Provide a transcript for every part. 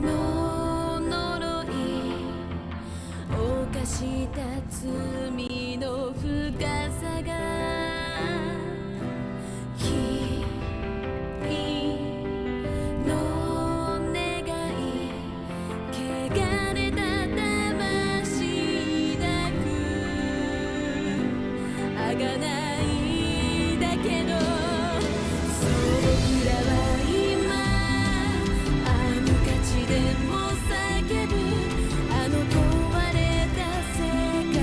の呪い犯した罪の深さが君の願い汚れた魂なくあがないだけどそう僕らは今あの価値でも叫ぶあの問われた世界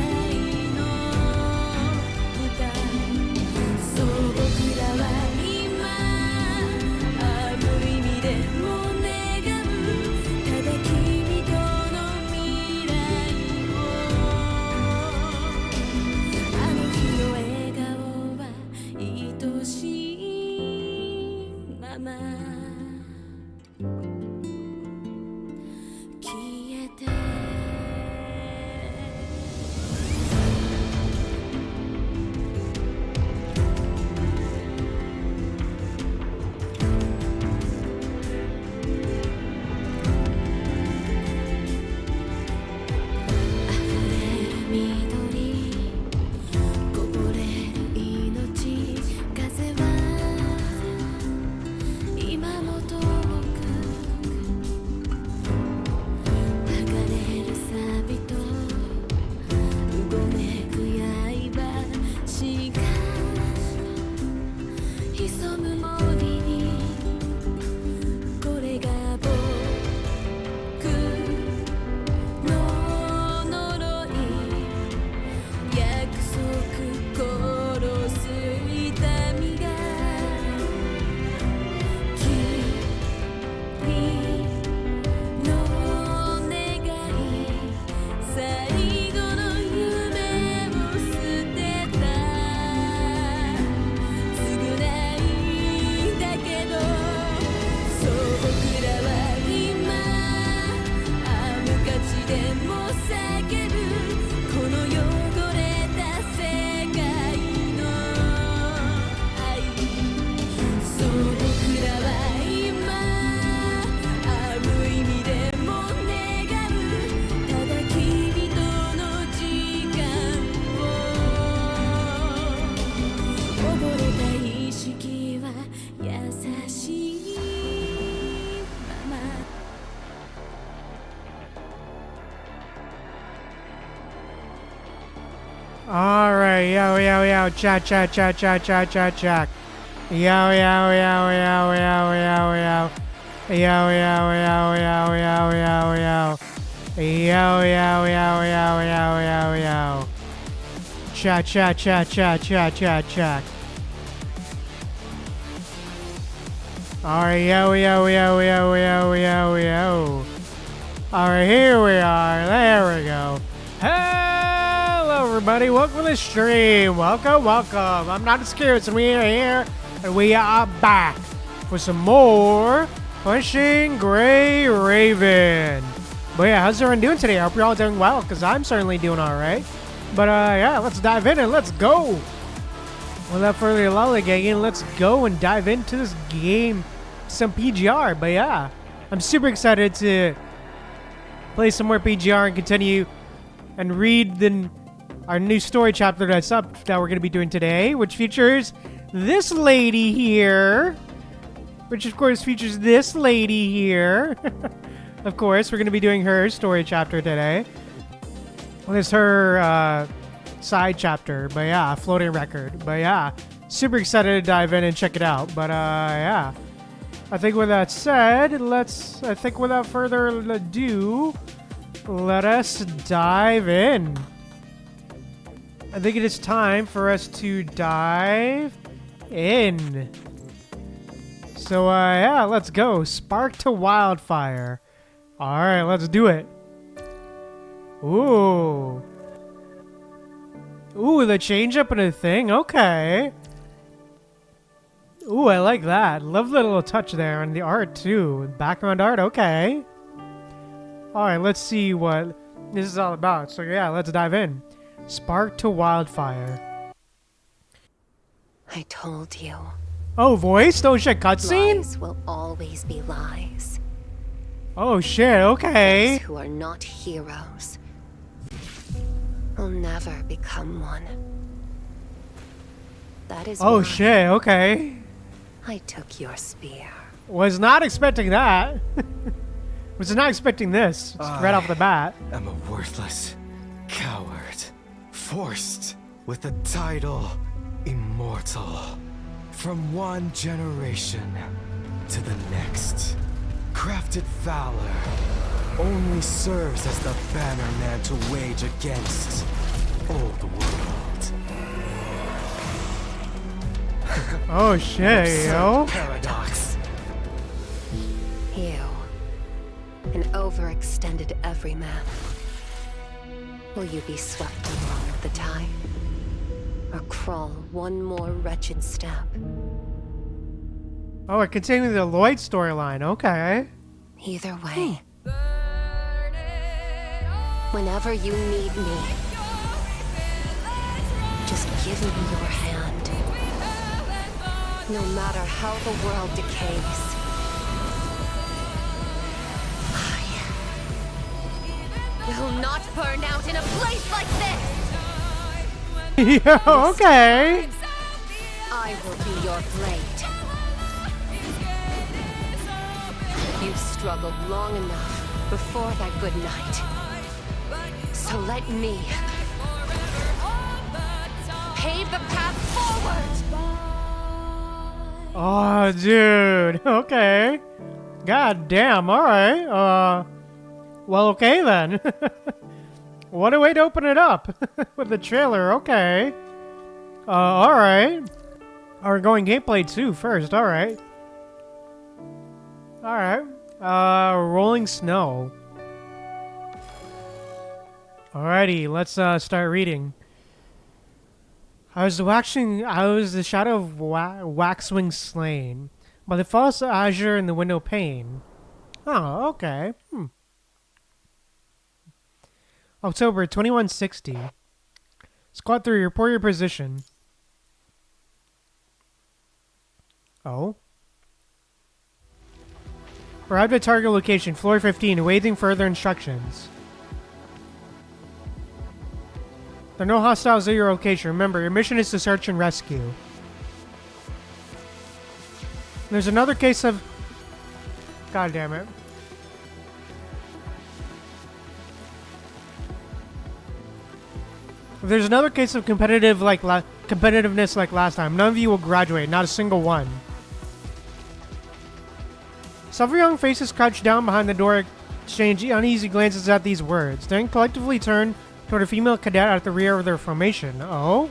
の歌そう僕らは今ある意味でも願うただ君との未来をあの日の笑顔は愛しいまま消えて溢れる緑こぼれる命風は今も遠く剥がれる錆とうごめく刃しか潜む森にこれが僕の呪い約束殺す痛みが君の願い最後の夢を捨てた償いだけどそう僕らは今無価値でも叫ぶこの汚れた世界の愛そう僕らは今ある意味でも願うただ君との時間を溺れた意識は優しいままAll right, yo, check. Yo. Check. All right, yo. All right, here we are. There we go. Hello, everybody. Welcome to the stream. Welcome. I'm Noctis Kyrios, and we are here, and we are back for some more Pushing Gray Raven. But yeah, how's everyone doing today? I hope you're all doing well, because I'm certainly doing all right. But yeah, let's dive in and let's go. Without further lollygagging, let's go and dive into this game, some PGR. But yeah, I'm super excited to play some more PGR and continue and read our new story chapter that's up that we're going to be doing today, which features this lady here. Which, of course, features this lady here. Of course, we're going to be doing her story chapter today. Well, it's her side chapter, but yeah, floating record. But yeah, super excited to dive in and check it out. But yeah, I think with that said, I think without further ado, let us dive in. I think it is time for us to dive in. So, yeah, let's go. Spark to Wildfire. Alright, let's do it. Ooh. Ooh, the change up in a thing? Okay. Ooh, I like that. Love the little touch there. And the art, too. Background art, okay. Alright, let's see what this is all about. So, yeah, let's dive in. Spark to Wildfire. I told you, Oh, voiced? Oh shit, cutscene? Lies will always be lies. Oh shit, okay. Those who are not heroes will never become one. That is Oh why shit, okay. I took your spear. Was not expecting that. Was not expecting this. Just right off the bat. I'm a worthless coward, forced with the title Immortal. From one generation to the next, crafted valor only serves as the bannerman to wage against all the world. Oh shit, yo. Paradox. You, an overextended everyman. Will you be swept along with the tide? Or crawl one more wretched step? Oh, we're continuing the Lloyd storyline. Okay. Either way. Whenever you need me, just give me your hand. No matter how the world decays, I will not burn out in a place like this! Yeah, okay. I will be your blade. You've struggled long enough before that good night. So let me pave the path forward! Oh, dude. Okay. God damn. All right. Well, okay then. What a way to open it up with the trailer. Okay. All right. We're going gameplay 2 first. All right. All right. Rolling snow. Alrighty, let's start reading. I was the shadow of waxwing slain by the false azure in the window pane. Oh, okay. October 2160. Squad 3, report your position. Oh. Arrived at target location, floor 15, awaiting further instructions. There are no hostiles at your location. Remember, your mission is to search and rescue. There's another case of... God damn it. There's another case of competitiveness like last time. None of you will graduate, not a single one. Several young faces crouched down behind the door, exchange uneasy glances at these words, then collectively turn toward a female cadet at the rear of their formation. Oh?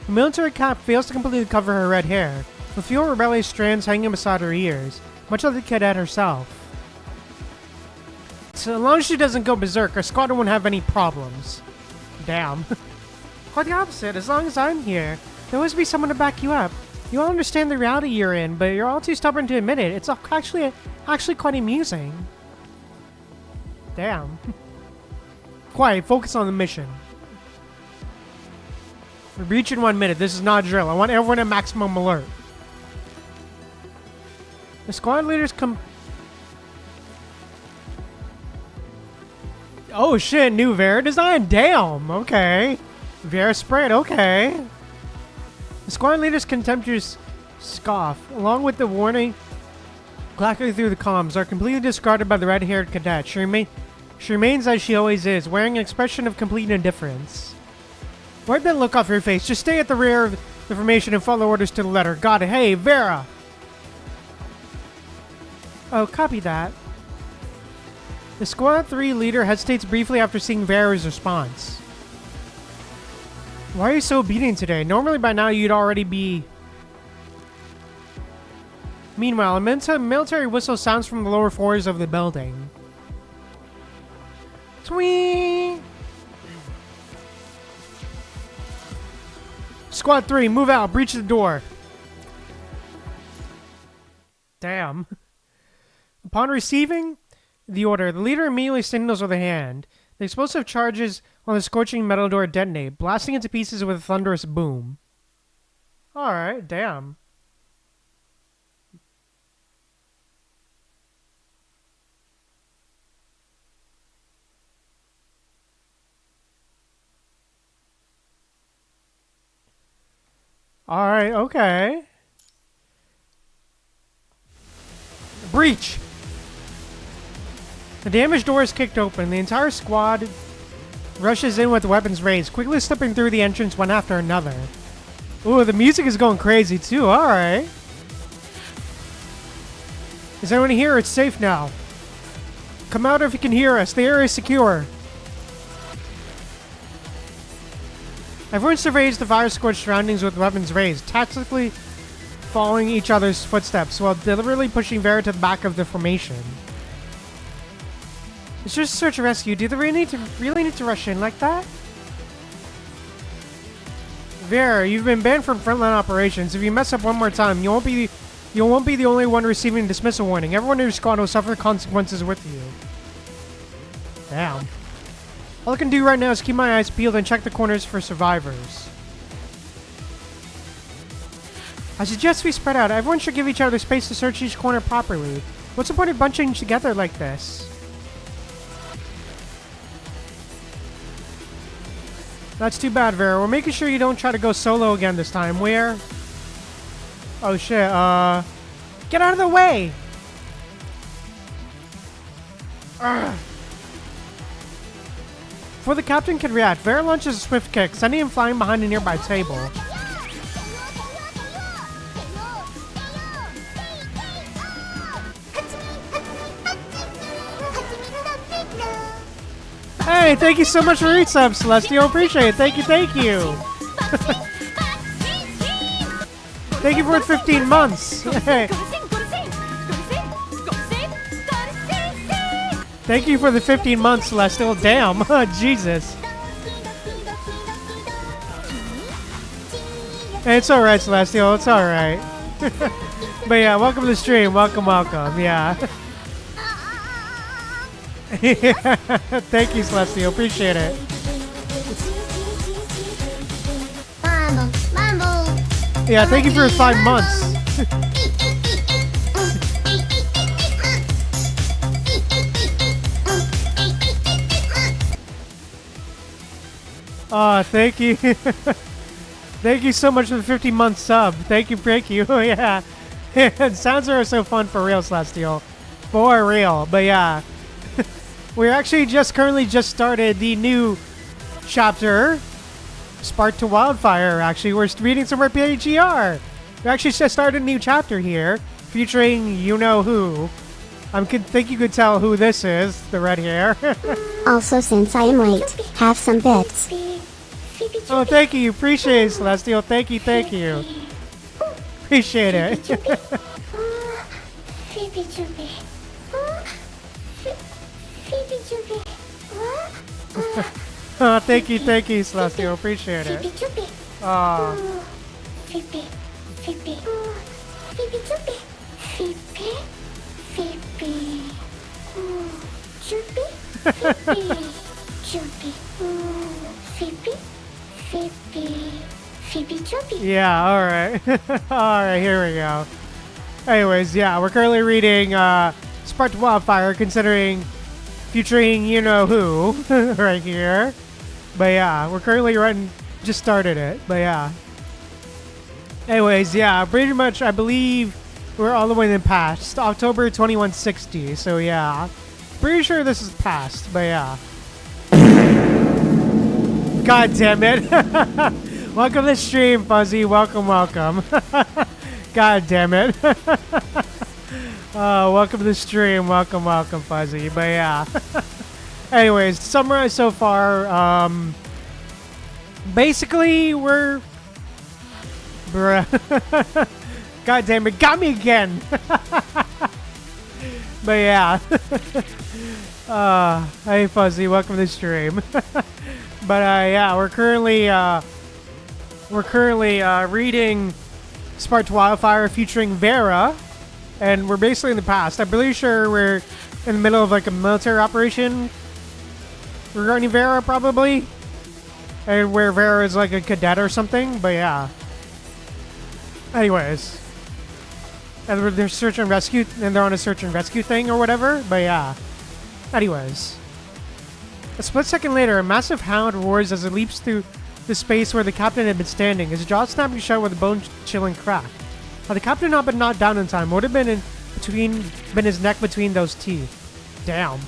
The military cap fails to completely cover her red hair, with few rebellious strands hanging beside her ears, much like the cadet herself. So long as she doesn't go berserk, our squadron won't have any problems. Damn. Quite the opposite. As long as I'm here, there'll always be someone to back you up. You all understand the reality you're in, but you're all too stubborn to admit it. It's actually quite amusing. Damn. Quiet. Focus on the mission. We reach in 1 minute. This is not a drill. I want everyone at maximum alert. The squad leaders come... Oh shit, new Vera design? Damn, okay. Vera spread, okay. The squad leader's contemptuous scoff, along with the warning clacking through the comms, are completely discarded by the red-haired cadet. She remains as she always is, wearing an expression of complete indifference. Wipe that look off your face. Just stay at the rear of the formation and follow orders to the letter. Got it. Hey, Vera! Oh, copy that. The Squad 3 leader hesitates briefly after seeing Vera's response. Why are you so obedient today? Normally by now you'd already be... Meanwhile, a military whistle sounds from the lower floors of the building. Twee! Squad 3, move out. Breach the door. Damn. Upon receiving the order, the leader immediately signals with a hand. The explosive charges on the scorching metal door detonate, blasting into pieces with a thunderous boom. Alright, damn. Alright, okay. Breach! The damaged door is kicked open. The entire squad rushes in with weapons raised, quickly slipping through the entrance one after another. Ooh, the music is going crazy too. Alright. Is anyone here? It's safe now. Come out if you can hear us. The area is secure. Everyone surveys the fire-scorched surroundings with weapons raised, tactically following each other's footsteps while deliberately pushing Vera to the back of the formation. It's just search and rescue. Do they really need to rush in like that? Vera, you've been banned from frontline operations. If you mess up one more time, you won't be the only one receiving a dismissal warning. Everyone in your squad will suffer consequences with you. Damn. All I can do right now is keep my eyes peeled and check the corners for survivors. I suggest we spread out. Everyone should give each other space to search each corner properly. What's the point of bunching together like this? That's too bad, Vera. We're making sure you don't try to go solo again this time. Where? Oh shit, get out of the way! Ugh. Before the captain can react, Vera launches a swift kick, sending him flying behind a nearby table. Hey, thank you so much for resub, Celestial. Appreciate it. Thank you, thank you. Thank you for 15 months. Hey. Thank you for the 15 months, Celestial. Damn. Jesus. Hey, it's alright, Celestial. It's alright. But yeah, welcome to the stream. Welcome, welcome. Yeah. Thank you, Celestial. Appreciate it. Yeah, thank you for 5 months. Thank you. Thank you so much for the 50-month sub. Thank you, thank you. Yeah. Sounds are so fun for real, Celestial. For real. But yeah. We're actually currently just started the new chapter, Spark to Wildfire. Actually, we're reading some more PGR. We actually just started a new chapter here, featuring you-know-who. I think you could tell who this is, the red hair. Also, since I am late, have some bits. Oh, thank you. Appreciate it, Celestial. Thank you, thank you. Appreciate it. Oh, thank you, Celestial. Appreciate it. Yeah, alright. Alright, here we go. Anyways, yeah, we're currently reading Spark to Wildfire, featuring you-know-who right here. But yeah, we're currently just started it, but yeah. Anyways, yeah, pretty much I believe we're all the way in the past. October 2160, so yeah. Pretty sure this is past, but yeah. God damn it. Welcome to the stream, Fuzzy. Welcome, welcome. God damn it. Welcome to the stream. Welcome, welcome, Fuzzy. But yeah. Anyways, to summarize so far, basically we're... Bruh. God damn it, got me again! But yeah. Hey Fuzzy, welcome to the stream. But yeah, we're currently reading Spark to Wildfire featuring Vera, and we're basically in the past. I'm pretty sure we're in the middle of like a military operation regarding Vera, probably, and where Vera is like a cadet or something. But yeah. Anyways, and they're search and rescue, and they're on a search and rescue thing or whatever. But yeah. Anyways, a split second later, a massive hound roars as it leaps through the space where the captain had been standing, his jaw snapping shut with a bone-chilling crack. Had the captain not been knocked down in time, would have been his neck between those teeth. Damn.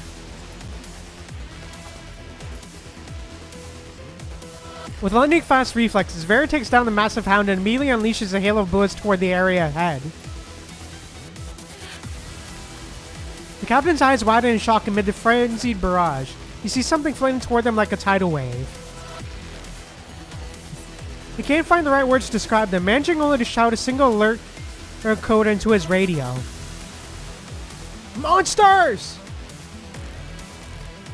With lightning-fast reflexes, Vera takes down the massive hound and immediately unleashes a hail of bullets toward the area ahead. The captain's eyes widen in shock amid the frenzied barrage. He sees something floating toward them like a tidal wave. He can't find the right words to describe them, managing only to shout a single alert or code into his radio. Monsters!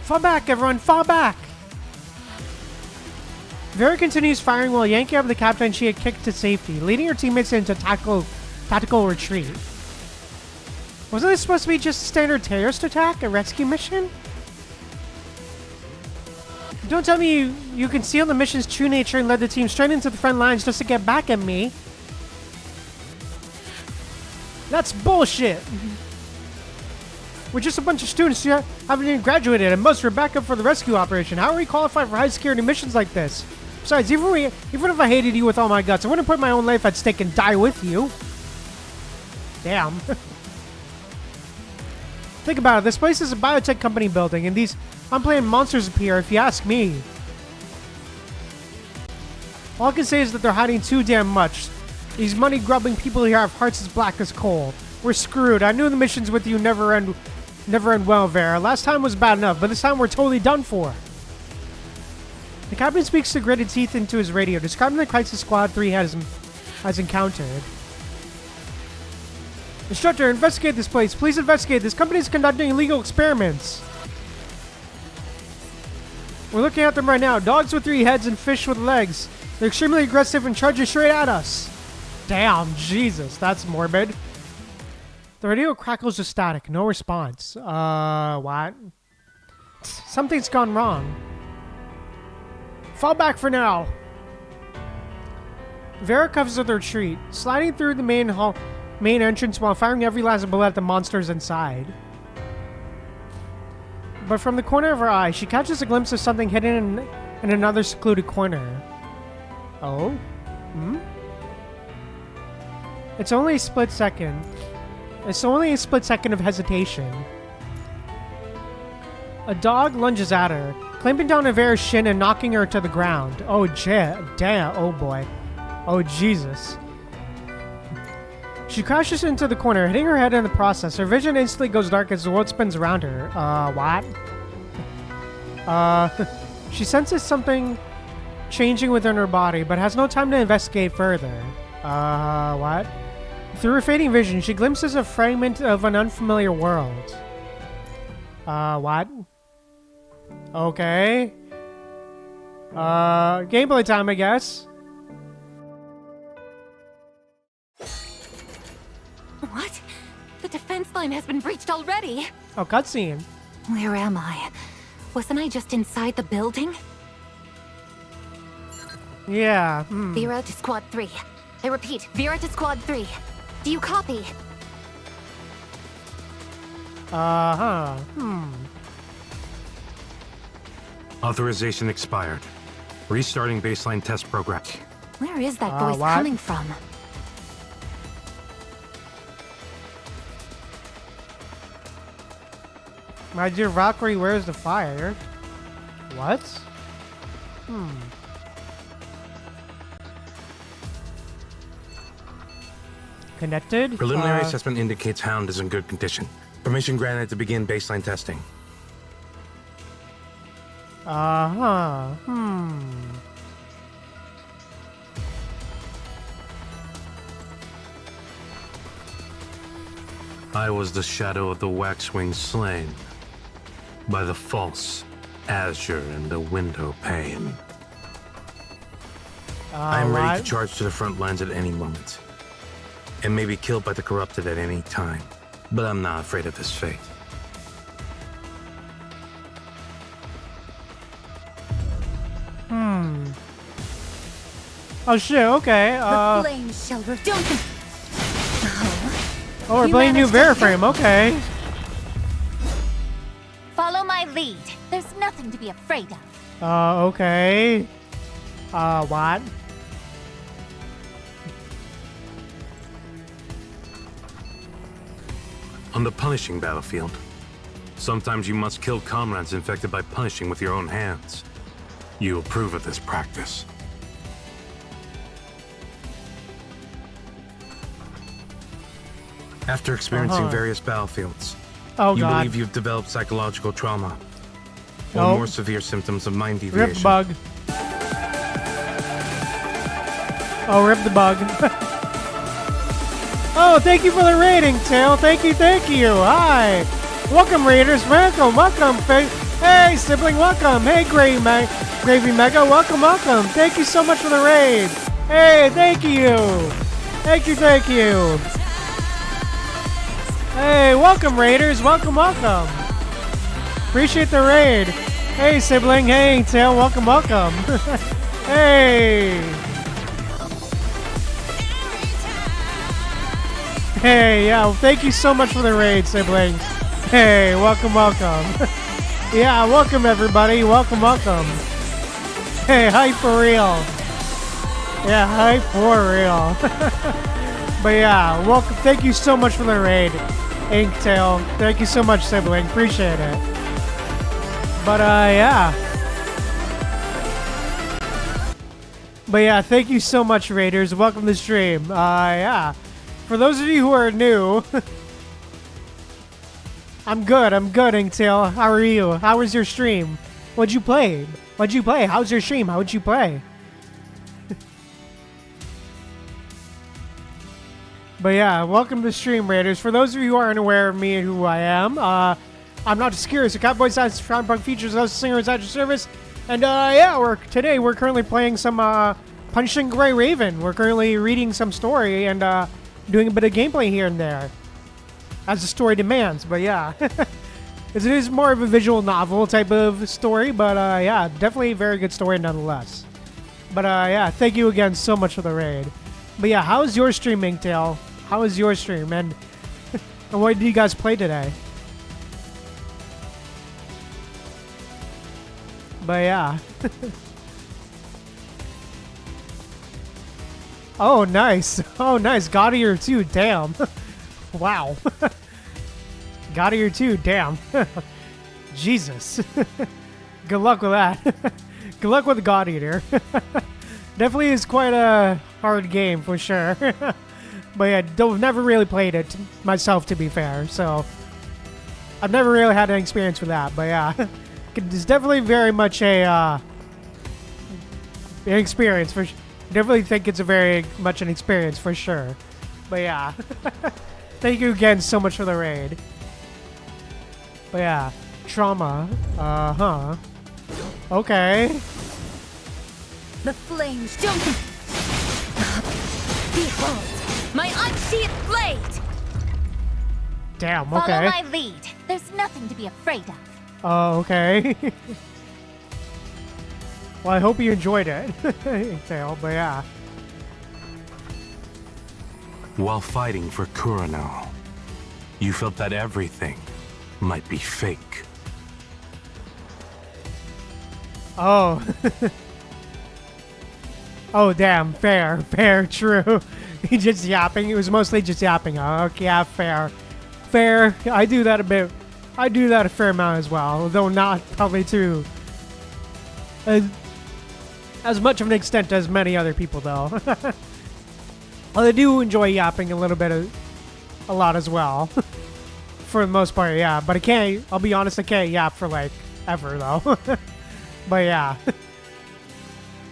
Fall back, everyone, fall back! Vera continues firing while yanking up the captain she had kicked to safety, leading her teammates into tactical retreat. Wasn't this supposed to be just a standard terrorist attack? A rescue mission? Don't tell me you concealed the mission's true nature and led the team straight into the front lines just to get back at me. That's bullshit! We're just a bunch of students who haven't even graduated and must back up for the rescue operation. How are we qualified for high security missions like this? Besides, even if I hated you with all my guts, I wouldn't put my own life at stake and die with you. Damn. Think about it, this place is a biotech company building, and these unplanned monsters appear, if you ask me. All I can say is that they're hiding too damn much. These money-grubbing people here have hearts as black as coal. We're screwed. I knew the missions with you never end well, Vera. Last time was bad enough, but this time we're totally done for. The captain speaks through gritted teeth into his radio, describing the crisis Squad 3 has encountered. Instructor, investigate this place. Please investigate. This company is conducting illegal experiments. We're looking at them right now. Dogs with 3 heads and fish with legs. They're extremely aggressive and charging straight at us. Damn, Jesus, that's morbid. The radio crackles to static. No response. What? Something's gone wrong. Fall back for now. Vera covers with her retreat, sliding through the main entrance while firing every last bullet at the monsters inside. But from the corner of her eye, she catches a glimpse of something hidden in another secluded corner. Oh? Hmm? It's only a split second of hesitation. A dog lunges at her, clamping down on Vera's shin and knocking her to the ground. Oh, damn. Oh, boy. Oh, Jesus. She crashes into the corner, hitting her head in the process. Her vision instantly goes dark as the world spins around her. What? She senses something changing within her body, but has no time to investigate further. What? Through her fading vision, she glimpses a fragment of an unfamiliar world. What? Okay. Gameplay time, I guess. What? The defense line has been breached already. Oh, cutscene. Where am I? Wasn't I just inside the building? Yeah. Vera to Squad 3. I repeat, Vera to Squad 3. Do you copy? Authorization expired. Restarting baseline test program. Where is that voice what? coming from? My dear Valkyrie, where's the fire? What? Connected? Preliminary assessment indicates Hound is in good condition. Permission granted to begin baseline testing. I was the shadow of the waxwing slain by the false azure in the window pane. I am ready to charge to the front lines at any moment, and may be killed by the corrupted at any time, but I'm not afraid of this fate. Oh shit, okay. The flames shall return. Oh, we're playing new Veriframe, okay. Follow my lead. There's nothing to be afraid of. Okay. What? On the punishing battlefield, sometimes you must kill comrades infected by punishing with your own hands. You approve of this practice. After experiencing various battlefields, Oh, you God. believe you've developed psychological trauma or Nope. more severe symptoms of mind Rip deviation. the bug. Oh, rip the bug. Oh, thank you for the rating, Tail. Thank you, thank you. Hi. Welcome, Raiders. Welcome, welcome. Hey, sibling, welcome. Hey, Gravy Mega, welcome, welcome. Thank you so much for the raid. Hey, thank you. Thank you, thank you. Hey, welcome, Raiders. Welcome, welcome. Appreciate the raid. Hey, sibling. Hey, Tail. Welcome, welcome. Hey. Hey, yeah. Well, thank you so much for the raid, siblings. Hey, welcome, welcome. Yeah, welcome, everybody. Welcome, welcome. Hey, hype for real. Yeah, hype for real. But yeah, welcome. Thank you so much for the raid, Inktail. Thank you so much, sibling. Appreciate it. But yeah. But yeah, thank you so much, Raiders. Welcome to the stream. Yeah. For those of you who are new, I'm good, Inktail. How are you? How was your stream? What'd you play? How's your stream? How'd you play? But yeah, welcome to the stream, Raiders. For those of you who aren't aware of me and who I am, I'm Noctis, Kyrios, a Cowboy Size Frontpunk features us singers at your service. And yeah, today we're currently playing some Punishing Gray Raven. We're currently reading some story and doing a bit of gameplay here and there, as the story demands. But yeah, it is more of a visual novel type of story. But yeah, definitely a very good story nonetheless. But yeah, thank you again so much for the raid. But yeah, how's your stream, Inktail? How was your stream? And what did you guys play today? But yeah. Oh, nice. Oh, nice. God Eater 2. Damn. Wow. God Eater 2. Damn. Jesus. Good luck with that. Good luck with God Eater. Definitely is quite a hard game for sure. But yeah, never really played it myself, to be fair. So I've never really had an experience with that. But yeah, it's definitely very much an experience for. Definitely think it's a very much an experience for sure. But yeah, thank you again so much for the raid. But yeah, trauma. Okay. The flames jump. Behold, my unsheathed blade. Damn. Follow Okay. my lead. There's nothing to be afraid of. Oh, okay. Well, I hope you enjoyed it, Tail, but yeah. While fighting for Kurano, you felt that everything might be fake. Oh. Oh, damn. Fair, true. He just yapping. It was mostly just yapping. Oh, okay, yeah, fair. I do that a bit. I do that a fair amount as well, though not probably to as much of an extent as many other people, though. Well, I do enjoy yapping a lot as well. For the most part, yeah. But I'll be honest, I can't yap for like ever, though. But yeah.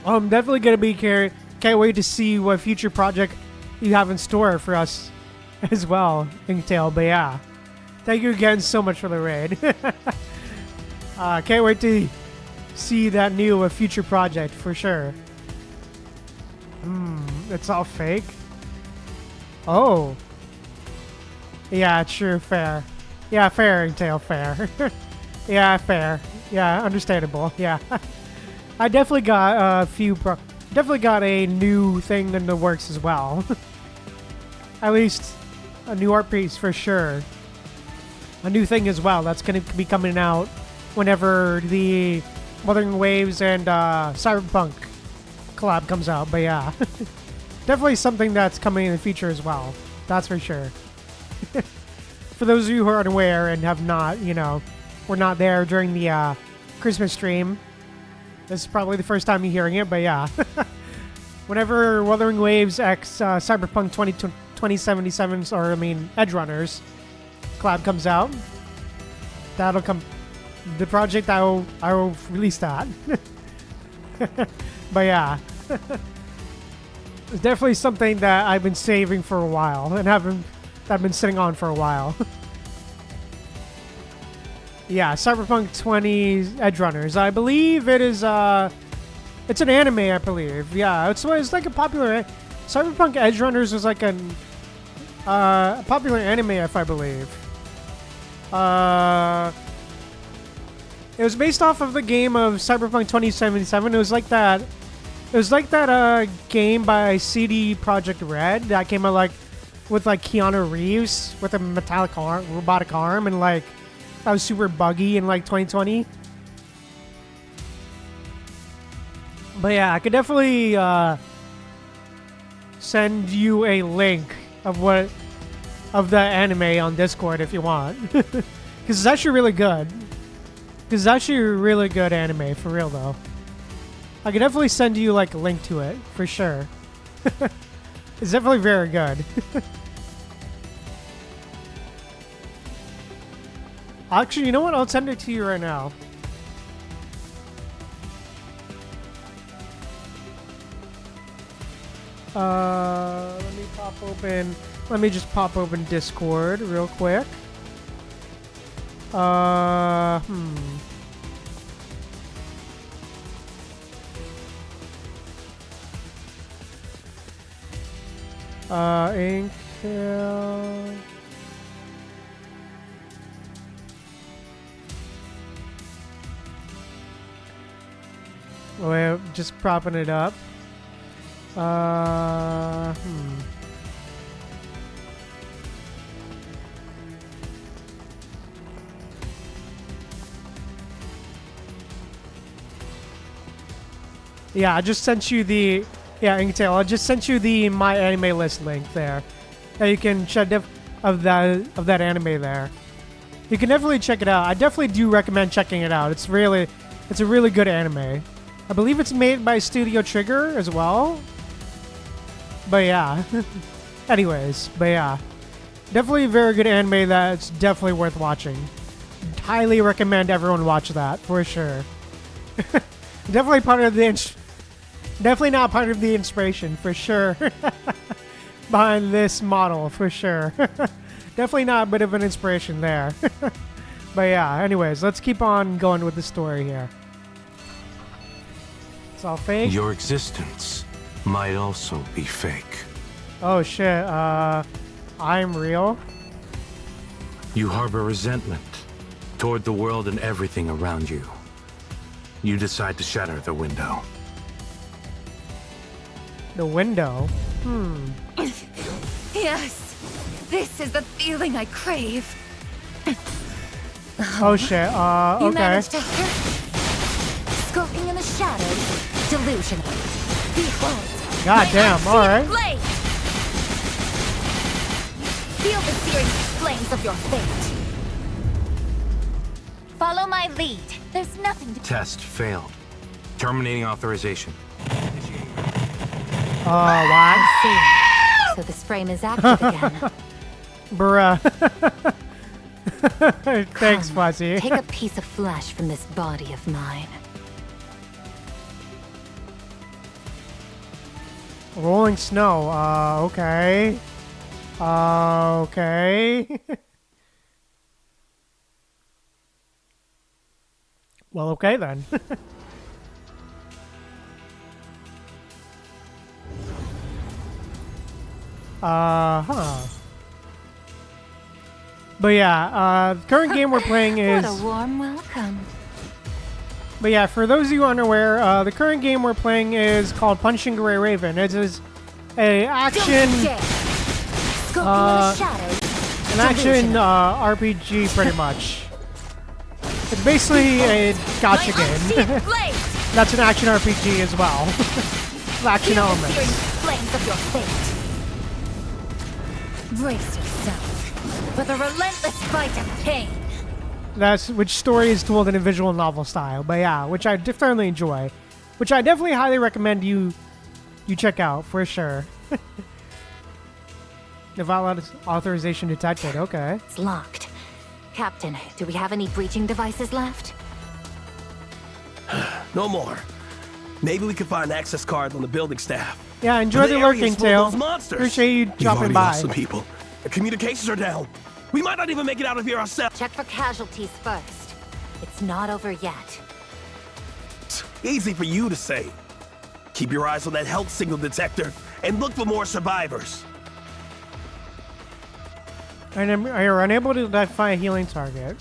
I'm definitely gonna be here. Can't wait to see what future project you have in store for us as well, Inktail. But yeah, thank you again so much for the raid. Can't wait to see that new future project for sure. It's all fake. Oh. Yeah, true, fair. Yeah, fair, Inktail, fair. Yeah, fair. Yeah, understandable. Yeah. I definitely got definitely got a new thing in the works as well. At least a new art piece for sure. A new thing as well that's going to be coming out whenever the Wuthering Waves and Cyberpunk collab comes out. But yeah, definitely something that's coming in the future as well. That's for sure. For those of you who are unaware and have not, were not there during the Christmas stream, this is probably the first time you're hearing it. But yeah, whenever Wuthering Waves X Cyberpunk 2077's, or I mean Edgerunners collab comes out, that'll come. The project I will release that. But yeah, it's definitely something that I've been saving for a while and I've been sitting on for a while. Yeah, Cyberpunk 20 Edgerunners. I believe it is. It's an anime, I believe. Yeah, it's like a popular. Cyberpunk Edgerunners was like a popular anime, if I believe. It was based off of the game of Cyberpunk 2077. It was like that. It was like that game by CD Projekt Red that came out with Keanu Reeves with a metallic robotic arm, and that was super buggy in 2020. But yeah, I could definitely send you a link of the anime on Discord if you want, because it's actually really good. It's actually a really good anime, for real, though. I could definitely send you, a link to it, for sure. It's definitely very good. Actually, you know what? I'll send it to you right now. Let me just pop open Discord real quick. Intel. Wait, just propping it up. Yeah, I just sent you the... Yeah, Intel, I just sent you the My Anime List link there. That you can check of that anime there. You can definitely check it out. I definitely do recommend checking it out. It's a really good anime. I believe it's made by Studio Trigger as well. But yeah. Anyways, but yeah. Definitely a very good anime that's definitely worth watching. Highly recommend everyone watch that, for sure. Definitely part of the... Definitely not part of the inspiration, for sure. Behind this model, for sure. Definitely not a bit of an inspiration there. But yeah, anyways, let's keep on going with the story here. It's all fake? Your existence might also be fake. Oh shit, I'm real? You harbor resentment toward the world and everything around you. You decide to shatter the window. The window? Yes, this is the feeling I crave. Oh shit, You okay. managed to hurt me. Skulking in the shadows, delusional. Behold. God damn, alright. Blade. Feel the searing flames of your fate. Follow my lead. There's nothing to... Test failed. Terminating authorization. What? So this frame is active again. Bruh. Thanks, Come, Fuzzy. Take a piece of flesh from this body of mine. Rolling snow. Okay. Okay. Well, okay then. But yeah, the current game we're playing is... What a warm welcome. But yeah, for those of you unaware, the current game we're playing is called Punching Gray Raven. It is a action... an action RPG, pretty much. It's basically a gacha game. That's an action RPG as well. action Feel the elements. searing flames of your fate. Brace yourself for the relentless fight of pain. That's which story is told in a visual novel style, but yeah, which I definitely enjoy, which I definitely highly recommend you check out for sure. The valid authorization detected. Okay. It's locked. Captain, do we have any breaching devices left? No more. Maybe we can find access cards on the building staff. Yeah, enjoy the area lurking is full of tail. those monsters. Appreciate you We've dropping already by. lost some people. The communications are down. We might not even make it out of here ourselves. Check for casualties first. It's not over yet. Easy for you to say. Keep your eyes on that health signal detector and look for more survivors. And you're unable to identify a healing target.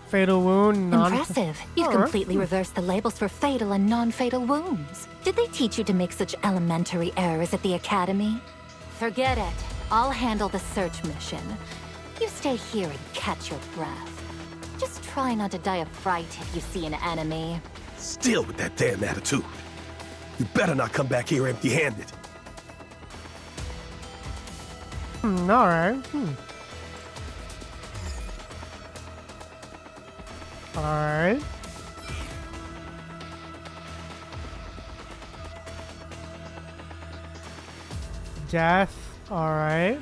Fatal wound. Impressive. You've Alright. completely reversed the labels for fatal and non-fatal wounds. Did they teach you to make such elementary errors at the academy? Forget it. I'll handle the search mission. You stay here and catch your breath. Just try not to die of fright if you see an enemy. Still with that damn attitude. You better not come back here empty-handed. Alright. Alright. Death. Alright.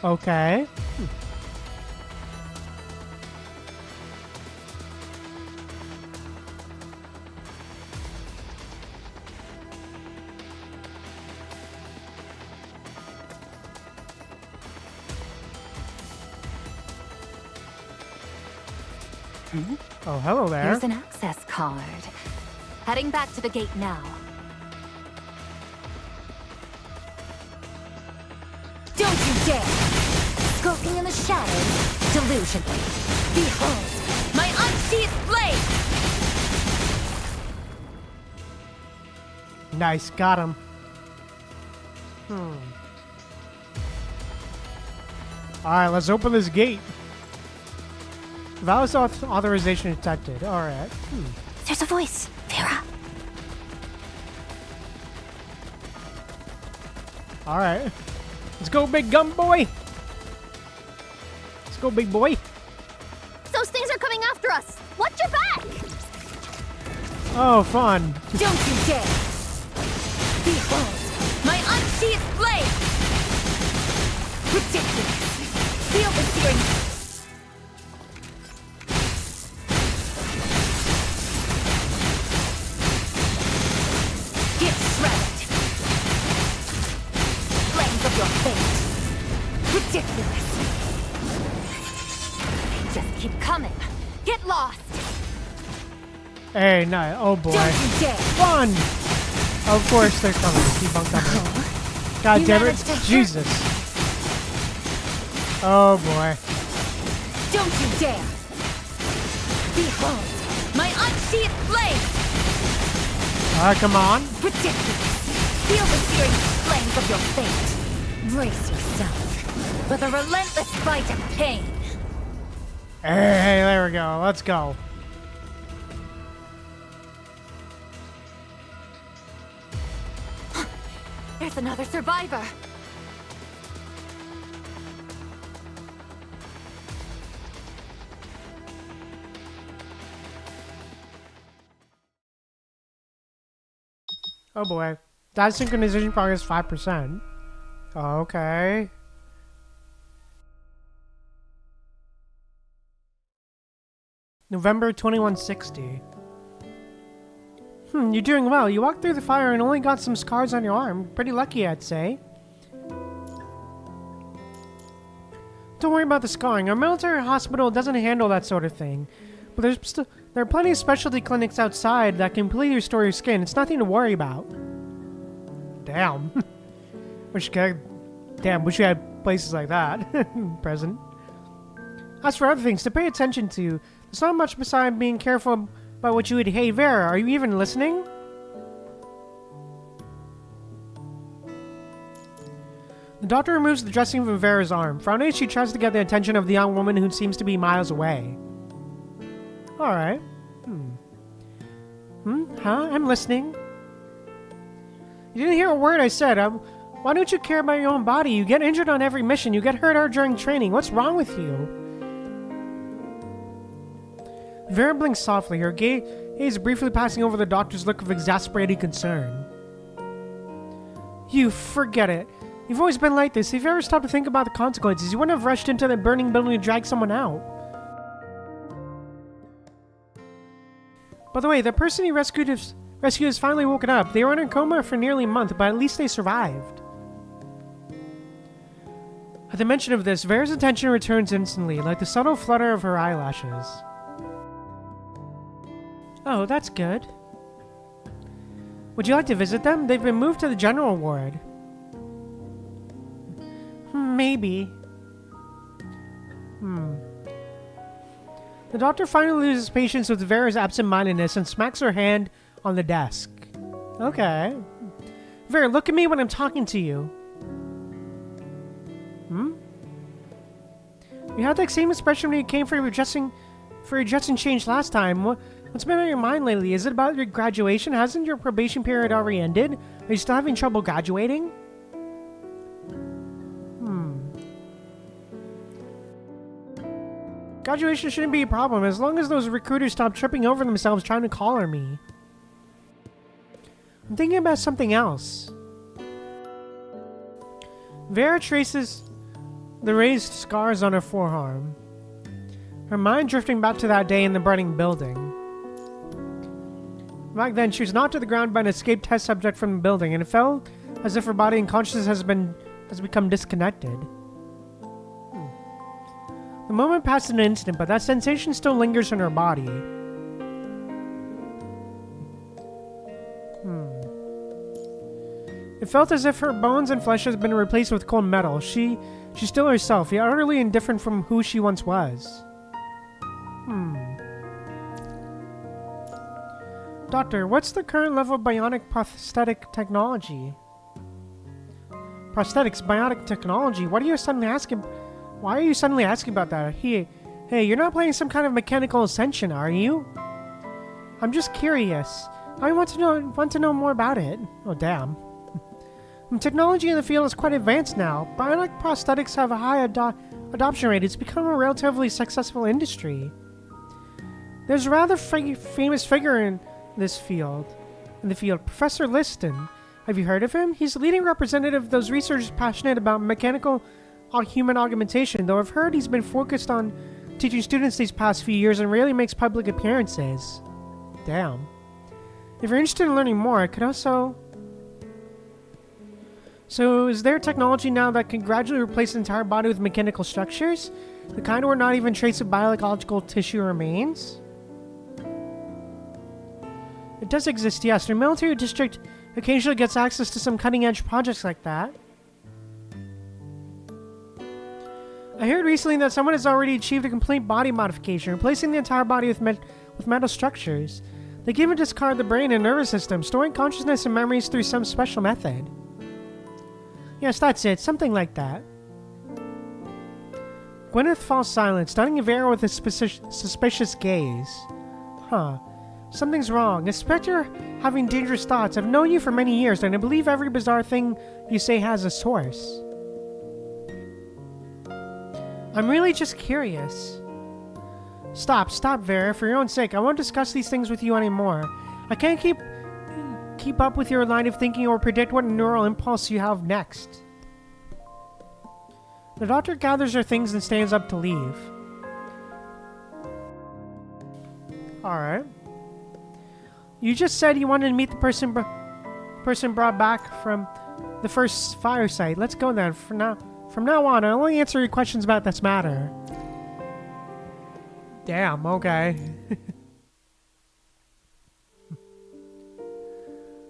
Okay. Oh, hello there. Here's an access card. Heading back to the gate now. Don't you dare! Skulking in the shadows, delusion. Behold, my unsheathed blade! Nice, got him. Alright, let's open this gate. Valid authorization detected. Alright. There's a voice, Vera. Alright. Let's go, big gun boy. Let's go, big boy. Those things are coming after us! Watch your back! Oh, fun. Don't you dare! Behold, my unsheathed blade! Ridiculous! Feel the searing... Get shredded! Flames of your fate! Ridiculous! Just keep coming! Get lost! Hey, no. Oh, boy. Don't you dare! Fun! Of course they're coming. Keep on coming. God You damn it. managed to hurt- Jesus. Oh, boy. Don't you dare! Behold, my unsheathed blade! Come on. Ridiculous! Feel the searing flames of your fate! Brace yourself for the relentless fight of pain! Hey, there we go. Let's go. There's another survivor! Oh, boy. That synchronization progress 5%. Okay. November 2160. You're doing well. You walked through the fire and only got some scars on your arm. Pretty lucky, I'd say. Don't worry about the scarring. Our military hospital doesn't handle that sort of thing. But there are plenty of specialty clinics outside that can completely restore your skin. It's nothing to worry about. Damn. Wish we had places like that present. As for other things to pay attention to, there's not much beside being careful about what you eat. Hey, Vera, are you even listening? The doctor removes the dressing from Vera's arm. Frowning, she tries to get the attention of the young woman who seems to be miles away. Alright. Huh? I'm listening. You didn't hear a word I said. Why don't you care about your own body? You get injured on every mission. You get hurt during training. What's wrong with you? Vera blinks softly, her gaze briefly passing over the doctor's look of exasperated concern. You forget it. You've always been like this. If you ever stopped to think about the consequences, you wouldn't have rushed into the burning building to drag someone out. By the way, the person he rescued has finally woken up. They were in a coma for nearly a month, but at least they survived. At the mention of this, Vera's attention returns instantly, like the subtle flutter of her eyelashes. Oh, that's good. Would you like to visit them? They've been moved to the general ward. Maybe. The doctor finally loses patience with Vera's absent-mindedness and smacks her hand on the desk. Okay. Vera, look at me when I'm talking to you. You had that same expression when you came for your dressing change last time. What's been on your mind lately? Is it about your graduation? Hasn't your probation period already ended? Are you still having trouble graduating? Graduation shouldn't be a problem as long as those recruiters stop tripping over themselves trying to collar me. I'm thinking about something else. Vera traces the raised scars on her forearm, her mind drifting back to that day in the burning building. Back then, she was knocked to the ground by an escaped test subject from the building, and it felt as if her body and consciousness has become disconnected. The moment passed in an instant, but that sensation still lingers in her body. It felt as if her bones and flesh had been replaced with cold metal. She's still herself, yet utterly indifferent from who she once was. Doctor, what's the current level of bionic prosthetic technology? Prosthetics, bionic technology? Why are you suddenly asking about that? Hey, you're not playing some kind of mechanical ascension, are you? I'm just curious. I want to know more about it. Oh, damn. Technology in the field is quite advanced now. Bionic prosthetics have a high adoption rate. It's become a relatively successful industry. There's a rather famous figure in the field, Professor Liston. Have you heard of him? He's the leading representative of those researchers passionate about mechanical human augmentation, though I've heard he's been focused on teaching students these past few years and rarely makes public appearances. Damn. If you're interested in learning more, I could also... So, is there technology now that can gradually replace the entire body with mechanical structures? The kind where not even trace of biological tissue remains? It does exist, yes. Your military district occasionally gets access to some cutting-edge projects like that. I heard recently that someone has already achieved a complete body modification, replacing the entire body with metal structures. They can even discard the brain and nervous system, storing consciousness and memories through some special method. Yes, that's it. Something like that. Gwyneth falls silent, stunning Vera with a suspicious gaze. Huh. Something's wrong. I suspect you're having dangerous thoughts. I've known you for many years, and I believe every bizarre thing you say has a source. I'm really just curious. Stop, Vera. For your own sake, I won't discuss these things with you anymore. I can't keep up with your line of thinking or predict what neural impulse you have next. The doctor gathers her things and stands up to leave. Alright. You just said you wanted to meet the person brought back from the first fire site. Let's go then. From now on, I'll only answer your questions about this matter. Damn, okay.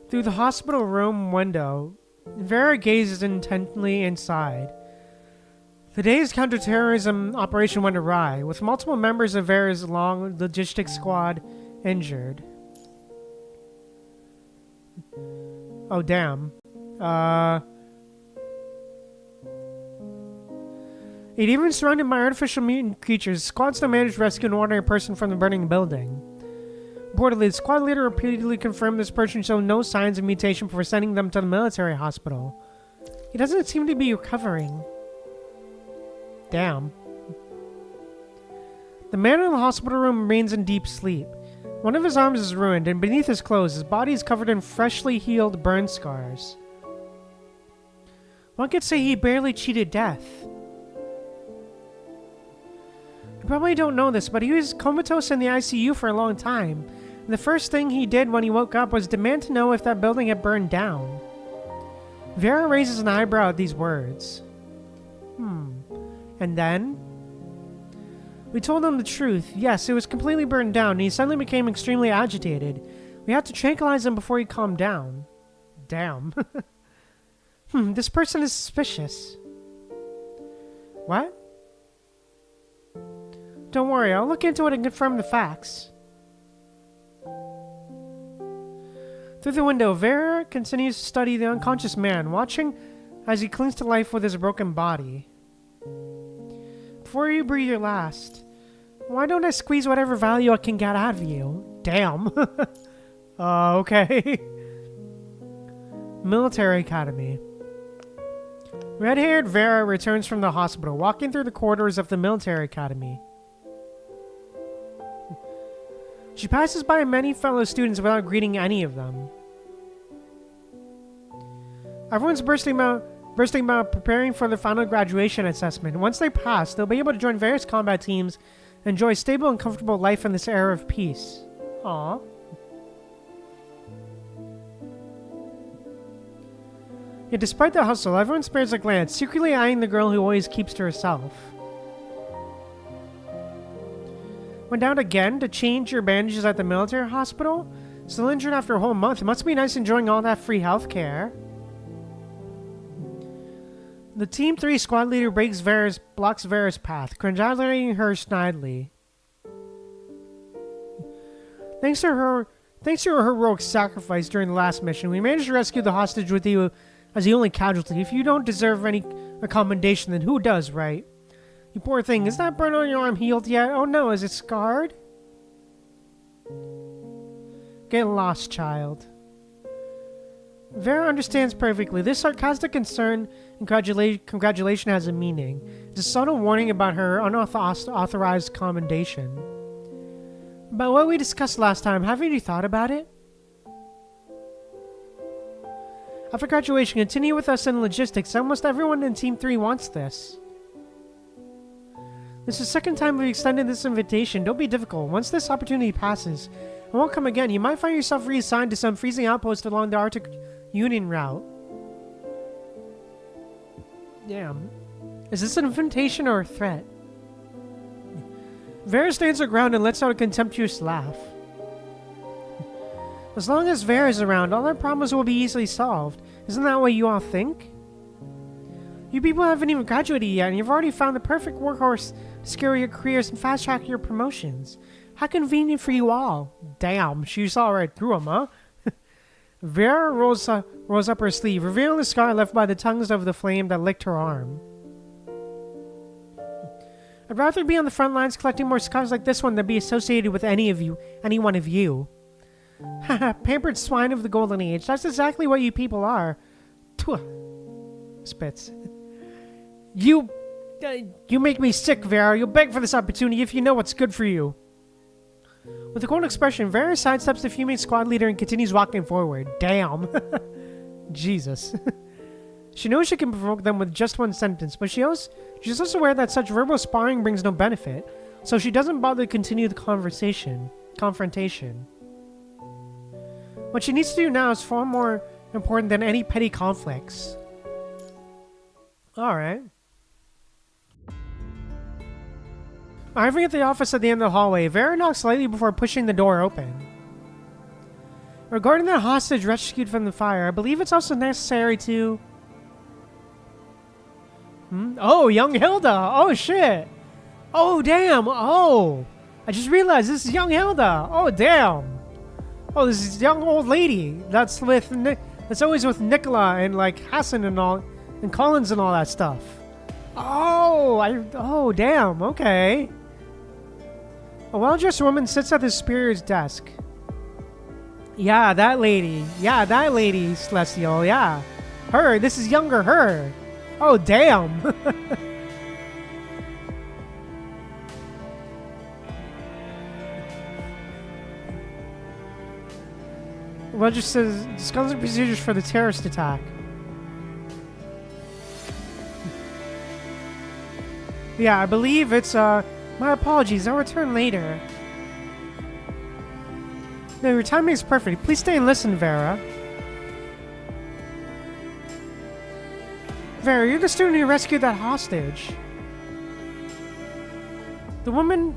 Through the hospital room window, Vera gazes intently inside. The day's counterterrorism operation went awry, with multiple members of Vera's long logistics squad injured. Yet even surrounded by artificial mutant creatures, the squad still managed to rescue an ordinary person from the burning building. Reportedly, the squad leader repeatedly confirmed this person showed no signs of mutation before sending them to the military hospital. He doesn't seem to be recovering. Damn. The man in the hospital room remains in deep sleep. One of his arms is ruined, and beneath his clothes, his body is covered in freshly healed burn scars. One could say he barely cheated death. You probably don't know this, but he was comatose in the ICU for a long time. And the first thing he did when he woke up was demand to know if that building had burned down. Vera raises an eyebrow at these words. And then? We told him the truth. Yes, it was completely burned down, and he suddenly became extremely agitated. We had to tranquilize him before he calmed down. Damn. This person is suspicious. What? Don't worry, I'll look into it and confirm the facts. Through the window, Vera continues to study the unconscious man, watching as he clings to life with his broken body. Before you breathe your last, why don't I squeeze whatever value I can get out of you? Damn. Okay. Military Academy. Red-haired Vera returns from the hospital, walking through the corridors of the military academy. She passes by many fellow students without greeting any of them. Everyone's bursting about preparing for their final graduation assessment. Once they pass, they'll be able to join various combat teams and enjoy a stable and comfortable life in this era of peace. Aww. Yet despite the hustle, everyone spares a glance, secretly eyeing the girl who always keeps to herself. Went down again to change your bandages at the military hospital? Still injured after a whole month. It must be nice enjoying all that free healthcare. The Team 3 squad leader blocks Vera's path, congratulating her snidely. Thanks to her heroic sacrifice during the last mission, we managed to rescue the hostage with you as the only casualty. If you don't deserve any commendation, then who does, right? You poor thing, is that burn on your arm healed yet? Oh no, is it scarred? Get lost, child. Vera understands perfectly. This sarcastic concern and congratulation has a meaning. It's a subtle warning about her unauthorized commendation. About what we discussed last time, have you thought about it? After graduation, continue with us in logistics. Almost everyone in Team 3 wants this. This is the second time we've extended this invitation. Don't be difficult. Once this opportunity passes, it won't come again. You might find yourself reassigned to some freezing outpost along the Arctic Union route. Damn. Is this an invitation or a threat? Vera stands her ground and lets out a contemptuous laugh. As long as Vera's around, all our problems will be easily solved. Isn't that what you all think? You people haven't even graduated yet, and you've already found the perfect workhorse to scale your careers and fast-track your promotions. How convenient for you all. Damn, she saw right through him, huh? Vera rolls up her sleeve, revealing the scar left by the tongues of the flame that licked her arm. I'd rather be on the front lines collecting more scars like this one than be associated with any one of you. Haha, pampered swine of the golden age. That's exactly what you people are. Spits. You make me sick, Vera. You'll beg for this opportunity if you know what's good for you. With a cold expression, Vera sidesteps the fuming squad leader and continues walking forward. Damn. Jesus. She knows she can provoke them with just one sentence, but she's also aware that such verbal sparring brings no benefit, so she doesn't bother to continue the confrontation. What she needs to do now is far more important than any petty conflicts. Alright. Arriving at the office at the end of the hallway, Vera knocks slightly before pushing the door open. Regarding the hostage rescued from the fire, I believe it's also necessary to... Oh, young Hilda! Oh, shit! Oh, damn! Oh! I just realized this is young Hilda! Oh, damn! Oh, this is young old lady that's always with Nicola and, like, Hassan and all, and Collins and all that stuff. Oh, Oh, damn, okay. A well-dressed woman sits at the superior's desk. Yeah, that lady. Yeah, that lady, Celestial, yeah. Her, this is younger her. Oh, damn. Well, just says, discussing procedures for the terrorist attack. Yeah, I believe it's, my apologies, I'll return later. No, your timing is perfect. Please stay and listen, Vera. Vera, you're the student who rescued that hostage. The woman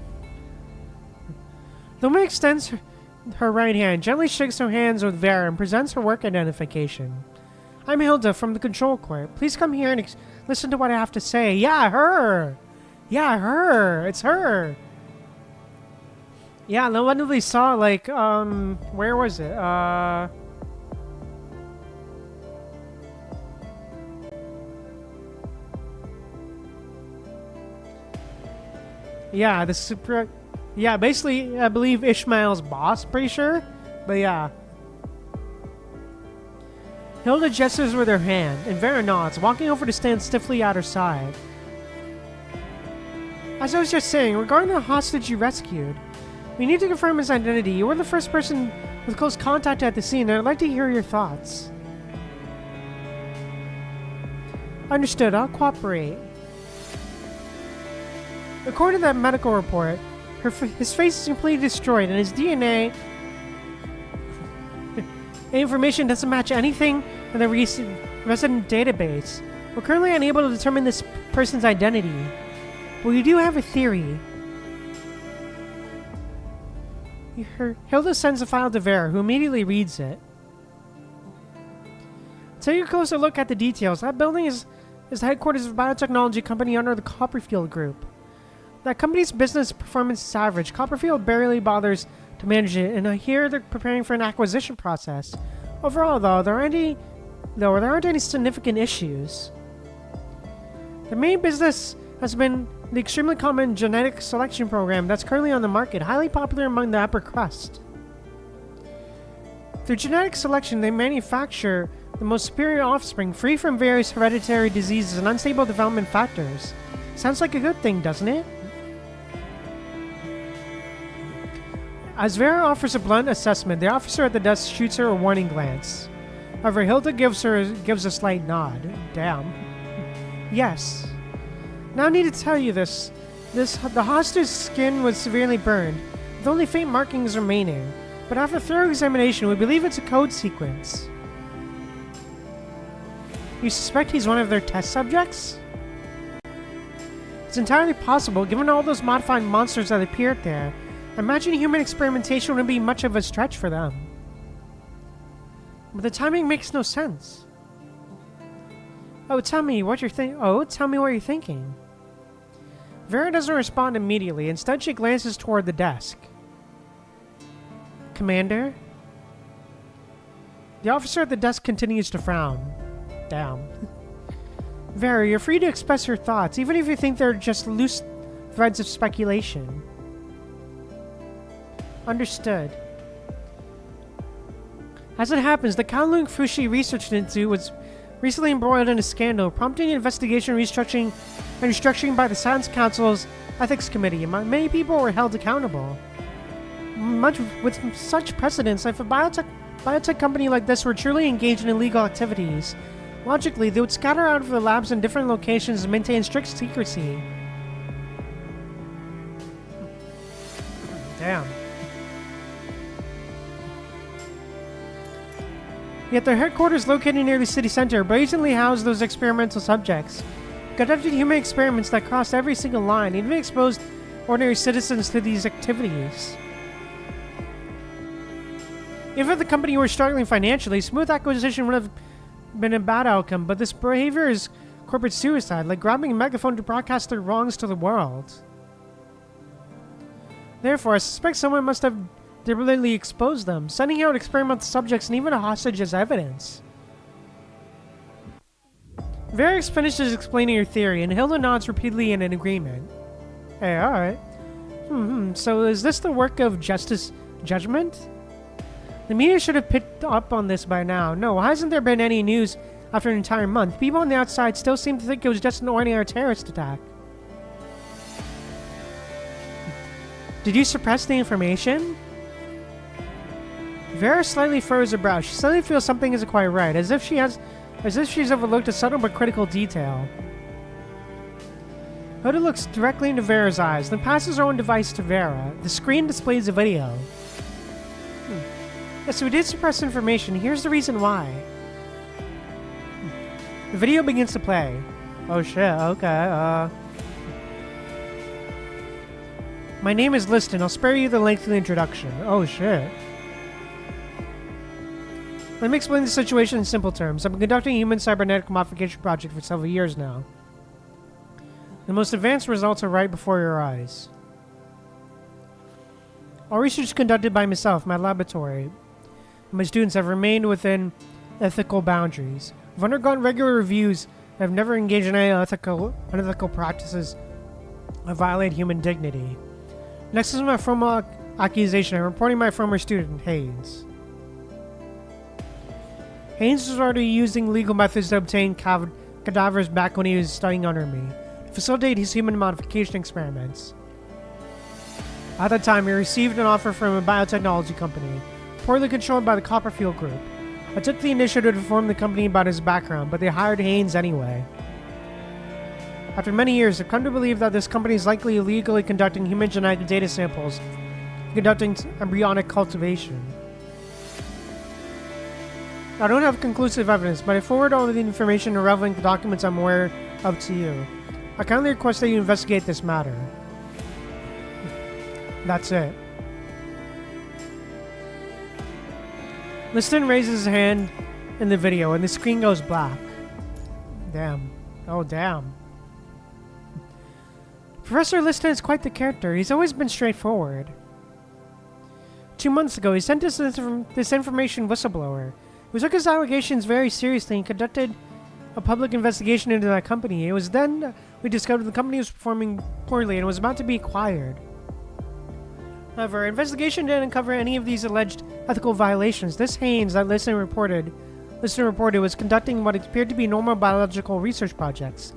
extends her right hand, gently shakes her hands with Vera, and presents her work identification. I'm Hilda from the Control Court. Please come here and listen to what I have to say. Yeah, her! Yeah, her! It's her! Yeah, no wonder they saw, like, where was it? Yeah, the super... Yeah, basically, I believe Ishmael's boss, pretty sure. But yeah. Hilda gestures with her hand, and Vera nods, walking over to stand stiffly at her side. As I was just saying, regarding the hostage you rescued, we need to confirm his identity. You were the first person with close contact at the scene, and I'd like to hear your thoughts. Understood, I'll cooperate. According to that medical report, his face is completely destroyed, and his DNA information doesn't match anything in the resident database. We're currently unable to determine this person's identity, but we do have a theory. Hilda sends the file to Vera, who immediately reads it. Take a closer look at the details. That building is the headquarters of a biotechnology company under the Copperfield Group. That company's business performance is average. Copperfield barely bothers to manage it, and I hear they're preparing for an acquisition process. Overall, though, there aren't any significant issues. The main business has been the extremely common genetic selection program that's currently on the market, highly popular among the upper crust. Through genetic selection, they manufacture the most superior offspring, free from various hereditary diseases and unstable development factors. Sounds like a good thing, doesn't it? As Vera offers a blunt assessment, the officer at the desk shoots her a warning glance. However, Hilda gives a slight nod. Damn. Yes. Now I need to tell you this. The hostage's skin was severely burned, with only faint markings remaining. But after thorough examination, we believe it's a code sequence. You suspect he's one of their test subjects? It's entirely possible, given all those modified monsters that appeared there. I imagine human experimentation wouldn't be much of a stretch for them. But the timing makes no sense. Tell me what you're thinking. Vera doesn't respond immediately. Instead, she glances toward the desk. Commander? The officer at the desk continues to frown. Damn. Vera, you're free to express your thoughts, even if you think they're just loose threads of speculation. Understood. As it happens, the Kowloon Fushi Research Institute was recently embroiled in a scandal, prompting an investigation restructuring by the Science Council's Ethics Committee. Many people were held accountable. With such precedents, if a biotech company like this were truly engaged in illegal activities, logically, they would scatter out of the labs in different locations and maintain strict secrecy. Damn. Yet their headquarters, located near the city center, brazenly housed those experimental subjects, conducted human experiments that crossed every single line, even exposed ordinary citizens to these activities. If the company were struggling financially, smooth acquisition would have been a bad outcome, but this behavior is corporate suicide, like grabbing a megaphone to broadcast their wrongs to the world. Therefore, I suspect someone must have deliberately exposed them, sending out experimental subjects and even a hostage as evidence. Varix finishes explaining her theory, and Hilda nods repeatedly in an agreement. Hey, alright. So is this the work of judgment? The media should have picked up on this by now. No, hasn't there been any news after an entire month? People on the outside still seem to think it was just an ordinary terrorist attack. Did you suppress the information? Vera slightly furrows her brow. She suddenly feels something isn't quite right, as if she's overlooked a subtle but critical detail. Hoda looks directly into Vera's eyes, then passes her own device to Vera. The screen displays a video. Yes, we did suppress information. Here's the reason why. The video begins to play. Oh shit, okay, My name is Liston. I'll spare you the length of the introduction. Oh shit. Let me explain the situation in simple terms. I've been conducting a human cybernetic modification project for several years now. The most advanced results are right before your eyes. All research is conducted by myself, my laboratory. My students have remained within ethical boundaries. I've undergone regular reviews and have never engaged in any unethical practices that violate human dignity. Next is my formal accusation. I'm reporting my former student, Haynes. Haynes was already using legal methods to obtain cadavers back when he was studying under me, to facilitate his human modification experiments. At the time, he received an offer from a biotechnology company, poorly controlled by the Copperfield Group. I took the initiative to inform the company about his background, but they hired Haynes anyway. After many years, I've come to believe that this company is likely illegally conducting human genetic data samples and conducting embryonic cultivation. I don't have conclusive evidence, but I forward all of the information and relevant documents I'm aware of to you. I kindly request that you investigate this matter. That's it. Liston raises his hand in the video and the screen goes black. Damn. Oh, damn. Professor Liston is quite the character. He's always been straightforward. 2 months ago, he sent us this information whistleblower. We took his allegations very seriously and conducted a public investigation into that company. It was then we discovered the company was performing poorly and was about to be acquired. However, our investigation didn't uncover any of these alleged ethical violations. This Haynes that Liston reported was conducting what appeared to be normal biological research projects.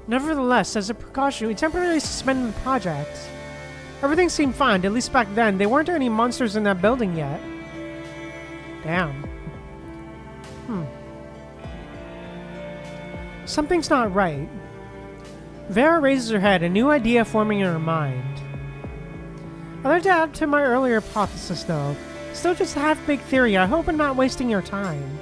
Nevertheless, as a precaution, we temporarily suspended the project. Everything seemed fine, at least back then. There weren't any monsters in that building yet. Damn. Something's not right. Vera raises her head, a new idea forming in her mind. I'd like to add to my earlier hypothesis, though. Still just a half-baked theory. I hope I'm not wasting your time.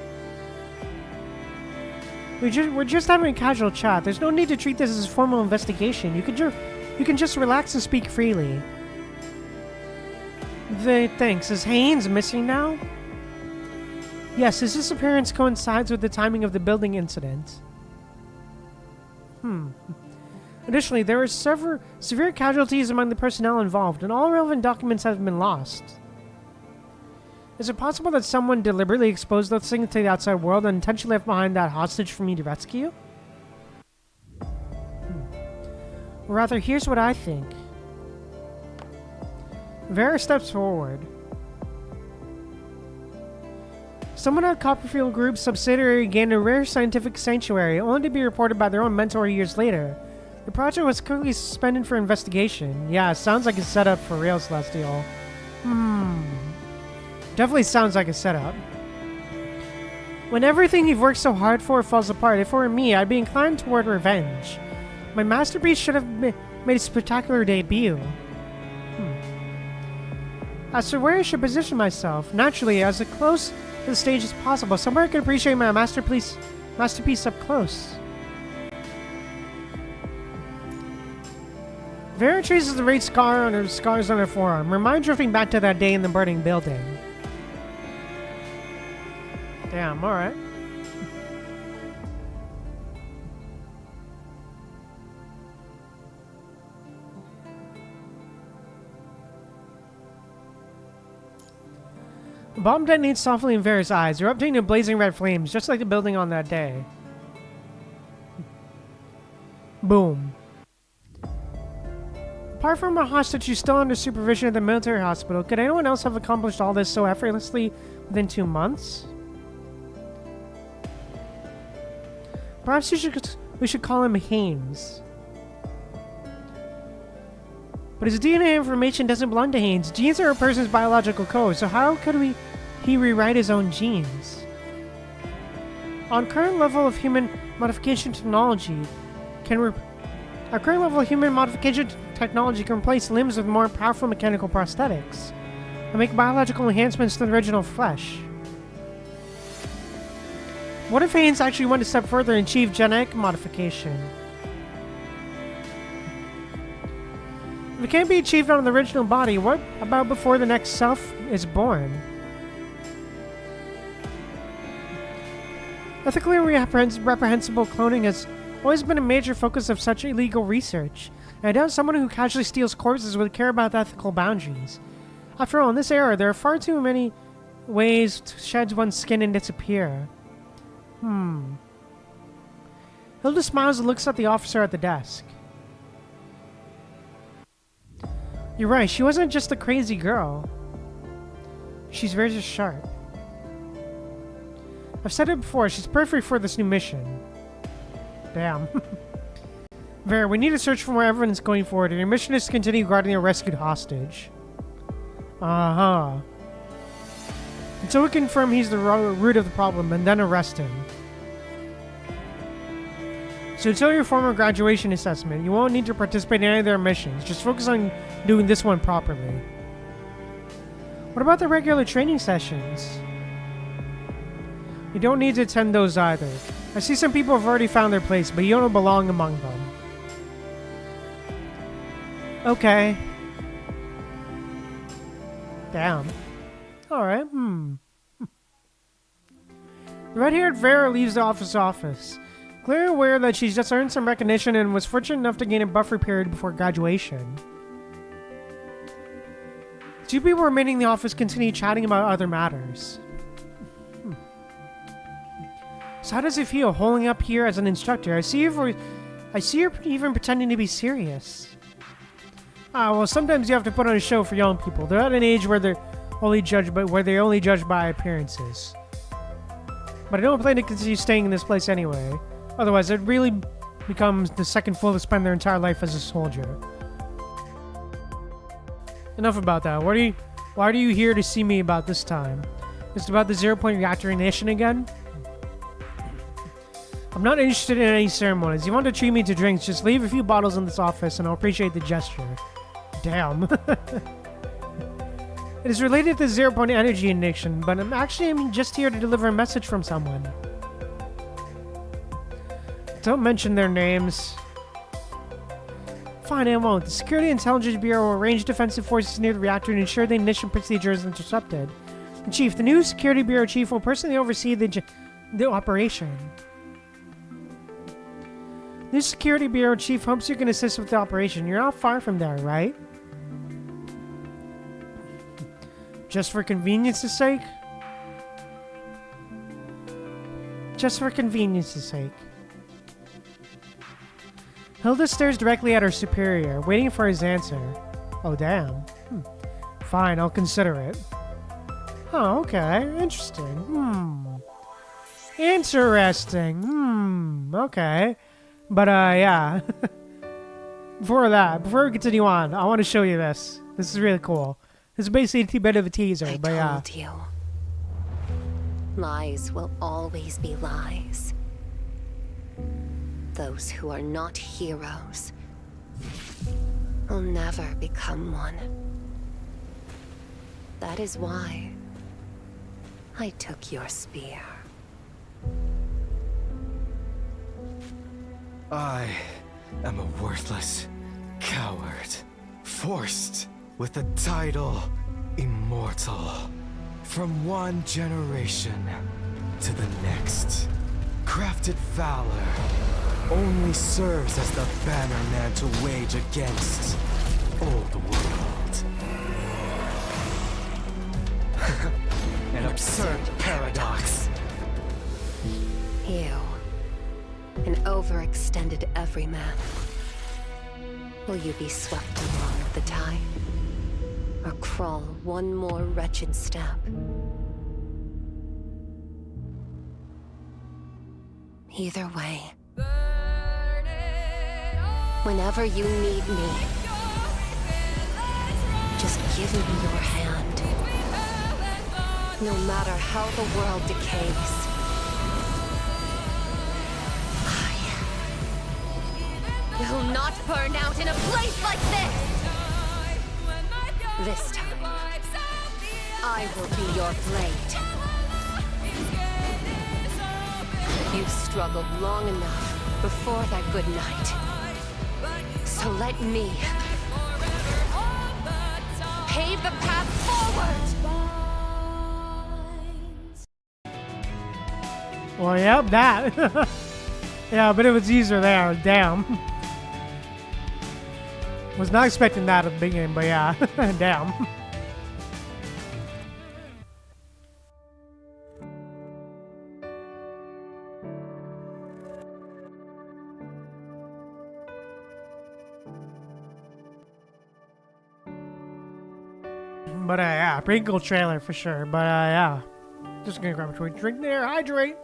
We're just having a casual chat. There's no need to treat this as a formal investigation. You can just relax and speak freely. Thanks. Is Haynes missing now? Yes, his disappearance coincides with the timing of the building incident. Additionally, there were severe casualties among the personnel involved, and all relevant documents have been lost. Is it possible that someone deliberately exposed those things to the outside world and intentionally left behind that hostage for me to rescue? Or rather, here's what I think. Vera steps forward. Someone at Copperfield Group's subsidiary gained a rare scientific sanctuary, only to be reported by their own mentor years later. The project was quickly suspended for investigation. Yeah, sounds like a setup for real, Celestial. Definitely sounds like a setup. When everything you've worked so hard for falls apart, if it were me, I'd be inclined toward revenge. My masterpiece should have made a spectacular debut. As to where I should position myself, naturally, as close to the stage as possible, somewhere I can appreciate my masterpiece up close. Vera traces the red scars on her forearm. Her mind drifting back to that day in the burning building. Damn, alright. The bomb detonates softly in Vera's eyes, erupting in blazing red flames, just like the building on that day. Boom. Apart from a hostage who's still under supervision at the military hospital, could anyone else have accomplished all this so effortlessly within 2 months? Perhaps we should call him Haynes. But his DNA information doesn't belong to Haynes. Genes are a person's biological code, so how could he rewrite his own genes? On current level of human modification technology, our current level of human modification technology can replace limbs with more powerful mechanical prosthetics and make biological enhancements to the original flesh. What if Haynes actually went a step further and achieved genetic modification? If it can't be achieved on the original body, what about before the next self is born? Ethically reprehensible cloning has always been a major focus of such illegal research, and I doubt someone who casually steals corpses would care about the ethical boundaries. After all, in this era, there are far too many ways to shed one's skin and disappear. Hilda smiles and looks at the officer at the desk. You're right, she wasn't just a crazy girl. She's very sharp. I've said it before, she's perfect for this new mission. Damn. Vera, we need to search for more evidence going forward, and your mission is to continue guarding a rescued hostage. Uh-huh. Until we confirm he's the root of the problem, and then arrest him. So until your former graduation assessment, you won't need to participate in any of their missions. Just focus on doing this one properly. What about the regular training sessions? You don't need to attend those either. I see some people have already found their place, but you don't belong among them. Okay. Damn. Alright, The red-haired Vera leaves the office. Clearly aware that she's just earned some recognition and was fortunate enough to gain a buffer period before graduation. Two people remaining in the office continue chatting about other matters. So how does it feel holding up here as an instructor? I see you're even pretending to be serious. Well, sometimes you have to put on a show for young people. They're at an age where they're only judged by appearances. But I don't plan to continue staying in this place anyway. Otherwise, it really becomes the second floor to spend their entire life as a soldier. Enough about that. Why are you here to see me about this time? It's about the 0-point reactor ignition again? I'm not interested in any ceremonies. You want to treat me to drinks, just leave a few bottles in this office and I'll appreciate the gesture. Damn. It is related to 0-point energy ignition, but I'm just here to deliver a message from someone. Don't mention their names. Fine, I won't. The Security Intelligence Bureau will arrange defensive forces near the reactor and ensure the ignition procedure is intercepted. And Chief, the new Security Bureau Chief will personally oversee the operation. The new Security Bureau Chief hopes you can assist with the operation. You're not far from there, right? Just for convenience's sake? Just for convenience's sake. Hilda stares directly at her superior, waiting for his answer. Oh, damn. Fine, I'll consider it. Oh, okay. Interesting. Interesting. Okay. But, yeah. Before we continue on, I want to show you this. This is really cool. This is basically a bit of a teaser, but yeah. I told you. Lies will always be lies. Those who are not heroes will never become one. That is why I took your spear. I am a worthless coward, forced with the title Immortal. From one generation to the next, crafted valor only serves as the bannerman to wage against old world. absurd paradox. You, an overextended everyman. Will you be swept along with the tide? Or crawl one more wretched step? Either way, whenever you need me, just give me your hand. No matter how the world decays, I will not burn out in a place like this! This time, I will be your blade. You've struggled long enough before that good night. So let me pave the path forward! Well, yep, that. Yeah, but it was easier there. Damn. Was not expecting that at the beginning, but yeah. Damn. But yeah, pretty cool trailer for sure. But yeah, just gonna grab a drink there, hydrate.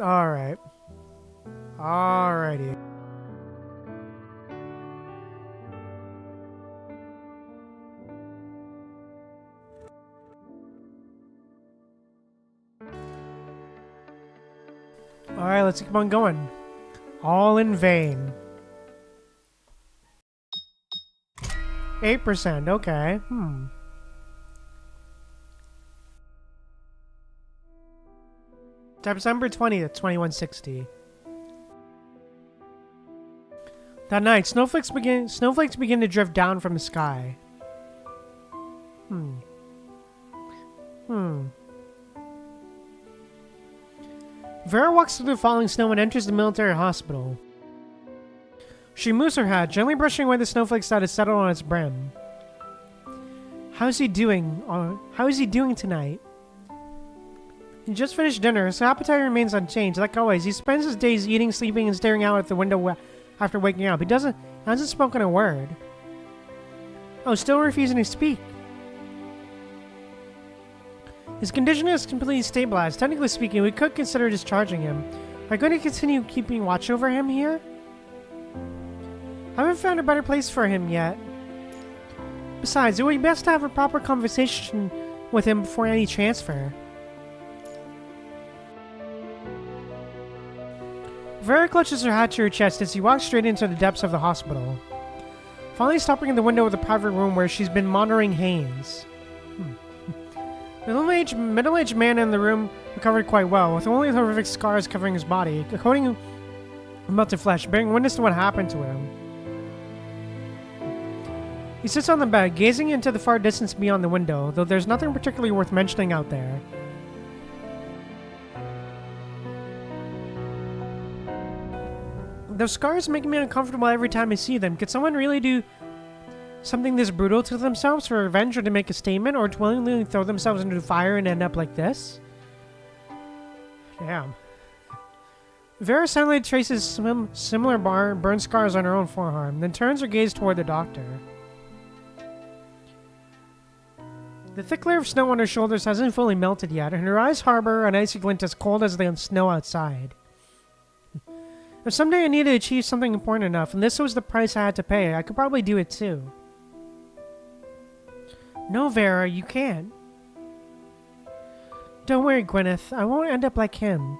All right. Alrighty. Alright, let's keep on going. All in vain. 8%, okay. December 20th, 2160. That night, snowflakes begin to drift down from the sky. Vera walks through the falling snow and enters the military hospital. She moves her hat, gently brushing away the snowflakes that has settled on its brim. How's he doing? How is he doing tonight? He just finished dinner. His appetite remains unchanged. Like always, he spends his days eating, sleeping, and staring out at the window after waking up. He hasn't spoken a word. Oh, still refusing to speak. His condition is completely stabilized. Technically speaking, we could consider discharging him. Are you going to continue keeping watch over him here? I haven't found a better place for him yet. Besides, it would be best to have a proper conversation with him before any transfer. Vera clutches her hat to her chest as she walks straight into the depths of the hospital. Finally stopping in the window of the private room where she's been monitoring Haynes. The middle-aged man in the room recovered quite well, with only horrific scars covering his body, coating him with melted flesh, bearing witness to what happened to him. He sits on the bed, gazing into the far distance beyond the window, though there's nothing particularly worth mentioning out there. Those scars make me uncomfortable every time I see them. Could someone really do something this brutal to themselves for revenge or to make a statement, or to willingly throw themselves into the fire and end up like this? Damn. Vera silently traces some similar burn scars on her own forearm, then turns her gaze toward the doctor. The thick layer of snow on her shoulders hasn't fully melted yet, and her eyes harbor an icy glint as cold as the snow outside. If someday I need to achieve something important enough, and this was the price I had to pay, I could probably do it too. No, Vera, you can't. Don't worry, Gwyneth. I won't end up like him.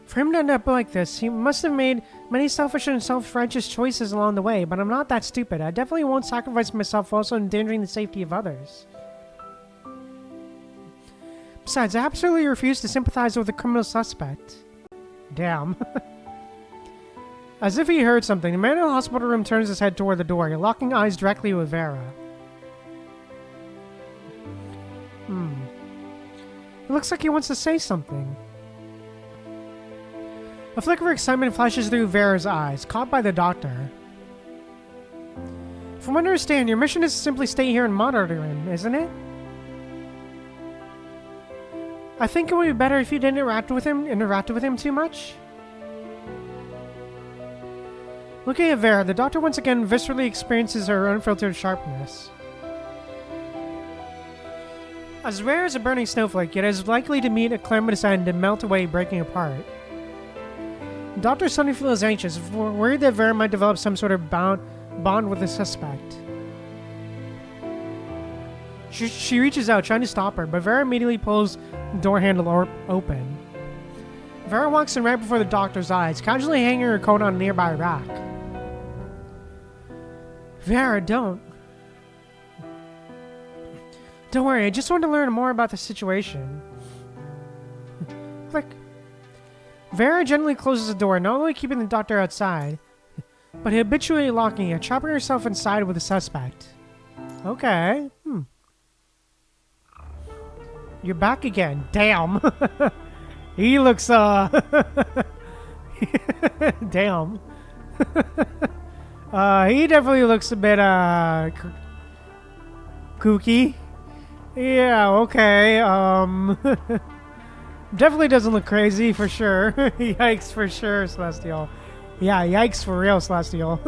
For him to end up like this, he must have made many selfish and self-righteous choices along the way, but I'm not that stupid. I definitely won't sacrifice myself while also endangering the safety of others. Besides, I absolutely refuse to sympathize with a criminal suspect. Damn. As if he heard something, the man in the hospital room turns his head toward the door, locking eyes directly with Vera. It looks like he wants to say something. A flicker of excitement flashes through Vera's eyes, caught by the doctor. From what I understand, your mission is to simply stay here and monitor him, isn't it? I think it would be better if you didn't interact with him too much. Looking at Vera, the doctor once again viscerally experiences her unfiltered sharpness. As rare as a burning snowflake, yet is likely to meet a calamitous end and melt away, breaking apart. The doctor suddenly feels anxious, worried that Vera might develop some sort of bond with the suspect. She reaches out, trying to stop her, but Vera immediately pulls the door handle open. Vera walks in right before the doctor's eyes, casually hanging her coat on a nearby rack. Vera, don't worry, I just want to learn more about the situation. Click. Vera gently closes the door, not only keeping the doctor outside, but habitually locking it, trapping herself inside with the suspect. Okay. You're back again. Damn. He looks, damn. He definitely looks a bit, kooky. Yeah, okay, definitely doesn't look crazy, for sure. Yikes, for sure, Celestial. Yeah, yikes for real, Celestial.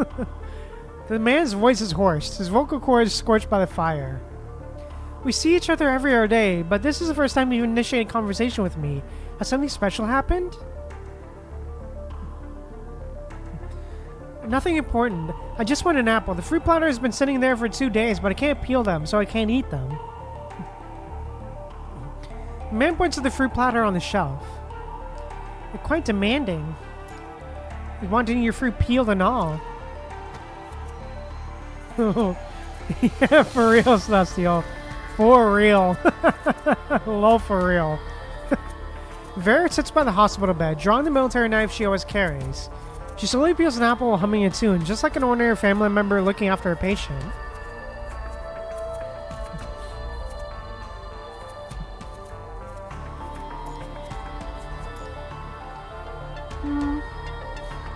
The man's voice is hoarse, his vocal cords scorched by the fire. We see each other every other day, but this is the first time you initiated conversation with me. Has something special happened? Nothing important. I just want an apple. The fruit platter has been sitting there for 2 days, but I can't peel them, so I can't eat them. The man points to the fruit platter on the shelf. You're quite demanding. You wanting your fruit peeled and all. Yeah, for real, Celestial. For real. Lol, for real. Vera sits by the hospital bed, drawing the military knife she always carries. She slowly peels an apple while humming a tune, just like an ordinary family member looking after a patient.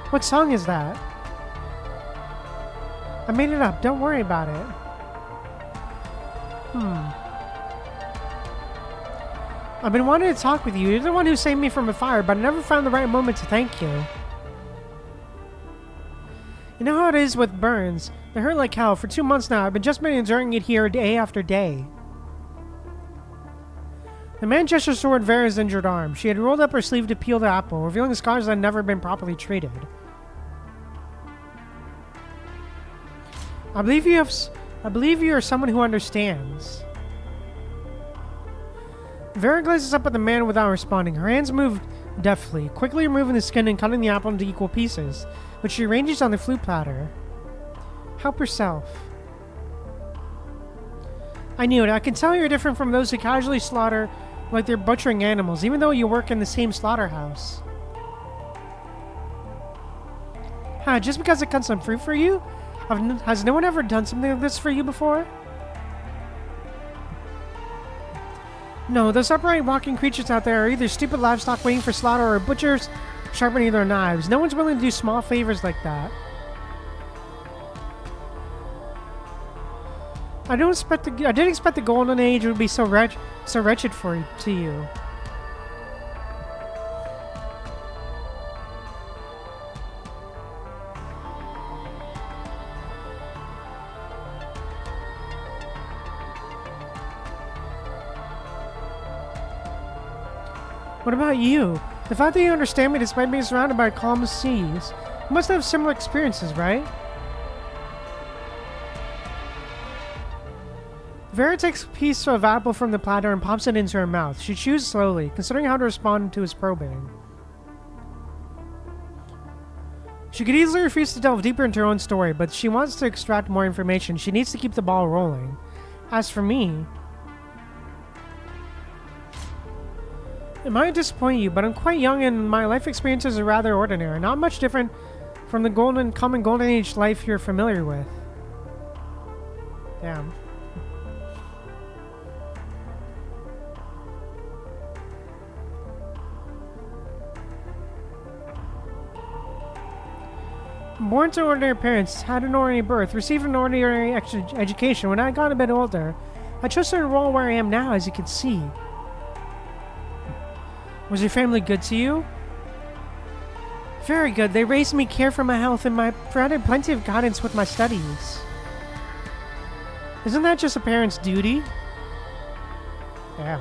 What song is that? I made it up. Don't worry about it. I've been wanting to talk with you. You're the one who saved me from a fire, but I never found the right moment to thank you. You know how it is with burns. They hurt like hell. For 2 months now, I've just been enduring it here day after day. The man gestures toward Vera's injured arm. She had rolled up her sleeve to peel the apple, revealing the scars that had never been properly treated. I believe you are someone who understands. Vera glances up at the man without responding. Her hands move deftly, quickly removing the skin and cutting the apple into equal pieces, which she arranges on the fruit platter. Help yourself. I knew it. I can tell you're different from those who casually slaughter like they're butchering animals, even though you work in the same slaughterhouse. Just because I cut some fruit for you? Has no one ever done something like this for you before? No, those upright walking creatures out there are either stupid livestock waiting for slaughter or butchers sharpening their knives. No one's willing to do small favors like that. I didn't expect the golden age would be so wretched to you. What about you? The fact that you understand me despite being surrounded by calm seas. You must have similar experiences, right? Vera takes a piece of apple from the platter and pops it into her mouth. She chews slowly, considering how to respond to his probing. She could easily refuse to delve deeper into her own story, but she wants to extract more information. She needs to keep the ball rolling. As for me, it might disappoint you, but I'm quite young and my life experiences are rather ordinary, not much different from the common golden age life you're familiar with. Damn. Born to ordinary parents, had an ordinary birth, received an ordinary education. When I got a bit older, I chose to enroll where I am now, as you can see. Was your family good to you? Very good. They raised me, cared for my health, and provided plenty of guidance with my studies. Isn't that just a parent's duty? Yeah.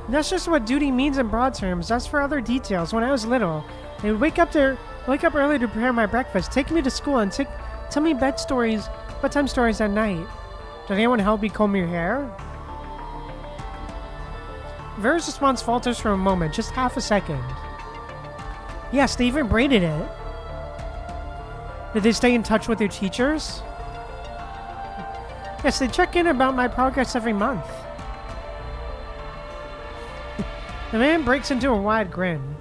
That's just what duty means in broad terms. As for other details, when I was little, they would wake up early to prepare my breakfast, take me to school, and tell me bedtime stories at night. Did anyone help you comb your hair? Vera's response falters for a moment, just half a second. Yes, they even braided it. Did they stay in touch with your teachers? Yes, they check in about my progress every month. The man breaks into a wide grin.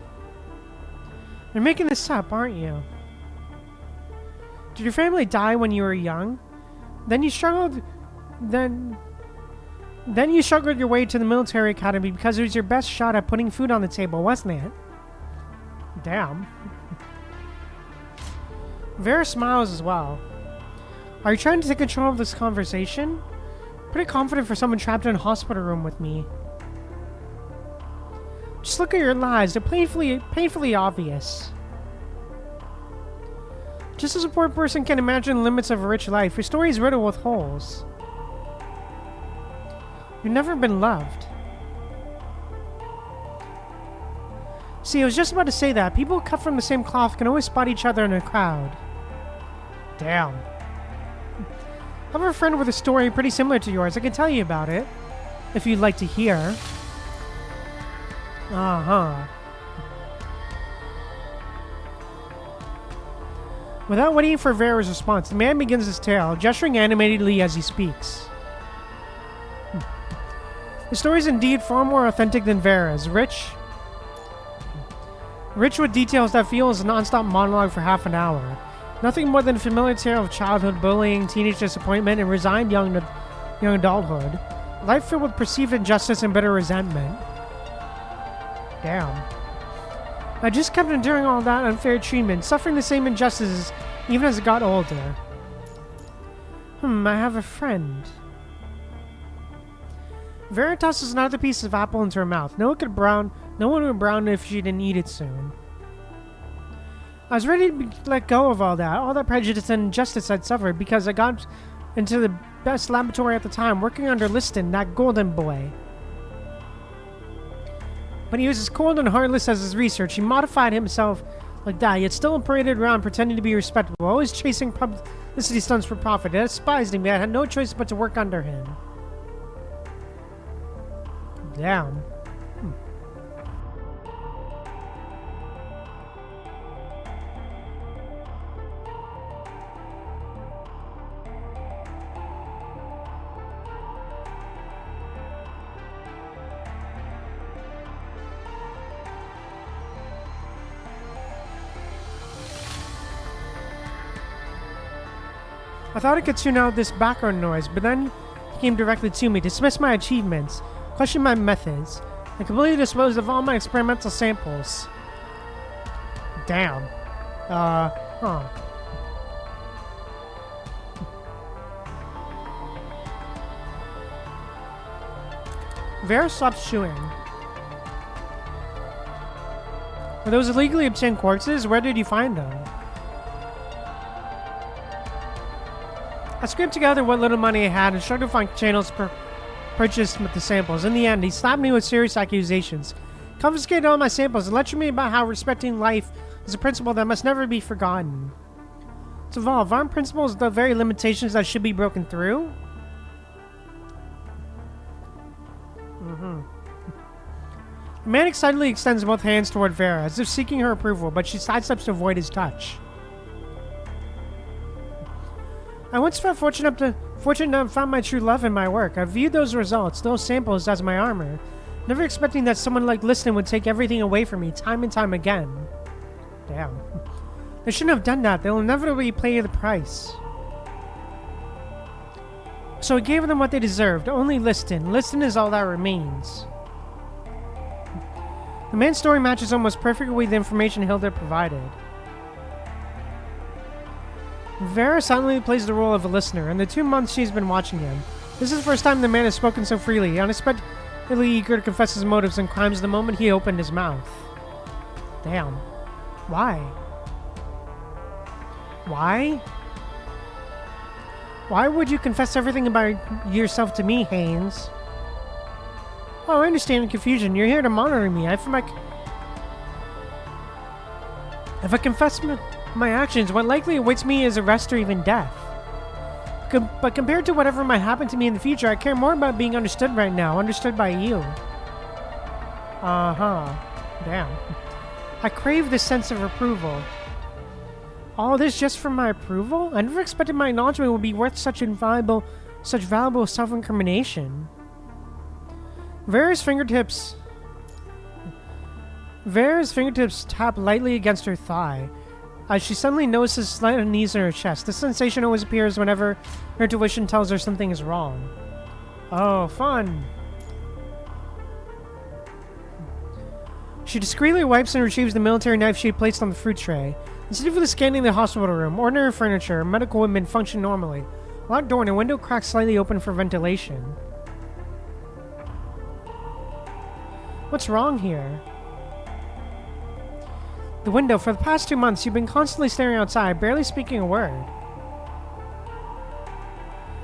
You're making this up, aren't you? Did your family die when you were young? Then you struggled your way to the military academy because it was your best shot at putting food on the table, wasn't it? Damn. Vera smiles as well. Are you trying to take control of this conversation? Pretty confident for someone trapped in a hospital room with me. Just look at your lies. They're painfully obvious. Just as a poor person can imagine the limits of a rich life, your story is riddled with holes. You've never been loved. See, I was just about to say that. People cut from the same cloth can always spot each other in a crowd. Damn. I have a friend with a story pretty similar to yours. I can tell you about it, if you'd like to hear. Uh-huh. Without waiting for Vera's response, the man begins his tale, gesturing animatedly as he speaks. The story is indeed far more authentic than Vera's. Rich with details that feel as a non-stop monologue for half an hour. Nothing more than a familiar tale of childhood bullying, teenage disappointment, and resigned young adulthood. Life filled with perceived injustice and bitter resentment. Damn. I just kept enduring all that unfair treatment, suffering the same injustices even as I got older. I have a friend. Vera tosses another piece of apple into her mouth. No one would brown if she didn't eat it soon. I was ready to let go of all that prejudice and injustice I'd suffered because I got into the best laboratory at the time, working under Liston, that golden boy. But he was as cold and heartless as his research. He modified himself like that, yet still paraded around pretending to be respectable, always chasing publicity stunts for profit. I despised him, yet I had no choice but to work under him. Damn. I thought I could tune out this background noise, but then he came directly to me, dismissed my achievements, questioned my methods, and completely disposed of all my experimental samples. Damn. Vera stopped chewing. Were those illegally obtained quartzes? Where did you find them? I scraped together what little money I had and struggled to find channels purchased with the samples. In the end, he slapped me with serious accusations, confiscated all my samples, and lectured me about how respecting life is a principle that must never be forgotten. To evolve, aren't principles the very limitations that should be broken through? The man excitedly extends both hands toward Vera, as if seeking her approval, but she sidesteps to avoid his touch. I once felt fortunate to have found my true love in my work. I viewed those results, those samples, as my armor, never expecting that someone like Liston would take everything away from me time and time again. Damn. They shouldn't have done that. They'll inevitably pay the price. So I gave them what they deserved. Only listen. Listen is all that remains. The man's story matches almost perfectly with the information Hilda provided. Vera silently plays the role of a listener. In the 2 months she's been watching him, this is the first time the man has spoken so freely, unexpectedly eager to confess his motives and crimes the moment he opened his mouth. Damn. Why? Why? Why would you confess everything about yourself to me, Haynes? Oh, I understand the confusion. You're here to monitor me. If I confess my actions, what likely awaits me is arrest or even death. But compared to whatever might happen to me in the future, I care more about being understood right now, understood by you. Uh-huh. Damn. I crave this sense of approval. All this just for my approval? I never expected my acknowledgement would be worth such valuable self-incrimination. Vera's fingertips tap lightly against her thigh, as she suddenly notices a slight unease in her chest. This sensation always appears whenever her intuition tells her something is wrong. Oh, fun! She discreetly wipes and retrieves the military knife she had placed on the fruit tray. Instead of scanning the hospital room, ordinary furniture and medical equipment function normally. A locked door and a window cracked slightly open for ventilation. What's wrong here? The window. For the past 2 months, you've been constantly staring outside, barely speaking a word.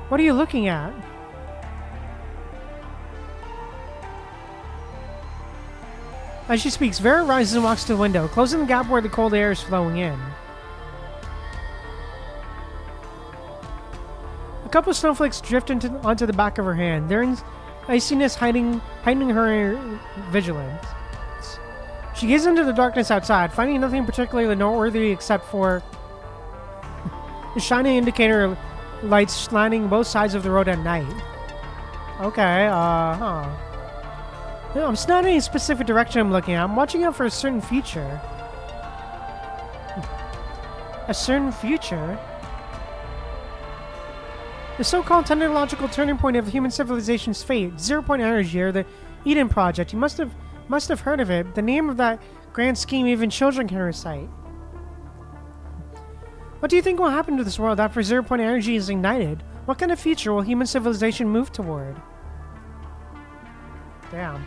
What are you looking at? As she speaks, Vera rises and walks to the window, closing the gap where the cold air is flowing in. A couple of snowflakes drift onto the back of her hand, their iciness heightening her vigilance. She gazes into the darkness outside, finding nothing particularly noteworthy except for the shining indicator lights slanting both sides of the road at night. Okay, No, it's not any specific direction I'm looking at. I'm watching out for a certain future. A certain future? The so-called technological turning point of human civilization's fate, 0 Point Energy, or the Eden Project. You must have heard of it. The name of that grand scheme even children can recite. What do you think will happen to this world after 0 Point Energy is ignited? What kind of future will human civilization move toward? Damn.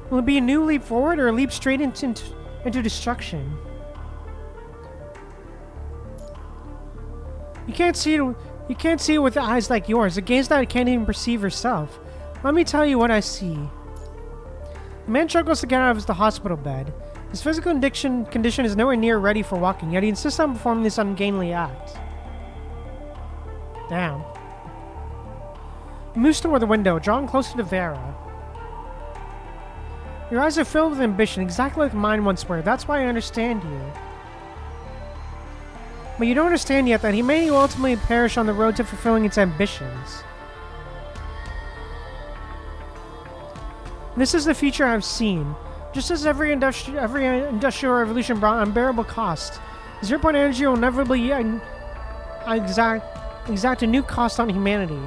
Will it be a new leap forward or a leap straight into destruction? You can't see it with eyes like yours, a gaze that can't even perceive herself. Let me tell you what I see. The man struggles to get out of the hospital bed. His physical condition is nowhere near ready for walking, yet he insists on performing this ungainly act. Damn. He moves toward the window, drawing closer to Vera. Your eyes are filled with ambition, exactly like mine once were. That's why I understand you. But you don't understand yet that humanity will ultimately perish on the road to fulfilling its ambitions. This is the future I've seen. Just as every industrial revolution brought unbearable costs, 0 Point Energy will inevitably exact a new cost on humanity.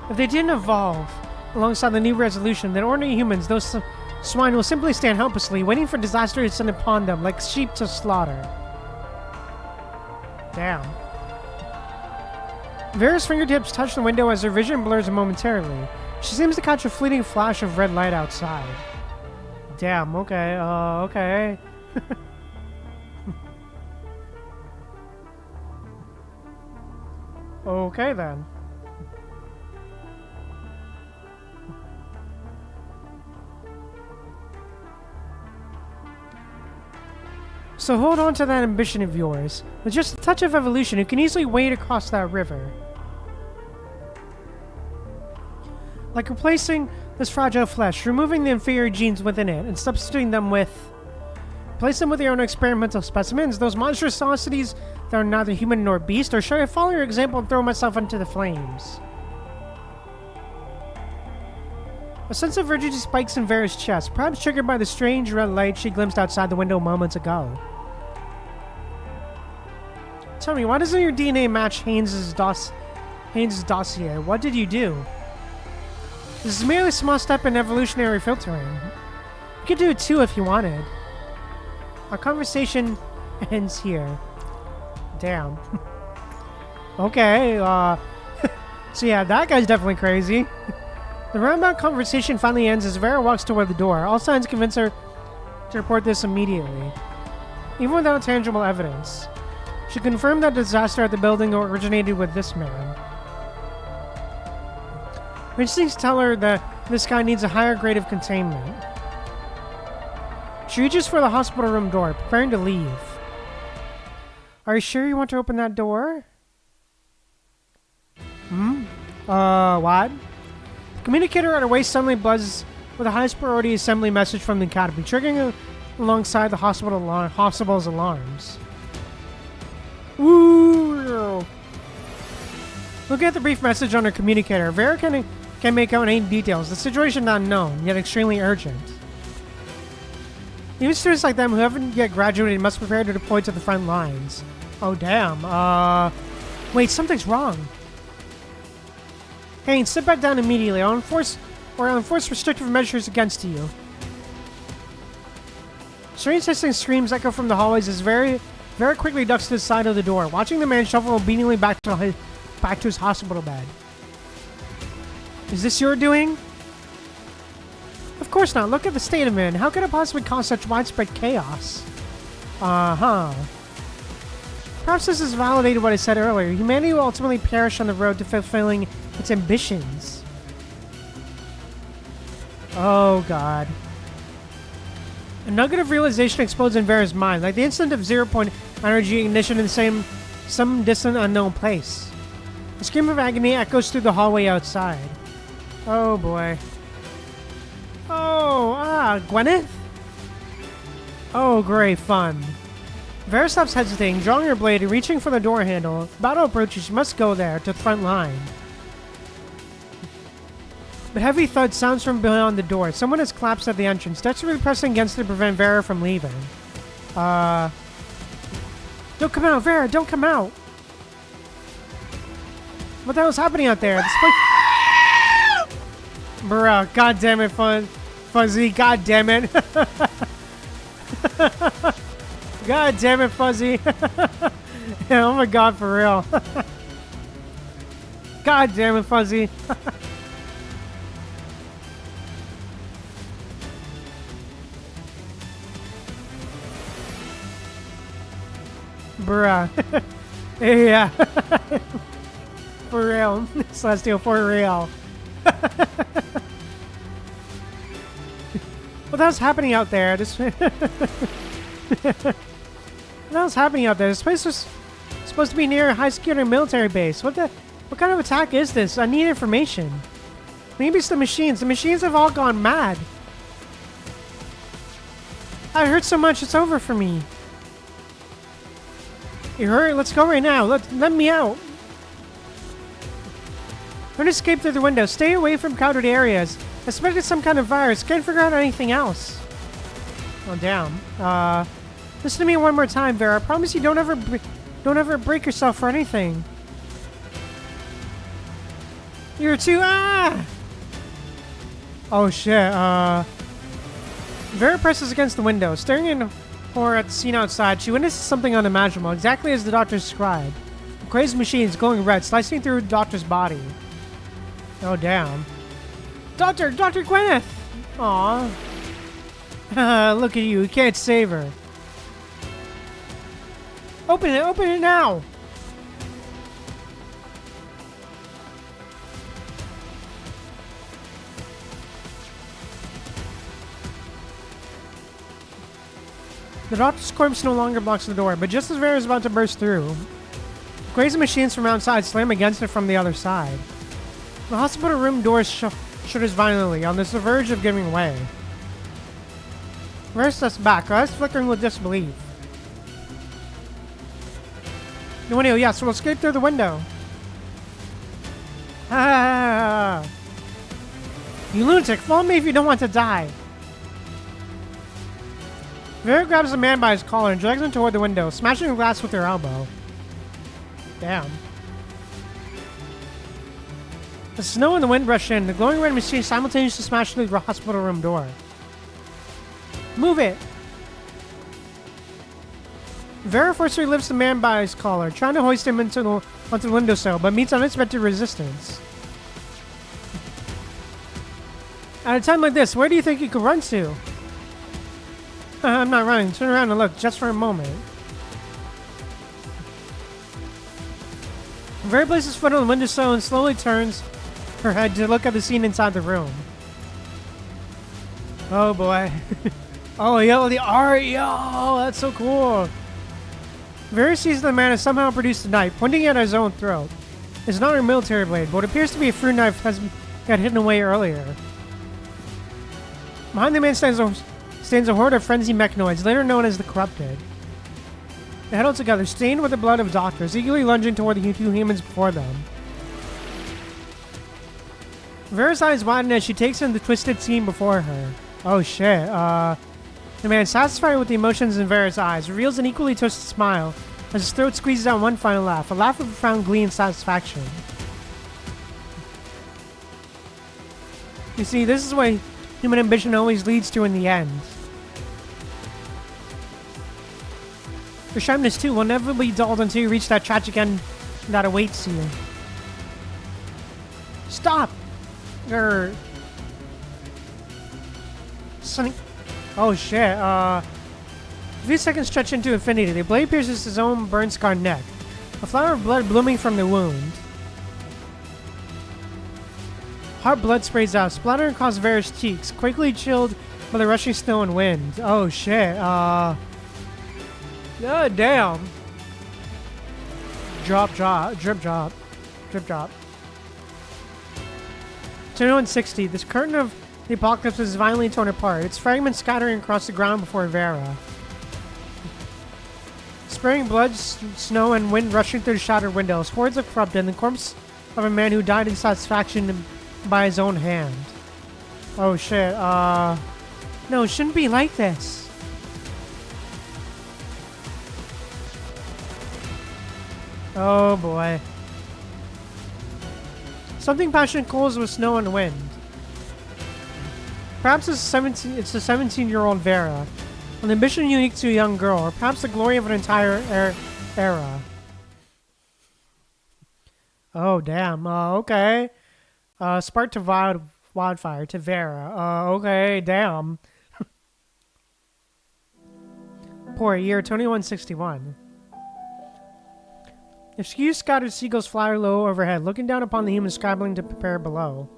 If they didn't evolve alongside the new resolution, then ordinary humans, those swine, will simply stand helplessly, waiting for disaster to descend upon them, like sheep to slaughter. Damn. Vera's fingertips touch the window as her vision blurs momentarily. She seems to catch a fleeting flash of red light outside. Damn, okay, okay. Okay then. So hold on to that ambition of yours. With just a touch of evolution, you can easily wade across that river. Like replacing this fragile flesh, removing the inferior genes within it, and substituting them with... Replace them with your own experimental specimens, those monstrosities that are neither human nor beast, or shall I follow your example and throw myself into the flames? A sense of urgency spikes in Vera's chest, perhaps triggered by the strange red light she glimpsed outside the window moments ago. Tell me, why doesn't your DNA match Haynes' dossier? What did you do? This is merely a small step in evolutionary filtering. You could do it too if you wanted. Our conversation ends here. Damn. Okay, so yeah, that guy's definitely crazy. The roundabout conversation finally ends as Vera walks toward the door. All signs convince her to report this immediately. Even without tangible evidence. She confirmed that disaster at the building originated with this man. Her instincts tell her that this guy needs a higher grade of containment. She reaches for the hospital room door, preparing to leave. Are you sure you want to open that door? What? The communicator at her waist suddenly buzzes with a highest priority assembly message from the Academy, triggering alongside the hospital's alarms. Woo! Looking at the brief message on her communicator, Vera can make out any details. The situation not known, yet extremely urgent. Even students like them who haven't yet graduated must prepare to deploy to the front lines. Oh, damn. Wait, something's wrong. Haynes, sit back down immediately. I'll enforce restrictive measures against you. Strange hissing screams echo from the hallways as Vera quickly ducks to the side of the door, watching the man shuffle obediently back to his hospital bed. Is this your doing? Of course not. Look at the state of man. How could it possibly cause such widespread chaos? Uh-huh. Perhaps this has validated what I said earlier. Humanity will ultimately perish on the road to fulfilling its ambitions. Oh, God. A nugget of realization explodes in Vera's mind, like the instant of zero-point energy ignition in some distant unknown place. A scream of agony echoes through the hallway outside. Oh, boy. Oh, Gwyneth? Oh, great fun. Vera stops hesitating, drawing her blade and reaching for the door handle. If battle approaches, she must go there, to the front line. But heavy thud sounds from beyond the door. Someone has collapsed at the entrance, desperately pressing against it to prevent Vera from leaving. Don't come out, Vera, don't come out! What the hell's happening out there? This place... Bruh, god damn it, Fuzzy, god damn it. God damn it, Fuzzy. Oh my god, for real. God damn it, Fuzzy. Bruh. Yeah. For real. Celestial, for real. What the hell's happening out there? What the hell's happening out there? This place was supposed to be near a high-security military base. What kind of attack is this? I need information. Maybe it's the machines. The machines have all gone mad. I heard so much, it's over for me. You hurry, let's go right now. Let me out. Don't escape through the window. Stay away from crowded areas. I suspect it's some kind of virus. Can't figure out anything else. Oh, damn. Listen to me one more time, Vera. I promise you don't ever break yourself for anything. You're too... Oh, shit. Vera presses against the window, staring in horror at the scene outside. She witnesses something unimaginable, exactly as the doctor described. The crazed machines glowing red, slicing through the doctor's body. Oh, damn. Dr. Gwyneth! Aw. Look at you, you can't save her. Open it now! The doctor's corpse no longer blocks the door, but just as Vera is about to burst through, the crazy machines from outside slam against it from the other side. The hospital room doors shudders violently, on the verge of giving way. Vera steps back, her eyes flickering with disbelief. The window, yes, we'll escape through the window. You lunatic, follow me if you don't want to die. Vera grabs the man by his collar and drags him toward the window, smashing the glass with her elbow. Damn. The snow and the wind rush in. The glowing red machine simultaneously smashes through the hospital room door. Move it! Vera forcefully lifts the man by his collar, trying to hoist him onto the windowsill, but meets unexpected resistance. At a time like this, where do you think you could run to? I'm not running. Turn around and look, just for a moment. Vera places his foot on the windowsill and slowly turns her head to look at the scene inside the room. Oh boy. Oh, yo, the art, yo, that's so cool. Vera sees the man has somehow produced a knife, pointing at his own throat. It's not a military blade, but it appears to be a fruit knife that got hidden away earlier. Behind the man stands a horde of frenzied mechanoids, later known as the Corrupted. They huddle together, stained with the blood of doctors, eagerly lunging toward the two humans before them. Vera's eyes widen as she takes in the twisted scene before her. Oh shit, the man, satisfied with the emotions in Vera's eyes, reveals an equally twisted smile as his throat squeezes out one final laugh, a laugh of profound glee and satisfaction. You see, this is what human ambition always leads to in the end. Your shyness too will never be dulled until you reach that tragic end that awaits you. Stop! Sonny. Oh shit, a few seconds stretch into infinity. The blade pierces his own burn-scarred neck, a flower of blood blooming from the wound. Hot blood sprays out, splattering across Vera's cheeks, quickly chilled by the rushing snow and wind. Oh shit, God damn. Drop, drip, drop. 2160. This curtain of the apocalypse is violently torn apart, its fragments scattering across the ground before Vera. Spraying blood, snow, and wind rushing through the shattered windows, hordes of corrupted, and the corpse of a man who died in satisfaction by his own hand. Oh shit, no, it shouldn't be like this. Oh boy. Something passionate calls with snow and wind. Perhaps it's the 17-year-old Vera, an ambition unique to a young girl, or perhaps the glory of an entire era. Oh damn, okay. Spark to Wildfire to Vera. Okay, damn. Poor year 2161. A few scattered seagulls fly low overhead, looking down upon the humans scrabbling to prepare below.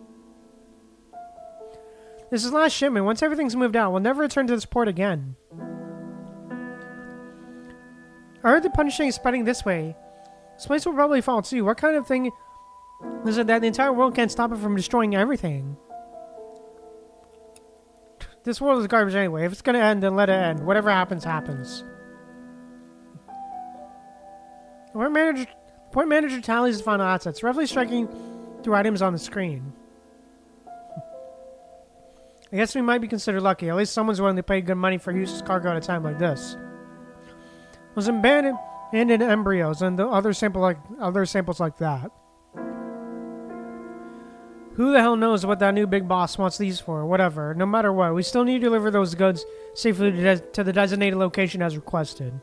This is the last shipment. Once everything's moved out, we'll never return to this port again. I heard the punishing is spreading this way. This place will probably fall too. What kind of thing is it that the entire world can't stop it from destroying everything? This world is garbage anyway. If it's gonna end, then let it end. Whatever happens, happens. Port manager tallies the final assets, roughly striking through items on the screen. I guess we might be considered lucky. At least someone's willing to pay good money for useless cargo at a time like this. Those abandoned embryos and the other samples like that. Who the hell knows what that new big boss wants these for? Whatever. No matter what, we still need to deliver those goods safely to the designated location as requested.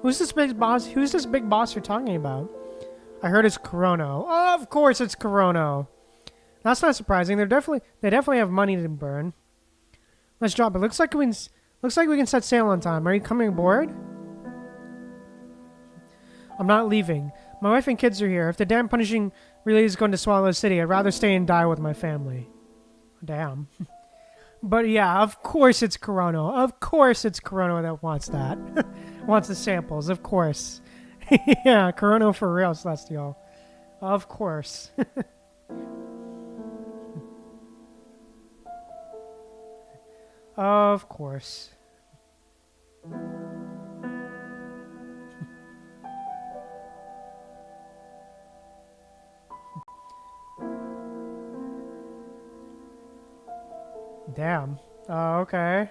Who's this big boss? Who's this big boss you're talking about? I heard it's Corono. Oh, of course it's Corono. That's not surprising. They definitely have money to burn. Let's drop it. Looks like we can set sail on time. Are you coming aboard? I'm not leaving. My wife and kids are here. If the damn punishing relay is going to swallow the city, I'd rather stay and die with my family. Damn. But yeah, of course it's Corono. Of course it's Corono that wants that. Wants the samples, of course. Yeah, Corono for real, Celestial. Of course. Of course. Damn. Okay.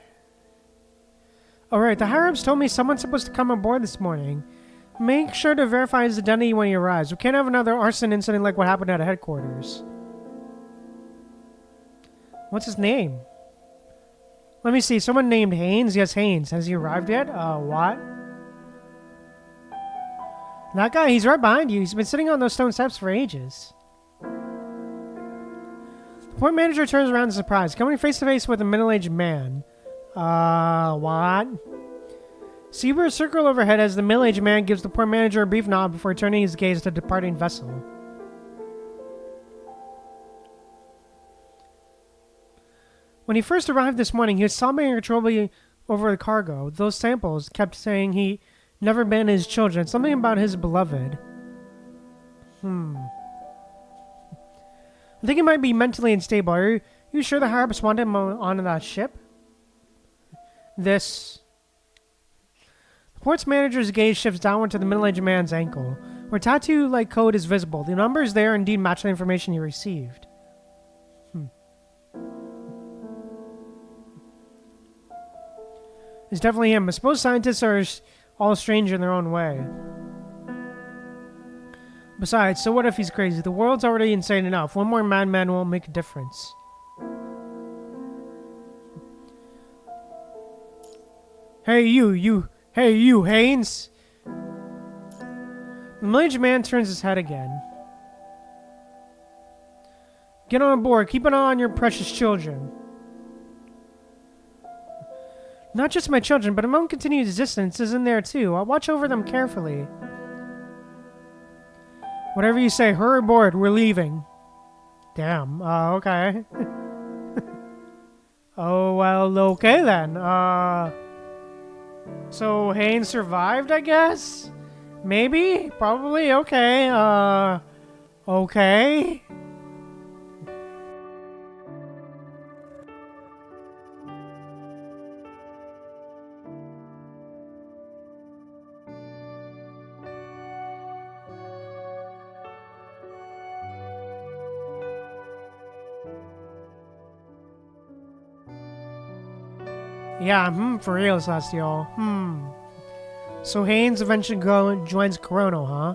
Alright, the higher-ups told me someone's supposed to come aboard this morning. Make sure to verify his identity when he arrives. We can't have another arson incident like what happened at headquarters. What's his name? Let me see. Someone named Haynes? Yes, Haynes. Has he arrived yet? What? That guy, he's right behind you. He's been sitting on those stone steps for ages. The port manager turns around in surprise, coming face to face with a middle-aged man. What? Seabird circle overhead as the middle-aged man gives the port manager a brief nod before turning his gaze to the departing vessel. When he first arrived this morning, he was sobbing uncontrollably over the cargo. Those samples kept saying he never abandoned his children. Something about his beloved. I think he might be mentally unstable. Are you sure the higher-ups want him on that ship? The port's manager's gaze shifts downward to the middle-aged man's ankle, where tattoo-like code is visible. The numbers there indeed match the information he received. It's definitely him. I suppose scientists are all strange in their own way. Besides, so what if he's crazy? The world's already insane enough. One more madman won't make a difference. Hey, you, Haynes! The middle-aged man turns his head again. Get on board. Keep an eye on your precious children. Not just my children, but among continued existence is in there too. I'll watch over them carefully. Whatever you say, hurry aboard. We're leaving. Damn. Okay. Oh, well, okay then. So Haynes survived, I guess? Maybe? Probably? Okay. Okay. Yeah, for real, Celestial. So Haynes eventually joins Chrono, huh?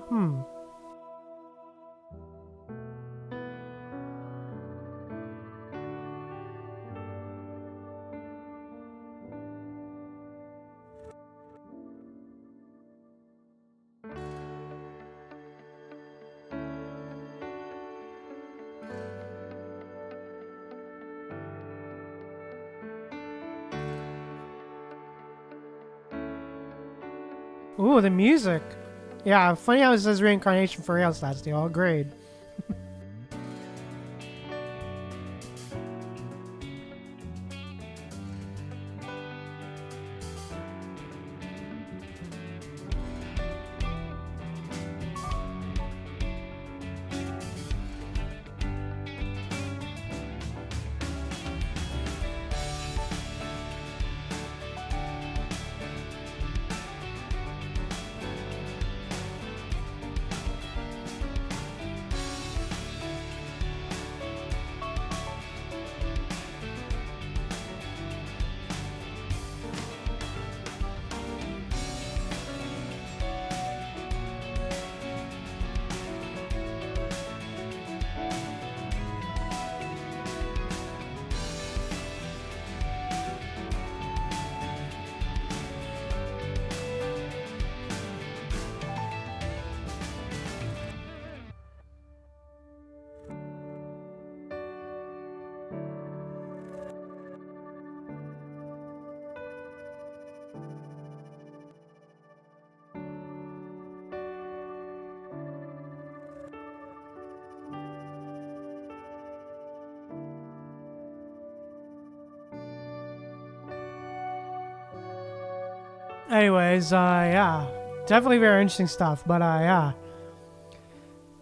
Ooh, the music. Yeah, funny how it says reincarnation for real, Celestial. Agreed. Anyways, yeah. Definitely very interesting stuff, but, yeah.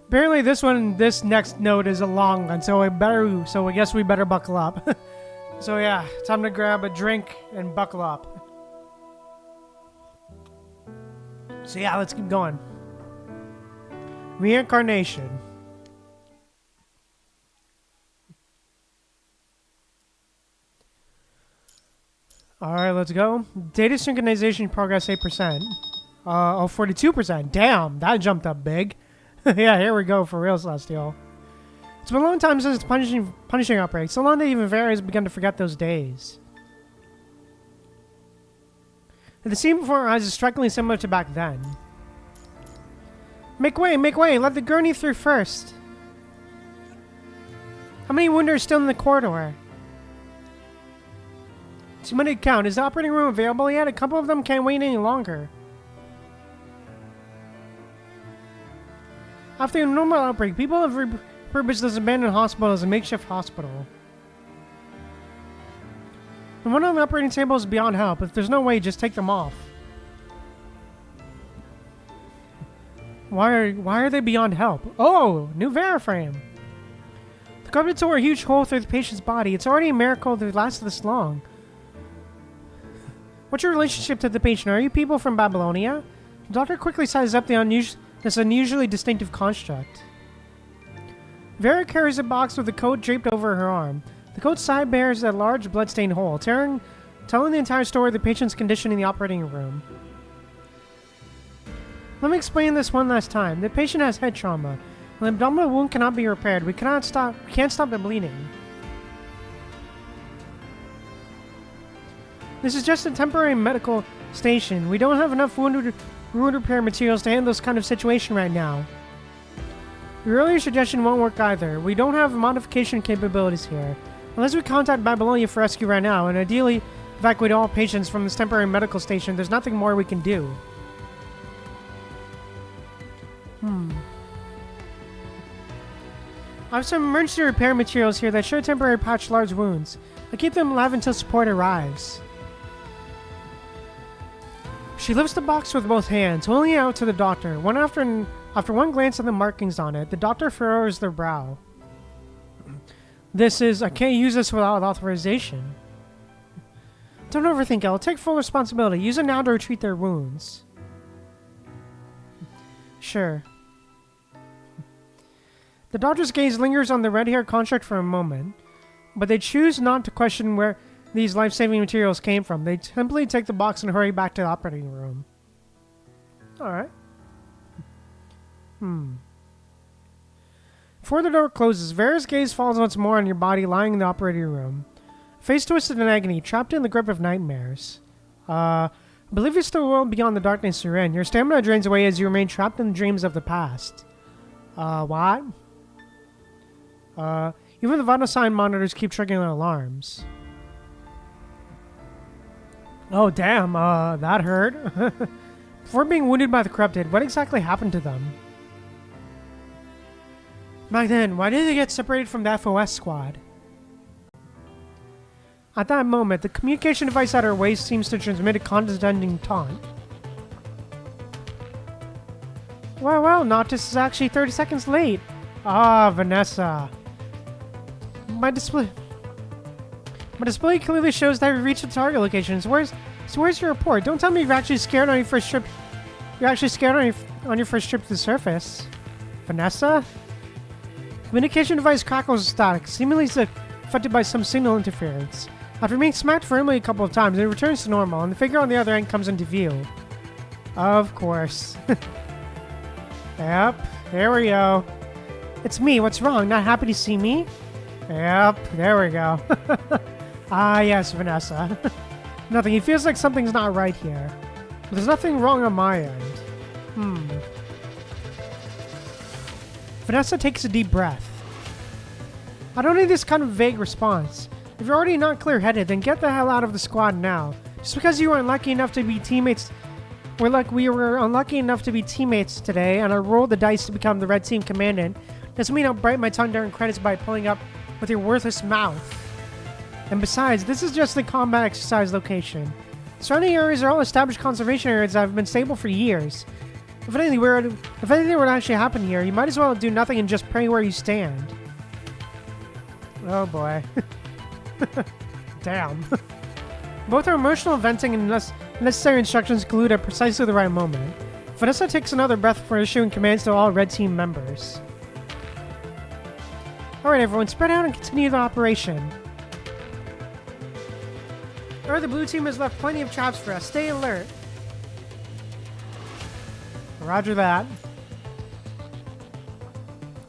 Apparently this next note is a long one, so I guess we better buckle up. So yeah, time to grab a drink and buckle up. So yeah, let's keep going. Reincarnation. let's go. Data synchronization progress 8%. 42%. Damn, that jumped up big. Yeah, here we go for real, Celestial. It's been a long time since the punishing outbreak. So long that even Vera has begun to forget those days. And the scene before our eyes is strikingly similar to back then. Make way, let the gurney through first. How many wounded are still in the corridor? Too many to count. Is the operating room available yet? A couple of them can't wait any longer. After a normal outbreak, people have repurposed this abandoned hospital as a makeshift hospital. The one on the operating table is beyond help. If there's no way, just take them off. Why are they beyond help? Oh, new Veriframe. The carpet tore a huge hole through the patient's body. It's already a miracle that it lasted this long. What's your relationship to the patient? Are you people from Babylonia? The doctor quickly sizes up this unusually distinctive construct. Vera carries a box with a coat draped over her arm. The coat's side bears a large blood-stained hole, telling the entire story of the patient's condition in the operating room. Let me explain this one last time. The patient has head trauma. The abdominal wound cannot be repaired. We can't stop the bleeding. This is just a temporary medical station. We don't have enough wound repair materials to handle this kind of situation right now. Your earlier suggestion won't work either. We don't have modification capabilities here. Unless we contact Babylonia for rescue right now, and ideally evacuate all patients from this temporary medical station, there's nothing more we can do. I have some emergency repair materials here that should temporarily patch large wounds. I keep them alive until support arrives. She lifts the box with both hands, holding it out to the doctor. After one glance at the markings on it, the doctor furrows their brow. I can't use this without authorization. Don't overthink it. I'll take full responsibility. Use it now to treat their wounds. Sure. The doctor's gaze lingers on the red-haired construct for a moment, but they choose not to question where these life-saving materials came from. They simply take the box and hurry back to the operating room. Alright. Before the door closes, Vera's gaze falls once more on your body lying in the operating room. Face twisted in agony, trapped in the grip of nightmares. I believe it's the world beyond the darkness you're in. Your stamina drains away as you remain trapped in the dreams of the past. What? Even the vital sign monitors keep triggering alarms. Oh, damn, that hurt. Before being wounded by the corrupted, what exactly happened to them? Back then, why did they get separated from the FOS squad? At that moment, the communication device at her waist seems to transmit a condescending taunt. Well, Noctis is actually 30 seconds late. Ah, Vanessa. My display clearly shows that we reached the target location. So where's your report? Don't tell me you're actually scared on your first trip. You're actually scared on your first trip to the surface. Vanessa? Communication device crackles static, seemingly affected by some signal interference. After being smacked firmly a couple of times, it returns to normal, and the figure on the other end comes into view. Of course. Yep, there we go. It's me, what's wrong? Not happy to see me? Yep, there we go. Ah, yes, Vanessa. Nothing, it feels like something's not right here. But there's nothing wrong on my end. Vanessa takes a deep breath. I don't need this kind of vague response. If you're already not clear-headed, then get the hell out of the squad now. Just because you were unlucky enough to be teammates... we were unlucky enough to be teammates today, and I rolled the dice to become the Red Team Commandant, doesn't mean I'll bite my tongue during credits by pulling up with your worthless mouth. And besides, this is just the combat exercise location. Surrounding areas are all established conservation areas that have been stable for years. If anything were to actually happen here, you might as well do nothing and just pray where you stand. Oh boy. Damn. Both our emotional venting and necessary instructions collude at precisely the right moment. Vanessa takes another breath before issuing commands to all Red Team members. Alright everyone, spread out and continue the operation. Sir, the blue team has left plenty of traps for us. Stay alert. Roger that.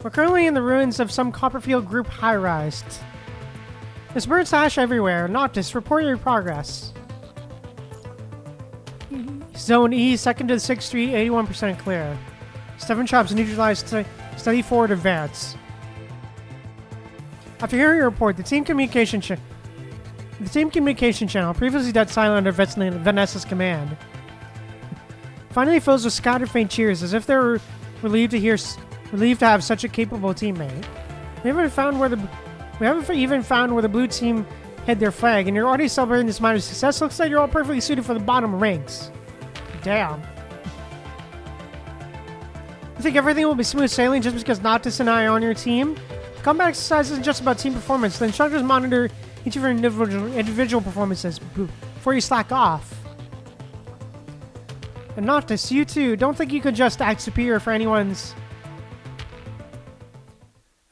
We're currently in the ruins of some Copperfield group high-rise. There's bird ash everywhere. Noctis, report your progress. Zone E, second to the 6th Street, 81% clear. 7 traps neutralized. Steady forward advance. After hearing your report, the team communication channel, previously dead silent under Vanessa's command, finally fills with scattered faint cheers, as if they were relieved to have such a capable teammate. We haven't even found where the blue team hid their flag, and you're already celebrating this minor success. Looks like you're all perfectly suited for the bottom ranks. Damn. You think everything will be smooth sailing just because Noctis and I are on your team? Combat exercise isn't just about team performance. The instructors monitor each of your individual performances before you slack off. And Noctis, you too. Don't think you could just act superior for anyone's...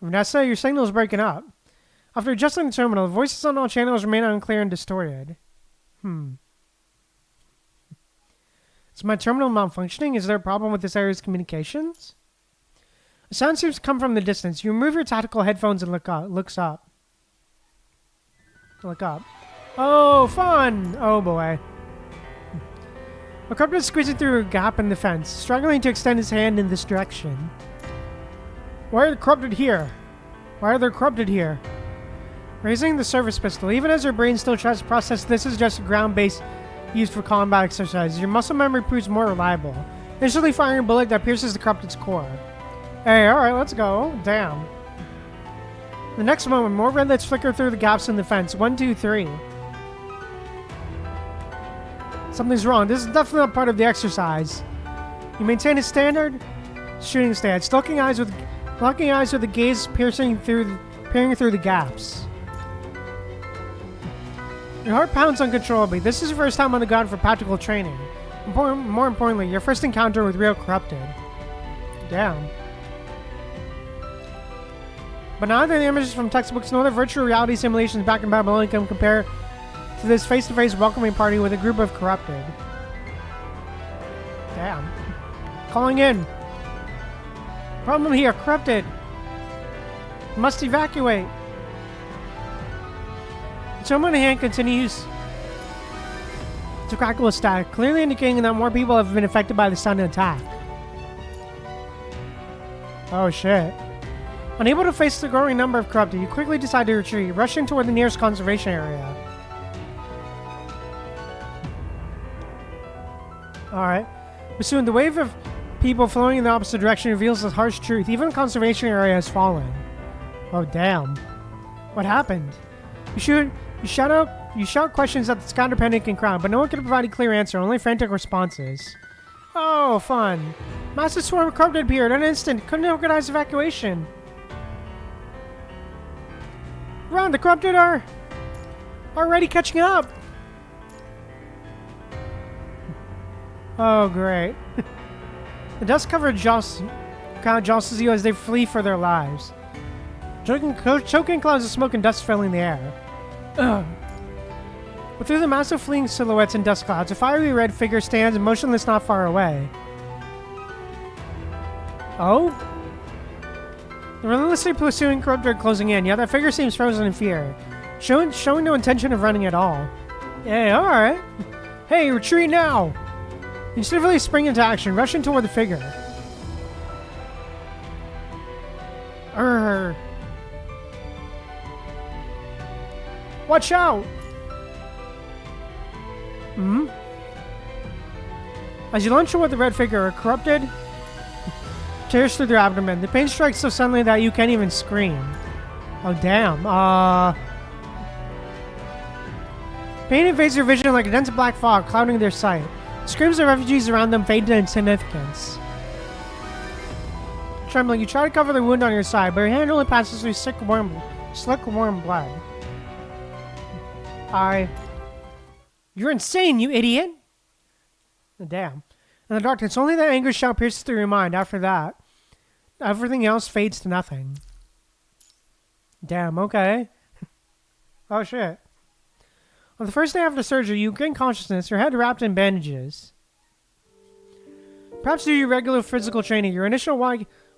Vanessa, your signal's breaking up. After adjusting the terminal, the voices on all channels remain unclear and distorted. Is my terminal malfunctioning? Is there a problem with this area's communications? The sound seems to come from the distance. You remove your tactical headphones and look up. Look up. Oh, fun! Oh boy. A corrupted is squeezing through a gap in the fence, struggling to extend his hand in this direction. Why are the corrupted here? Why are they corrupted here? Raising the service pistol. Even as your brain still tries to process this is just a ground base used for combat exercises, your muscle memory proves more reliable, initially firing a bullet that pierces the corrupted's core. Hey, alright, let's go. Damn. The next moment, more red lights flicker through the gaps in the fence. 1, 2, 3. Something's wrong. This is definitely not part of the exercise. You maintain a standard shooting stance, locking eyes with the gaze peering through the gaps. Your heart pounds uncontrollably. This is your first time on the ground for practical training. More importantly, your first encounter with real corrupted. Damn. But neither the images from textbooks nor the virtual reality simulations back in Babylon can compare to this face-to-face welcoming party with a group of corrupted. Damn. Calling in. Problem here, corrupted. Must evacuate. Someone in hand continues to crackle with static, clearly indicating that more people have been affected by the sudden attack. Oh shit. Unable to face the growing number of corrupted, you quickly decide to retreat, rushing toward the nearest conservation area. Alright. But soon, the wave of people flowing in the opposite direction reveals the harsh truth. Even the conservation area has fallen. Oh, damn. What happened? You shout questions at the scattered panicking crowd, but no one can provide a clear answer, only frantic responses. Oh, fun. Massive swarm of corrupted appeared in an instant. Couldn't organize evacuation. Run, the corrupted are already catching up. Oh, great. The dust-covered crowd jostles you as they flee for their lives. Choking clouds of smoke and dust filling the air. Ugh. But through the massive fleeing silhouettes and dust clouds, a fiery red figure stands motionless not far away. Oh? The relentlessly pursuing corrupted are closing in, yet that figure seems frozen in fear, showing no intention of running at all. Yeah, alright. Hey, retreat now! You swiftly spring into action, rushing toward the figure. Urgh. Watch out! As you lunge toward the red figure, a corrupted tears through their abdomen. The pain strikes so suddenly that you can't even scream. Oh, damn. Pain invades your vision like a dense black fog, clouding their sight. Screams of refugees around them fade to insignificance. Trembling, you try to cover the wound on your side, but your hand only passes through slick, warm blood. You're insane, you idiot! Oh, damn. In the darkness, only that angry shout pierces through your mind. After that, everything else fades to nothing. Damn, okay. Oh, shit. On the first day after surgery, you gain consciousness, your head wrapped in bandages. Perhaps due to your regular physical training, your initial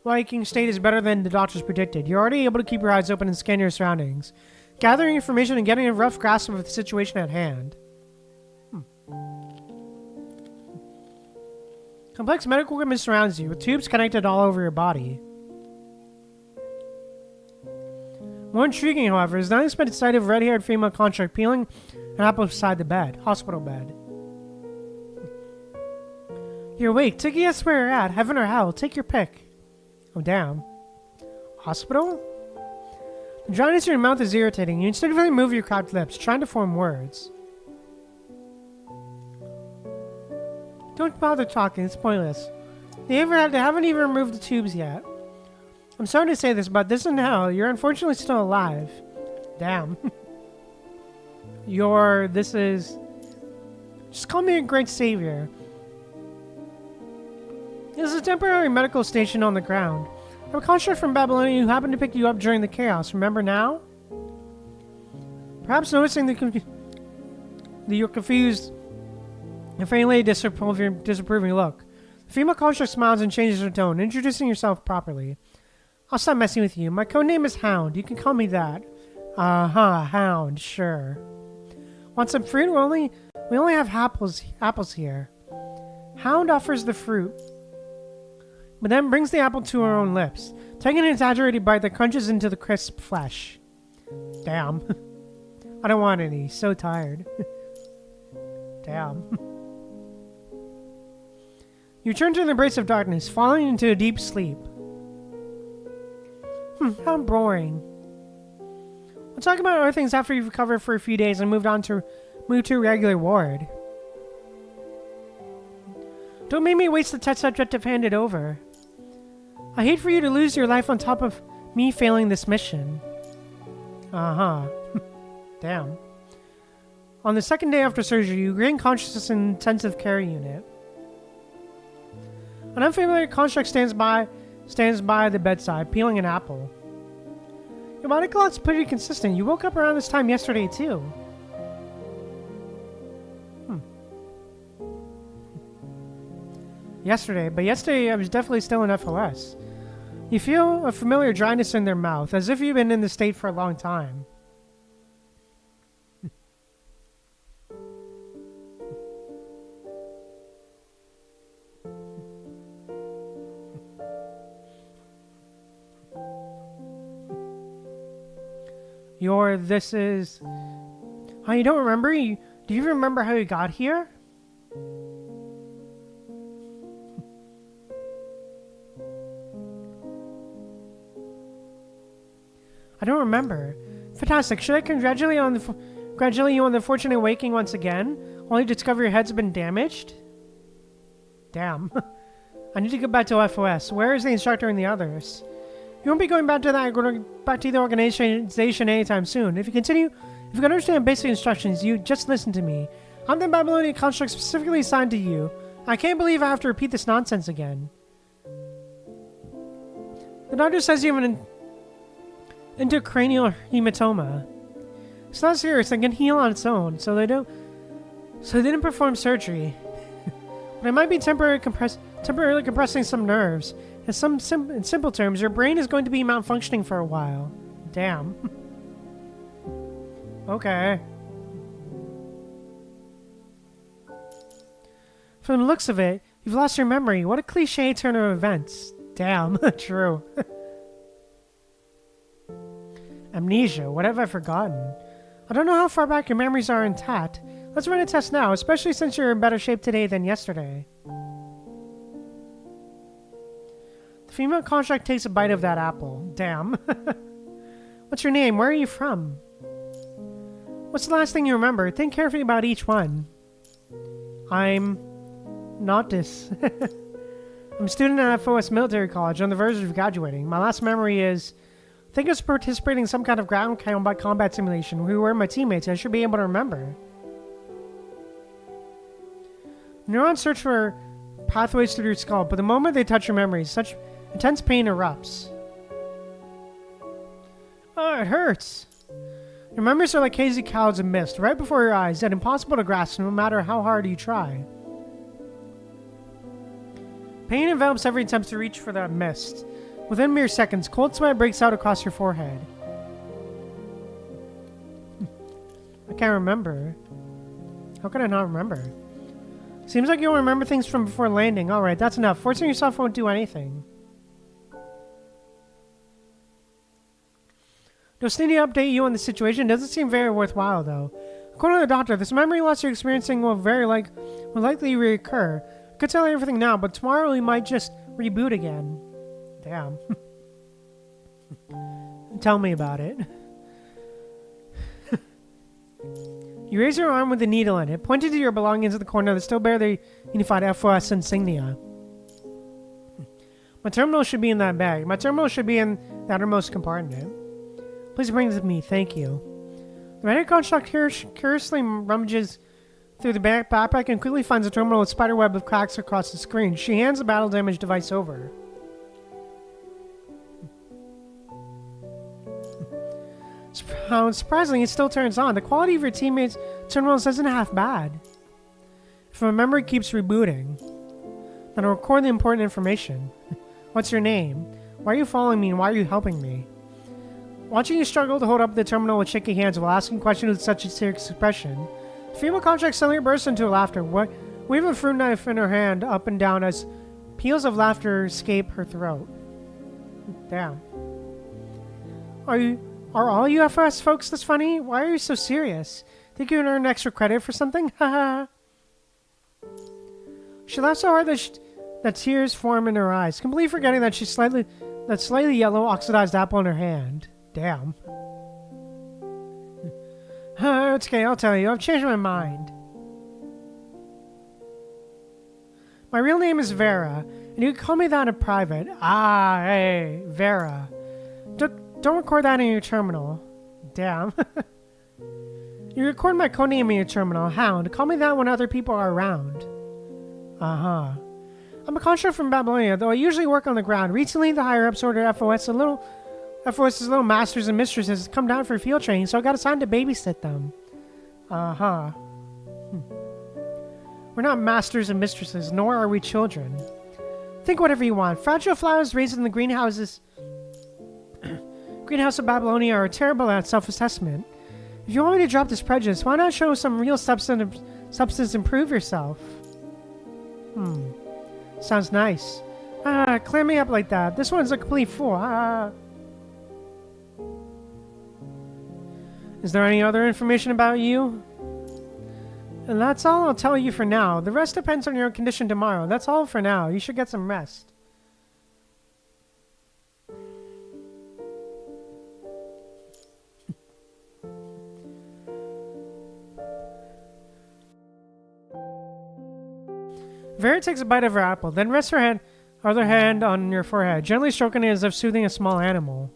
waking state is better than the doctors predicted. You're already able to keep your eyes open and scan your surroundings, gathering information and getting a rough grasp of the situation at hand. Complex medical equipment surrounds you, with tubes connected all over your body. More intriguing, however, is the unexpected sight of a red-haired female construct peeling an apple beside the bed, hospital bed. You're awake. Take a guess where you're at. Heaven or hell. Take your pick. Oh, damn. Hospital? The dryness in your mouth is irritating. You instinctively move your cracked lips, trying to form words. Don't bother talking. It's pointless. They haven't even removed the tubes yet. I'm sorry to say this, but this isn't hell. You're unfortunately still alive. Damn. This is... Just call me a great savior. This is a temporary medical station on the ground. I'm a construct from Babylonia who happened to pick you up during the chaos. Remember now? Perhaps noticing that you're confused and faintly disapproving look. The female construct smiles and changes her tone, introducing yourself properly. I'll stop messing with you. My codename is Hound. You can call me that. Hound, sure. Want some fruit? We only have apples here. Hound offers the fruit, but then brings the apple to her own lips, taking an exaggerated bite that crunches into the crisp flesh. Damn. I don't want any. So tired. Damn. You turn to the embrace of darkness, falling into a deep sleep. How boring. We'll talk about other things after you've recovered for a few days and move to a regular ward. Don't make me waste the test subject I've handed over. I hate for you to lose your life on top of me failing this mission. Damn. On the second day after surgery, you gain consciousness in intensive care unit. An unfamiliar construct stands by the bedside, peeling an apple. Your body clock's pretty consistent. You woke up around this time yesterday, too. Yesterday I was definitely still in FOS. You feel a familiar dryness in their mouth, as if you've been in this state for a long time. This is... Oh, you don't remember? Do you remember how you got here? I don't remember. Fantastic. Should I congratulate you on the fortunate waking once again? Only to discover your head's been damaged? Damn. I need to get back to FOS. Where is the instructor and the others? You won't be going back to the organization anytime soon. If you can understand basic instructions, you just listen to me. I'm the Babylonian construct specifically assigned to you. I can't believe I have to repeat this nonsense again. The doctor says you have an intracranial hematoma. It's not serious and can heal on its own, so they didn't perform surgery. But it might be temporarily compressing some nerves. In simple terms, your brain is going to be malfunctioning for a while. Damn. Okay. From the looks of it, you've lost your memory. What a cliche turn of events. Damn, true. Amnesia, what have I forgotten? I don't know how far back your memories are intact. Let's run a test now, especially since you're in better shape today than yesterday. The female construct takes a bite of that apple. Damn. What's your name? Where are you from? What's the last thing you remember? Think carefully about each one. I'm... Noctis. I'm a student at FOS Military College on the verge of graduating. My last memory is... I think I was participating in some kind of ground combat simulation. Who were my teammates? I should be able to remember. Neurons search for pathways through your skull, but the moment they touch your memories, such intense pain erupts. Oh, it hurts. Your memories are like hazy clouds of mist right before your eyes, yet impossible to grasp no matter how hard you try. Pain envelops every attempt to reach for that mist. Within mere seconds, cold sweat breaks out across your forehead. I can't remember. How can I not remember? Seems like you'll remember things from before landing. Alright, that's enough. Forcing yourself won't do anything. Just need to update you on the situation. Doesn't seem very worthwhile, though. According to the doctor, this memory loss you're experiencing will likely reoccur. I could tell you everything now, but tomorrow we might just reboot again. Damn. Tell me about it. You raise your arm with a needle in it, pointing to your belongings at the corner that still bear the unified FOS insignia. My terminal should be in that bag. My terminal should be in the outermost compartment. Please bring it with me, thank you. The medic construct curiously rummages through the backpack and quickly finds a terminal with spiderweb of cracks across the screen. She hands the battle damage device over. Surprisingly, it still turns on. The quality of your teammates' terminals isn't half bad. If my memory keeps rebooting, then I'll record the important information. What's your name? Why are you following me and why are you helping me? Watching you struggle to hold up the terminal with shaky hands while asking questions with such a serious expression, the female contract suddenly bursts into laughter, waving a fruit knife in her hand up and down as peals of laughter escape her throat. Damn. Are all UFS folks this funny? Why are you so serious? Think you can earn extra credit for something? Haha. She laughs so hard that tears form in her eyes, completely forgetting that that slightly yellow oxidized apple in her hand. Damn. It's okay, I'll tell you. I've changed my mind. My real name is Vera, and you can call me that in private. Ah, hey, Vera. Don't record that in your terminal. Damn. You record my codename in your terminal, Hound. Call me that when other people are around. Uh-huh. I'm a construct from Babylonia, though I usually work on the ground. Recently, the higher-ups ordered FOS's little masters and mistresses come down for field training, so I got assigned to babysit them. Uh-huh. We're not masters and mistresses, nor are we children. Think whatever you want. Fragile flowers raised in the greenhouse of Babylonia are terrible at self-assessment. If you want me to drop this prejudice, why not show some real substance and prove yourself? Sounds nice. Clear me up like that. This one's a complete fool. Is there any other information about you? And that's all I'll tell you for now. The rest depends on your condition tomorrow. That's all for now. You should get some rest. Vera takes a bite of her apple, then rests her other hand on your forehead, gently stroking it as if soothing a small animal.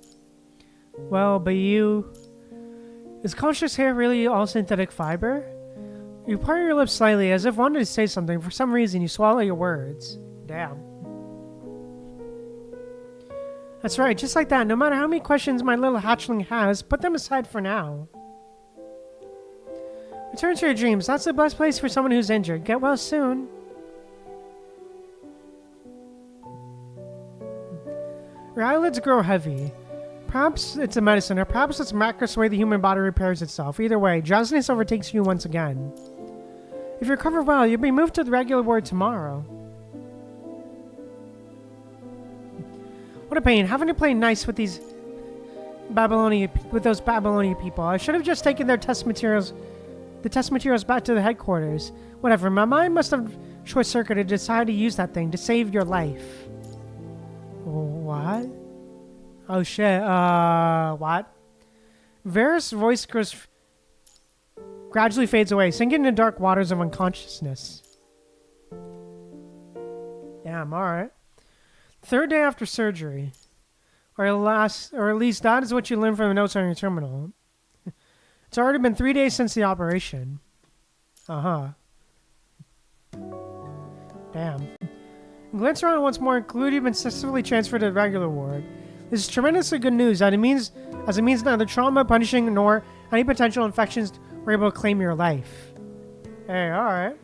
Well, but you... Is conscious hair really all synthetic fiber? You part your lips slightly as if wanting to say something. For some reason, you swallow your words. Damn. That's right, just like that. No matter how many questions my little hatchling has, put them aside for now. Return to your dreams. That's the best place for someone who's injured. Get well soon. Your eyelids grow heavy. Perhaps it's a medicine, or perhaps it's miraculous way the human body repairs itself. Either way, drowsiness overtakes you once again. If you recover well, you'll be moved to the regular ward tomorrow. What a pain, having to play nice with those Babylonia people. I should have just taken the test materials back to the headquarters. Whatever, my mind must have short-circuited and decided to use that thing to save your life. What? Oh shit, what? Vera's voice gradually fades away, sinking into dark waters of unconsciousness. Damn, alright. Third day after surgery. Or at least that is what you learned from the notes on your terminal. It's already been 3 days since the operation. Uh-huh. Damn. Glance around once more, including been successfully transferred to the regular ward. This is tremendously good news, as it means neither trauma, punishing, nor any potential infections were able to claim your life. Hey, alright.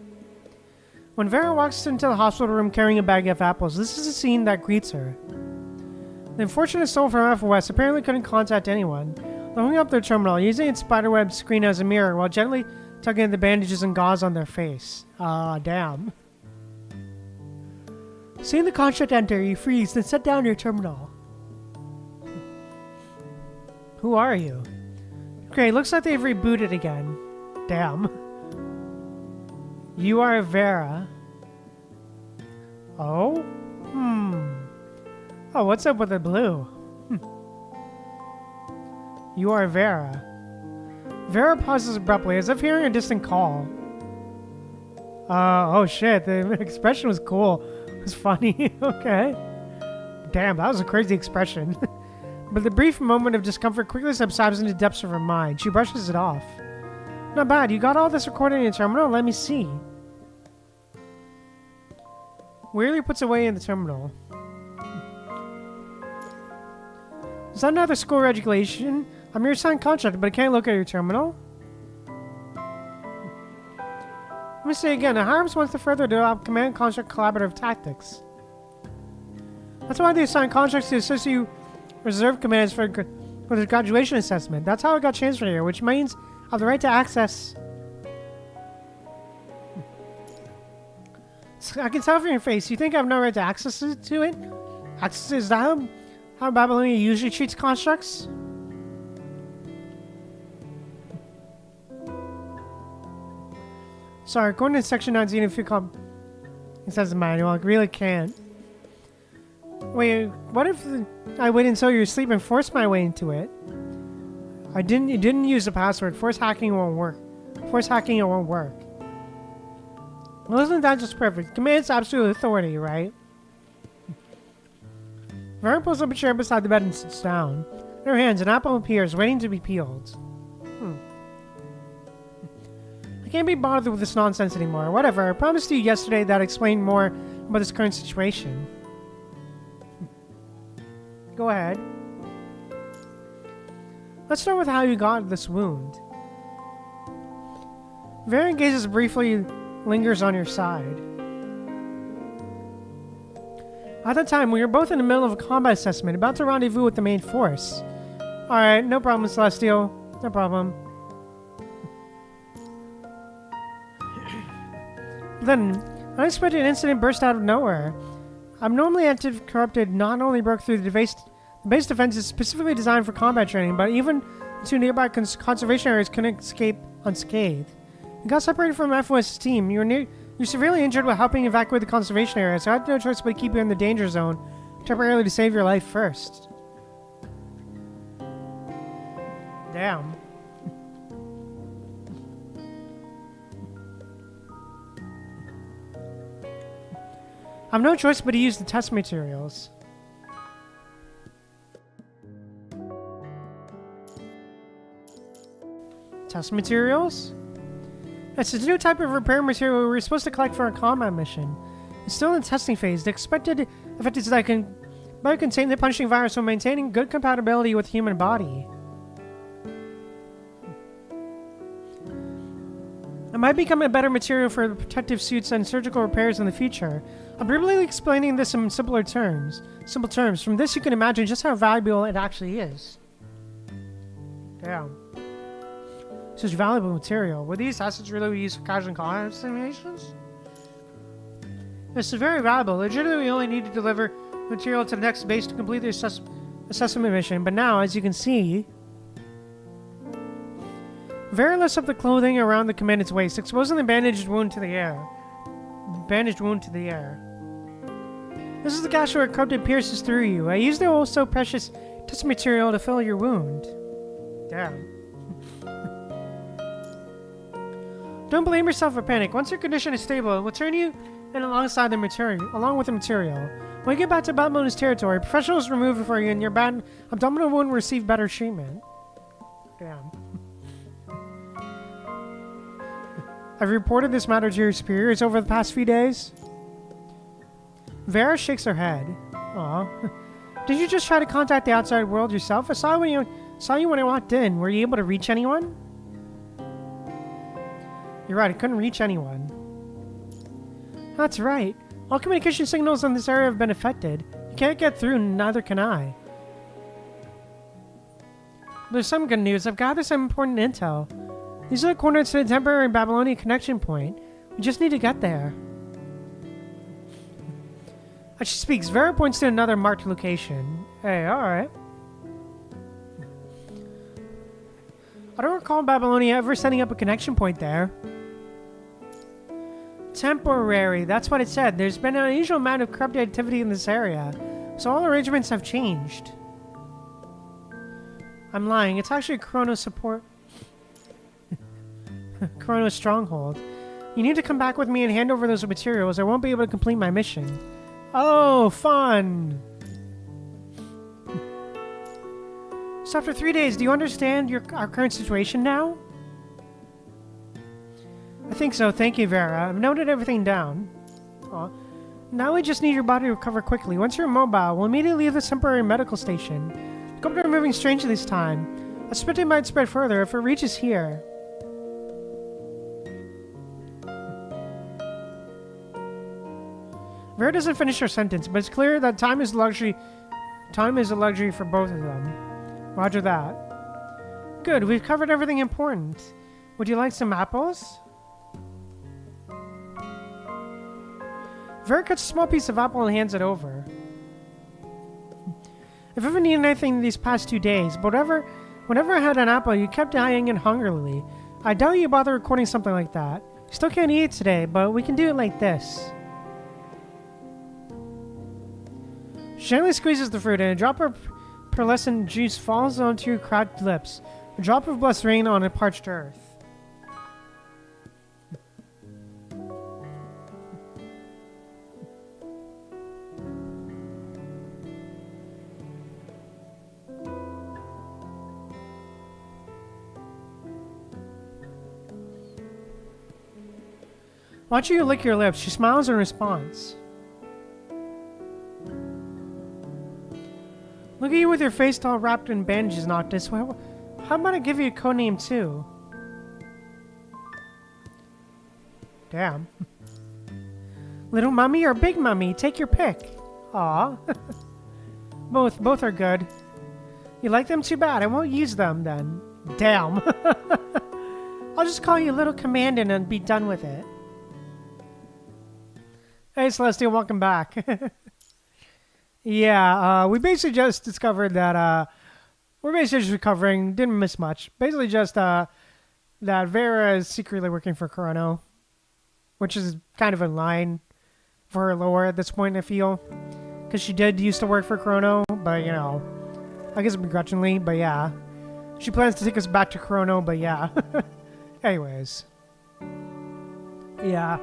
When Vera walks into the hospital room carrying a bag of apples, this is a scene that greets her. The unfortunate soul from FOS apparently couldn't contact anyone, looking up their terminal, using its spiderweb screen as a mirror while gently tugging at the bandages and gauze on their face. Ah, damn. Seeing the contract enter, you freeze, then set down your terminal. Who are you? Great, looks like they've rebooted again. Damn. You are Vera. Oh? Oh, what's up with the blue? You are Vera. Vera pauses abruptly, as if hearing a distant call. Oh shit, the expression was cool. It was funny. Okay. Damn, that was a crazy expression. But the brief moment of discomfort quickly subsides into the depths of her mind. She brushes it off. Not bad, you got all this recorded in your terminal? Let me see. Wearily puts away in the terminal. Is that another school regulation? I'm your signed contract, but I can't look at your terminal. Let me say again, Harms wants to further develop command contract collaborative tactics. That's why they assign contracts to associate reserve commands for the graduation assessment. That's how I got transferred here, which means I have the right to access. I can tell from your face, you think I have no right to access to it? Access, is that how Babylonia usually treats constructs? Sorry, according to section 19 if you come, it says the manual, I really can't. Wait, what if I wait until you're asleep and force my way into it? You didn't use the password. Force hacking won't work. Force hacking, it won't work. Well, isn't that just perfect? Command's absolute authority, right? Vera pulls up a chair beside the bed and sits down. In her hands, an apple appears, waiting to be peeled. I can't be bothered with this nonsense anymore. Whatever, I promised you yesterday that I'd explain more about this current situation. Go ahead. Let's start with how you got this wound. Vera gazes briefly, lingers on your side. At the time, we were both in the middle of a combat assessment, about to rendezvous with the main force. Alright, no problem, Celestial. No problem. Then, an unexpected incident burst out of nowhere. Abnormally active corrupted not only broke through the base defenses specifically designed for combat training, but even two nearby conservation areas couldn't escape unscathed. You got separated from FOS's team. You're severely injured while helping evacuate the conservation area, so I had no choice but to keep you in the danger zone temporarily to save your life first. Damn. I have no choice but to use the test materials. Test materials? It's a new type of repair material we were supposed to collect for a combat mission. It's still in the testing phase. The expected effect is that it can better contain the punishing virus while maintaining good compatibility with the human body. It might become a better material for protective suits and surgical repairs in the future. I'm briefly explaining this in simple terms. From this you can imagine just how valuable it actually is. Damn. Such valuable material. Were these assets really used for casual combat simulations? This is very valuable. Legitimately, we only need to deliver material to the next base to complete the assessment mission, but now, as you can see, Vera lifts up the clothing around the commander's waist, exposing the bandaged wound to the air. This is the gash where corrupted pierces through you. I used the also precious test material to fill your wound. Damn. Don't blame yourself or panic. Once your condition is stable, we'll turn you in along with the material. When you get back to Batmona's territory, professionals remove it for you and your bad abdominal wound will receive better treatment. Damn. Have you reported this matter to your superiors over the past few days? Vera shakes her head. Aw. Did you just try to contact the outside world yourself? I saw you when I walked in. Were you able to reach anyone? You're right, I couldn't reach anyone. That's right. All communication signals in this area have been affected. You can't get through, neither can I. There's some good news. I've gathered some important intel. These are the coordinates to the temporary Babylonian connection point. We just need to get there. As she speaks, Vera points to another marked location. Hey, alright. I don't recall Babylonia ever setting up a connection point there. Temporary, that's what it said. There's been an unusual amount of corrupt activity in this area, so all arrangements have changed. I'm lying. It's actually Chrono's support. Chrono's stronghold. You need to come back with me and hand over those materials. I won't be able to complete my mission. Oh, fun! So after 3 days, do you understand our current situation now? I think so. Thank you, Vera. I've noted everything down. Aw. Now we just need your body to recover quickly. Once you're mobile, we'll immediately leave this temporary medical station. The company are moving strangely this time. I suspect it might spread further if it reaches here. Vera doesn't finish her sentence, but it's clear that time is a luxury for both of them. Roger that. Good, we've covered everything important. Would you like some apples? Vera cuts a small piece of apple and hands it over. If you ever needed anything these past 2 days, but whenever I had an apple, you kept eyeing it hungrily. I doubt you bother recording something like that. You still can't eat it today, but we can do it like this. She gently squeezes the fruit, and a drop of pearlescent juice falls onto your cracked lips. A drop of blessed rain on a parched earth. Watching you lick your lips, she smiles in response. Look at you with your face all wrapped in bandages, Noctis. Well, how about I give you a codename too? Damn. Little mummy or big mummy? Take your pick. Aw. Both are good. You like them? Too bad. I won't use them then. Damn. I'll just call you Little Commandant and be done with it. Hey Celestial, welcome back. Yeah, we basically just discovered that, we're basically just recovering, didn't miss much. Basically just, that Vera is secretly working for Chrono, which is kind of in line for her lore at this point, I feel. Because she did used to work for Chrono, but, you know, I guess begrudgingly, but yeah. She plans to take us back to Chrono, but yeah. Anyways. Yeah.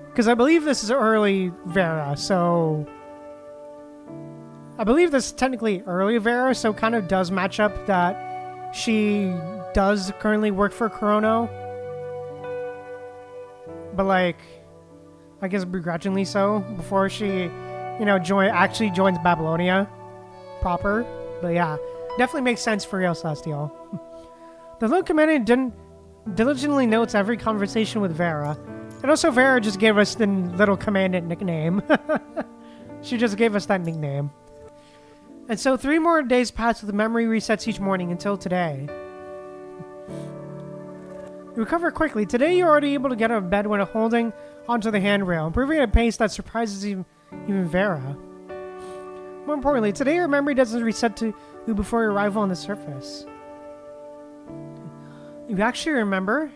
Because I believe this is early Vera, so... I believe this is technically early Vera, so kind of does match up that she does currently work for Chrono. But like, I guess begrudgingly so, before she, you know, actually joins Babylonia proper. But yeah, definitely makes sense for real, Celestial. The little commandant diligently notes every conversation with Vera. And also Vera just gave us the little commandant nickname. She just gave us that nickname. And so 3 more days pass with the memory resets each morning until today. You recover quickly. Today you're already able to get out of bed when holding onto the handrail, improving at a pace that surprises even Vera. More importantly, today your memory doesn't reset to you before your arrival on the surface. You actually remember?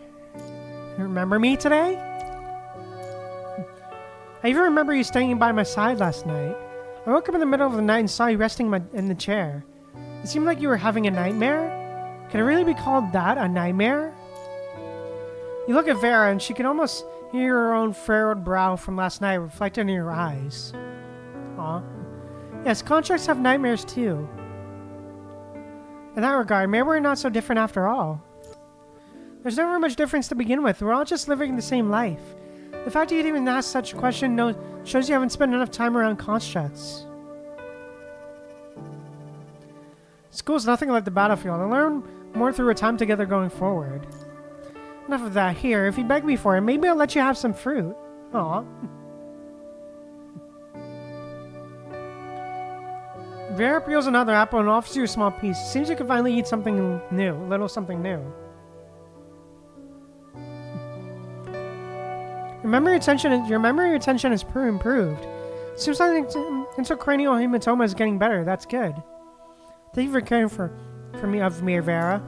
You remember me today? I even remember you staying by my side last night. I woke up in the middle of the night and saw you resting in the chair. It seemed like you were having a nightmare? Can it really be called that, a nightmare? You look at Vera and she can almost hear her own furrowed brow from last night reflected in your eyes. Aw. Yes, contracts have nightmares too. In that regard, maybe we're not so different after all. There's never much difference to begin with. We're all just living the same life. The fact that you'd even ask such a question shows you haven't spent enough time around constructs. School's nothing like the battlefield. I learn more through our time together going forward. Enough of that. Here, if you beg me for it, maybe I'll let you have some fruit. Aw. Vera peels another apple and offers you a small piece. It seems you can finally eat something new. A little something new. Your memory retention is improved. Seems like intracranial hematoma is getting better. That's good. Thank you for caring for me, Vera.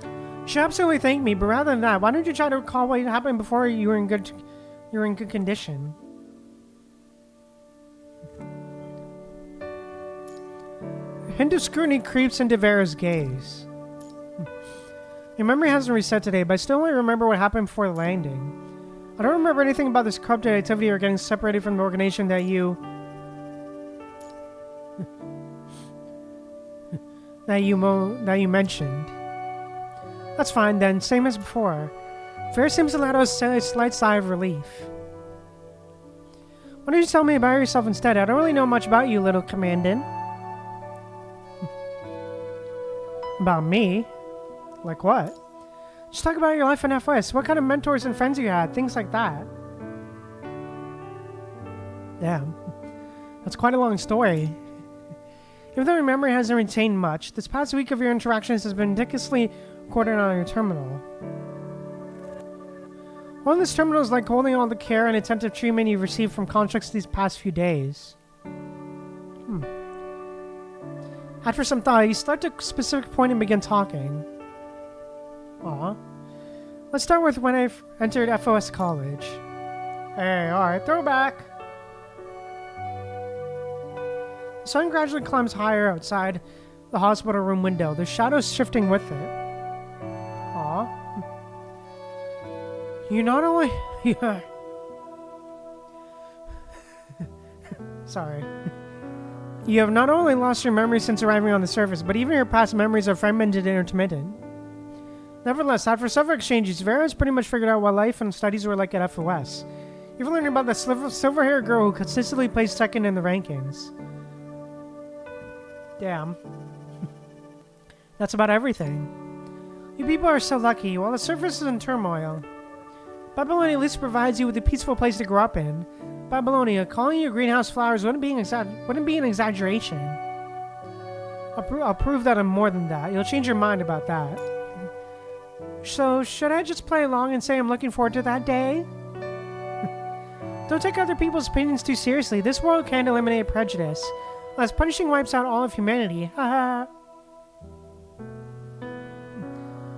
You should absolutely thank me, but rather than that, why don't you try to recall what happened before you were in good condition? A hint of scrutiny creeps into Vera's gaze. Your memory hasn't reset today, but I still only remember what happened before the landing. I don't remember anything about this corrupted activity or getting separated from the organization that you mentioned. That's fine then, same as before. Vera seems to let us a slight sigh of relief. Why don't you tell me about yourself instead? I don't really know much about you, little commandant. About me? Like what? Just talk about your life in FOS. What kind of mentors and friends you had, things like that. Damn. That's quite a long story. Even though your memory hasn't retained much, this past week of your interactions has been meticulously recorded on your terminal. Holding this terminal is like holding all the care and attentive treatment you've received from contracts these past few days. After some thought, you start to a specific point and begin talking. Aw. Let's start with when I entered FOS college. Hey, alright, throwback! The sun gradually climbs higher outside the hospital room window, the shadows shifting with it. Aw. You not only... Sorry. You have not only lost your memory since arriving on the surface, but even your past memories are fragmented and intermittent. Nevertheless, after several exchanges, Vera has pretty much figured out what life and studies were like at FOS. You've learned about the silver-haired girl who consistently placed second in the rankings. Damn. That's about everything. You people are so lucky. While the surface is in turmoil, Babylonia at least provides you with a peaceful place to grow up in. Babylonia, calling you greenhouse flowers wouldn't be an exaggeration. I'll prove that I'm more than that. You'll change your mind about that. So, should I just play along and say I'm looking forward to that day? Don't take other people's opinions too seriously. This world can't eliminate prejudice, unless punishing wipes out all of humanity. Haha.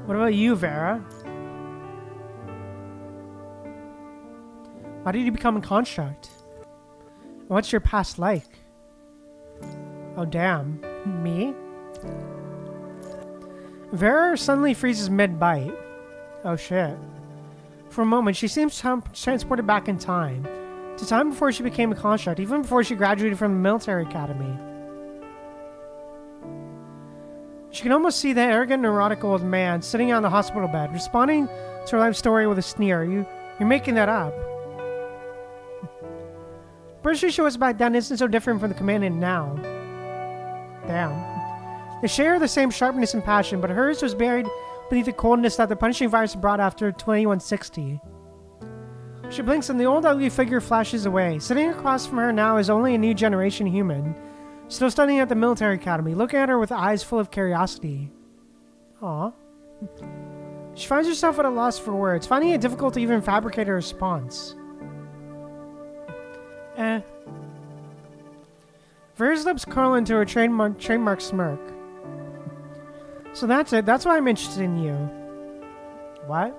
What about you, Vera? Why did you become a construct? What's your past like? Oh, damn. Me? Vera suddenly freezes mid-bite. Oh, shit. For a moment, she seems transported back in time. To time before she became a construct, even before she graduated from the military academy. She can almost see the arrogant, neurotic old man sitting on the hospital bed, responding to her life story with a sneer. You're making that up. British she was back then isn't so different from the commandant now. Damn. They share the same sharpness and passion, but hers was buried beneath the coldness that the punishing virus brought after 2160. She blinks and the old ugly figure flashes away. Sitting across from her now is only a new generation human, still studying at the military academy, looking at her with eyes full of curiosity. Aww. She finds herself at a loss for words, finding it difficult to even fabricate a response. Vera's lips curl into a trademark smirk. So that's it. That's why I'm interested in you. What?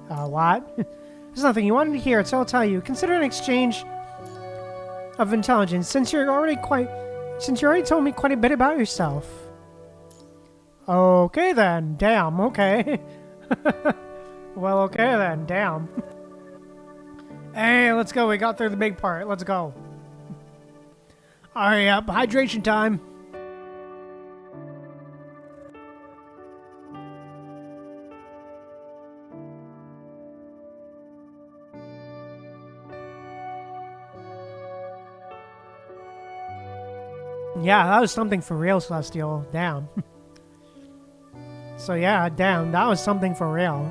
What? There's nothing you wanted to hear, so I'll tell you. Consider an exchange of intelligence, since you already told me quite a bit about yourself. Okay then. Damn. Okay. Well, okay then. Damn. Hey, let's go. We got through the big part. Let's go. Alright, yep. Hydration time. Yeah, that was something for real, Celestial. Damn. So yeah, damn, that was something for real.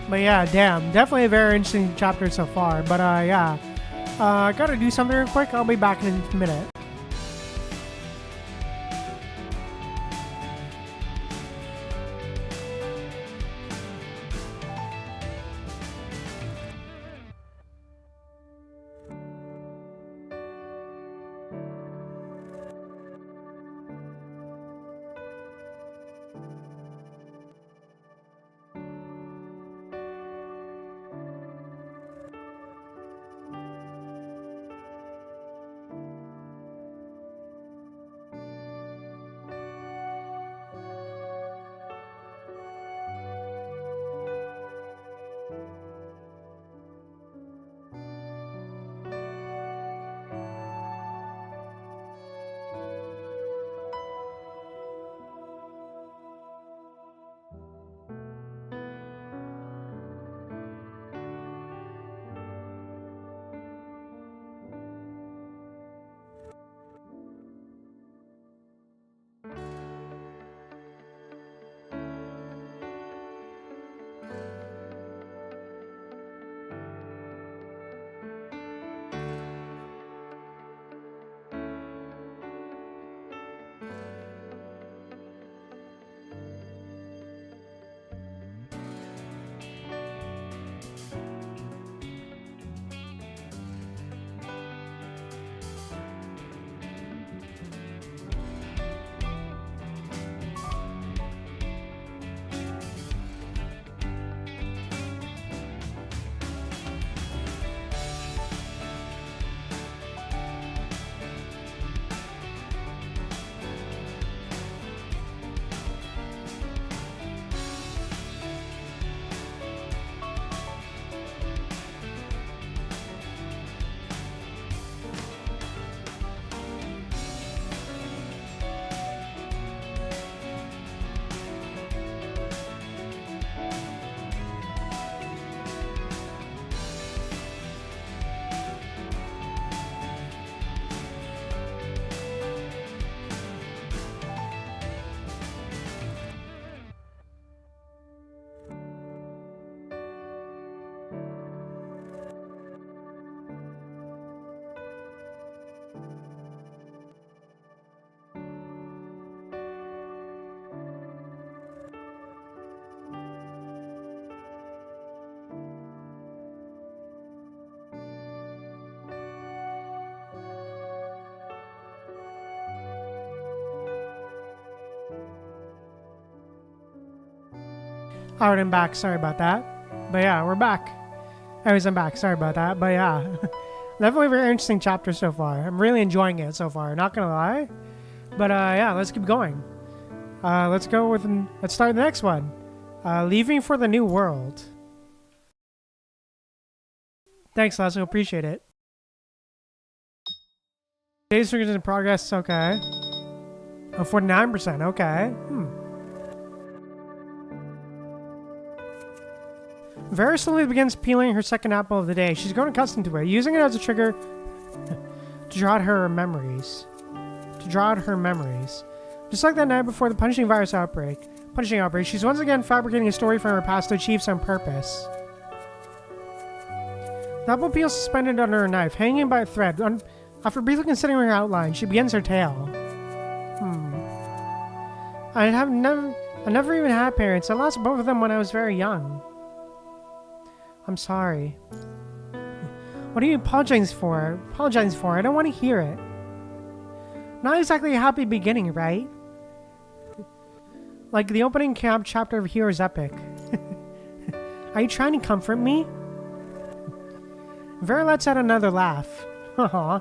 But yeah, damn, definitely a very interesting chapter so far. But yeah, I gotta do something real quick. I'll be back in a minute. Alright, I'm back. Sorry about that. But yeah, we're back. Anyways, I'm back. Sorry about that. But yeah, definitely a very interesting chapter so far. I'm really enjoying it so far. Not gonna lie. But yeah, let's keep going. Let's start the next one. Leaving for the New World. Thanks, Leslie. Appreciate it. Days figures in progress. Okay. Oh, 49%. Okay. Very slowly begins peeling her second apple of the day. She's grown accustomed to it, using it as a trigger to draw out her memories. Just like that night before the punishing outbreak, she's once again fabricating a story from her past to achieve some purpose. The apple peel suspended under her knife, hanging by a thread. After briefly considering her outline, she begins her tale. I never even had parents. I lost both of them when I was very young. I'm sorry. What are you apologizing for? I don't want to hear it. Not exactly a happy beginning, right? Like the opening chapter of Hero's Epic. Are you trying to comfort me? Vera lets out another laugh. Haha.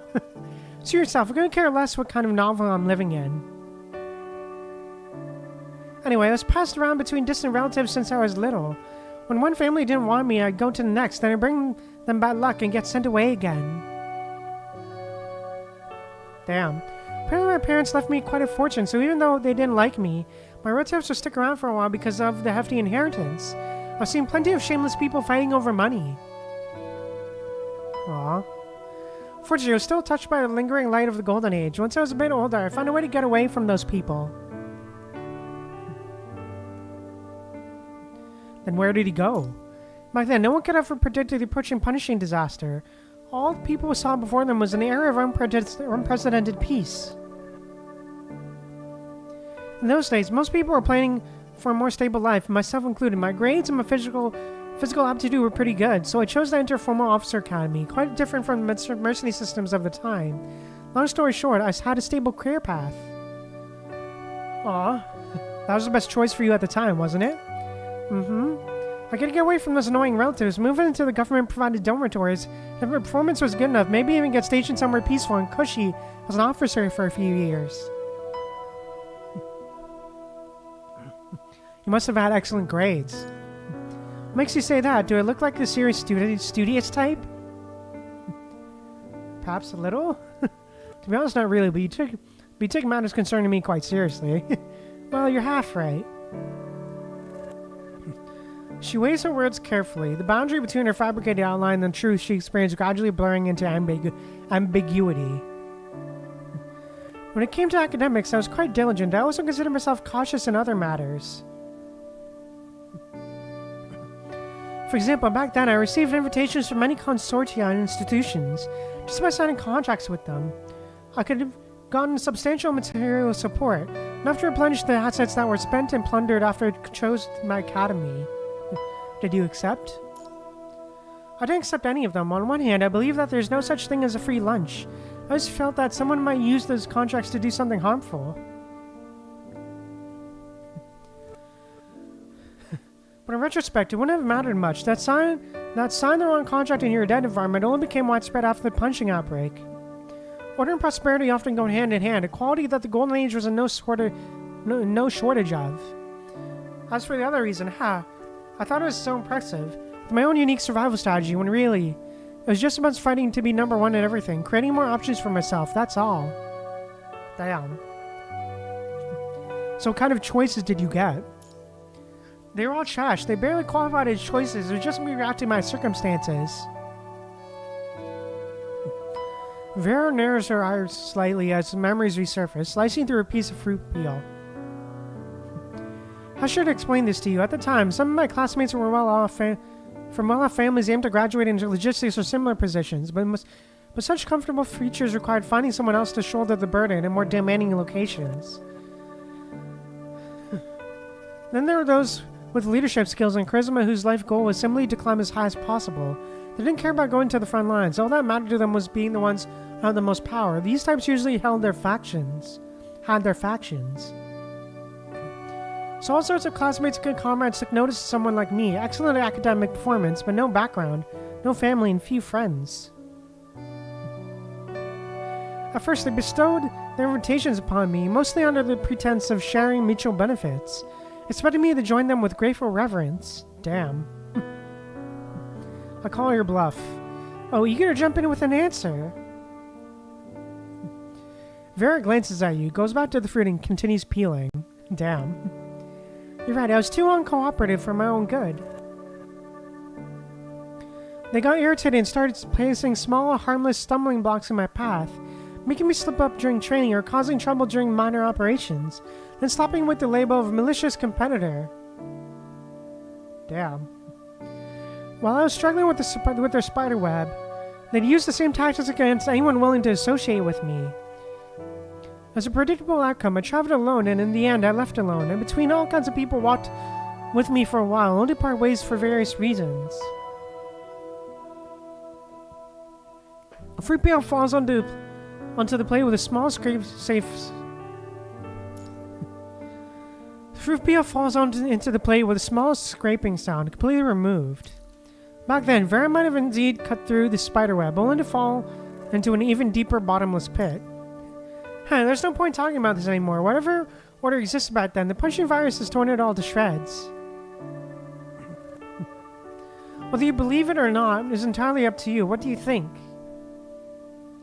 So yourself, I'm gonna care less what kind of novel I'm living in. Anyway, I was passed around between distant relatives since I was little. When one family didn't want me, I'd go to the next, then I'd bring them bad luck and get sent away again. Damn. Apparently my parents left me quite a fortune, so even though they didn't like me, my relatives would stick around for a while because of the hefty inheritance. I've seen plenty of shameless people fighting over money. Aww. Fortunately, I was still touched by the lingering light of the Golden Age. Once I was a bit older, I found a way to get away from those people. Then where did he go? Back then, no one could ever predict the approaching punishing disaster. All the people saw before them was an era of unprecedented peace. In those days, most people were planning for a more stable life, myself included. My grades and my physical aptitude were pretty good, so I chose to enter a formal officer academy, quite different from the mercenary systems of the time. Long story short, I had a stable career path. Aw, that was the best choice for you at the time, wasn't it? I could get away from those annoying relatives, move into the government-provided dormitories. If my performance was good enough, maybe even get stationed somewhere peaceful and cushy as an officer for a few years. You must have had excellent grades. What makes you say that? Do I look like the serious studious type? Perhaps a little? To be honest, not really, but you take matters concerning me quite seriously. Well, you're half right. She weighs her words carefully. The boundary between her fabricated outline and the truth she experienced gradually blurring into ambiguity. When it came to academics, I was quite diligent. I also considered myself cautious in other matters. For example, back then I received invitations from many consortia and institutions. Just by signing contracts with them, I could have gotten substantial material support, enough to replenish the assets that were spent and plundered after I chose my academy. Did you accept? I didn't accept any of them. On one hand, I believe that there's no such thing as a free lunch. I just felt that someone might use those contracts to do something harmful. But in retrospect, it wouldn't have mattered much. That sign the wrong contract in your dead environment only became widespread after the punching outbreak. Order and prosperity often go hand in hand, a quality that the Golden Age was in no shortage of. As for the other reason, I thought it was so impressive, with my own unique survival strategy, when really, it was just about fighting to be number one at everything, creating more options for myself, that's all. Damn. So what kind of choices did you get? They were all trash. They barely qualified as choices. It was just me reacting to my circumstances. Vera narrows her eyes slightly as memories resurface, slicing through a piece of fruit peel. I should explain this to you. At the time, some of my classmates were from well-off families aimed to graduate into logistics or similar positions, but such comfortable futures required finding someone else to shoulder the burden in more demanding locations. Then there were those with leadership skills and charisma whose life goal was simply to climb as high as possible. They didn't care about going to the front lines. All that mattered to them was being the ones who had the most power. These types usually had their factions. So all sorts of classmates and good comrades took notice of someone like me. Excellent academic performance, but no background, no family, and few friends. At first, they bestowed their invitations upon me, mostly under the pretense of sharing mutual benefits, expecting me to join them with grateful reverence. Damn. I call your bluff. Oh, eager to jump in with an answer. Vera glances at you, goes back to the fruit, and continues peeling. Damn. You're right, I was too uncooperative for my own good. They got irritated and started placing small, harmless stumbling blocks in my path, making me slip up during training or causing trouble during minor operations, then stopping with the label of malicious competitor. Damn. While I was struggling with their spider web, they'd use the same tactics against anyone willing to associate with me. As a predictable outcome, I traveled alone, and in the end, I left alone, and between all kinds of people walked with me for a while, only to part ways for various reasons. A fruit peel falls onto the plate with a small into the plate with a small scraping sound, completely removed. Back then, Vera might have indeed cut through the spiderweb, only to fall into an even deeper bottomless pit. There's no point talking about this anymore. Whatever order existed back then, the punching virus has torn it all to shreds. Whether you believe it or not is entirely up to you. What do you think?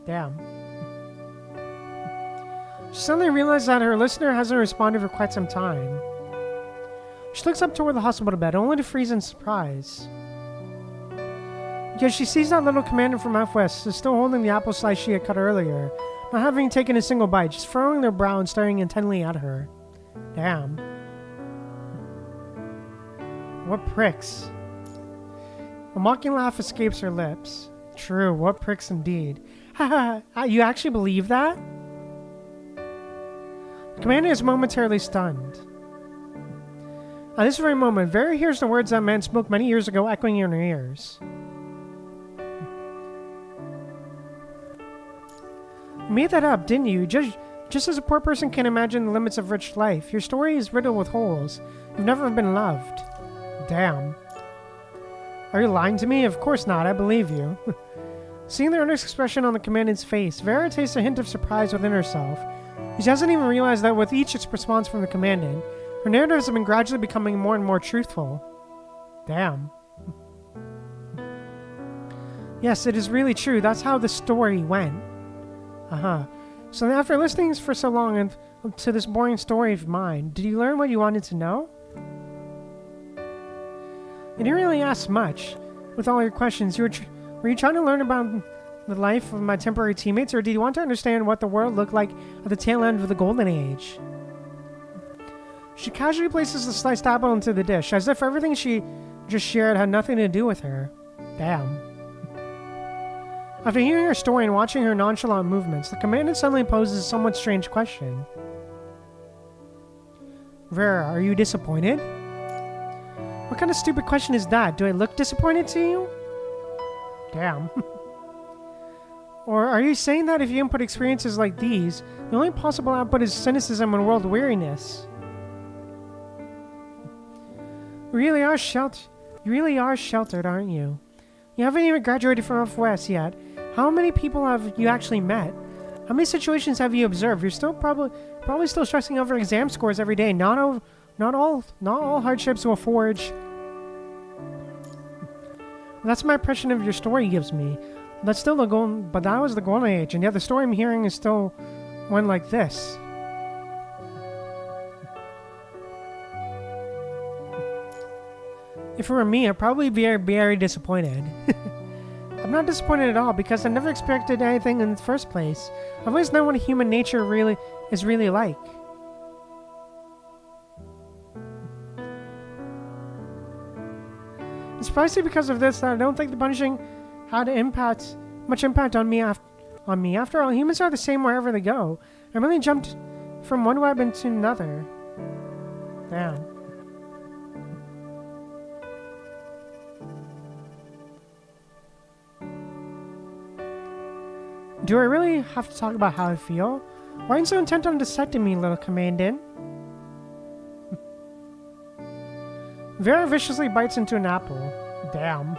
Damn. She suddenly realized that her listener hasn't responded for quite some time. She looks up toward the hospital bed, only to freeze in surprise. Because she sees that little commander from out west is still holding the apple slice she had cut earlier, not having taken a single bite, just furrowing their brow and staring intently at her. Damn. What pricks. A mocking laugh escapes her lips. True, what pricks indeed. Haha, you actually believe that? The commander is momentarily stunned. At this very moment, Vera hears the words that man spoke many years ago echoing in her ears. You made that up, didn't you? Just as a poor person can't imagine the limits of rich life, your story is riddled with holes. You've never been loved. Damn. Are you lying to me? Of course not, I believe you. Seeing the earnest expression on the commandant's face, Vera tastes a hint of surprise within herself. She hasn't even realized that with each response from the commandant, her narratives have been gradually becoming more and more truthful. Damn. Yes, it is really true. That's how the story went. So after listening for so long and to this boring story of mine, did you learn what you wanted to know? You didn't really ask much. With all your questions, were you trying to learn about the life of my temporary teammates, or did you want to understand what the world looked like at the tail end of the Golden Age? She casually places the sliced apple into the dish, as if everything she just shared had nothing to do with her. Damn. After hearing her story and watching her nonchalant movements, the commandant suddenly poses a somewhat strange question. Vera, are you disappointed? What kind of stupid question is that? Do I look disappointed to you? Damn. Or are you saying that if you input experiences like these, the only possible output is cynicism and world weariness? You really are sheltered, aren't you? You haven't even graduated from F-West yet. How many people have you actually met? How many situations have you observed? You're still probably still stressing over exam scores every day. Not all hardships will forge. That's my impression of your story gives me. But that was the Golden Age, and yet the story I'm hearing is still one like this. If it were me, I'd probably be very disappointed. I'm not disappointed at all, because I never expected anything in the first place. I've always known what human nature is really like. It's precisely because of this that I don't think the punishing had much impact on me. After all, humans are the same wherever they go. I really jumped from one web into another. Damn. Do I really have to talk about how I feel? Why are you so intent on dissecting me, little commandant? Vera viciously bites into an apple. Damn.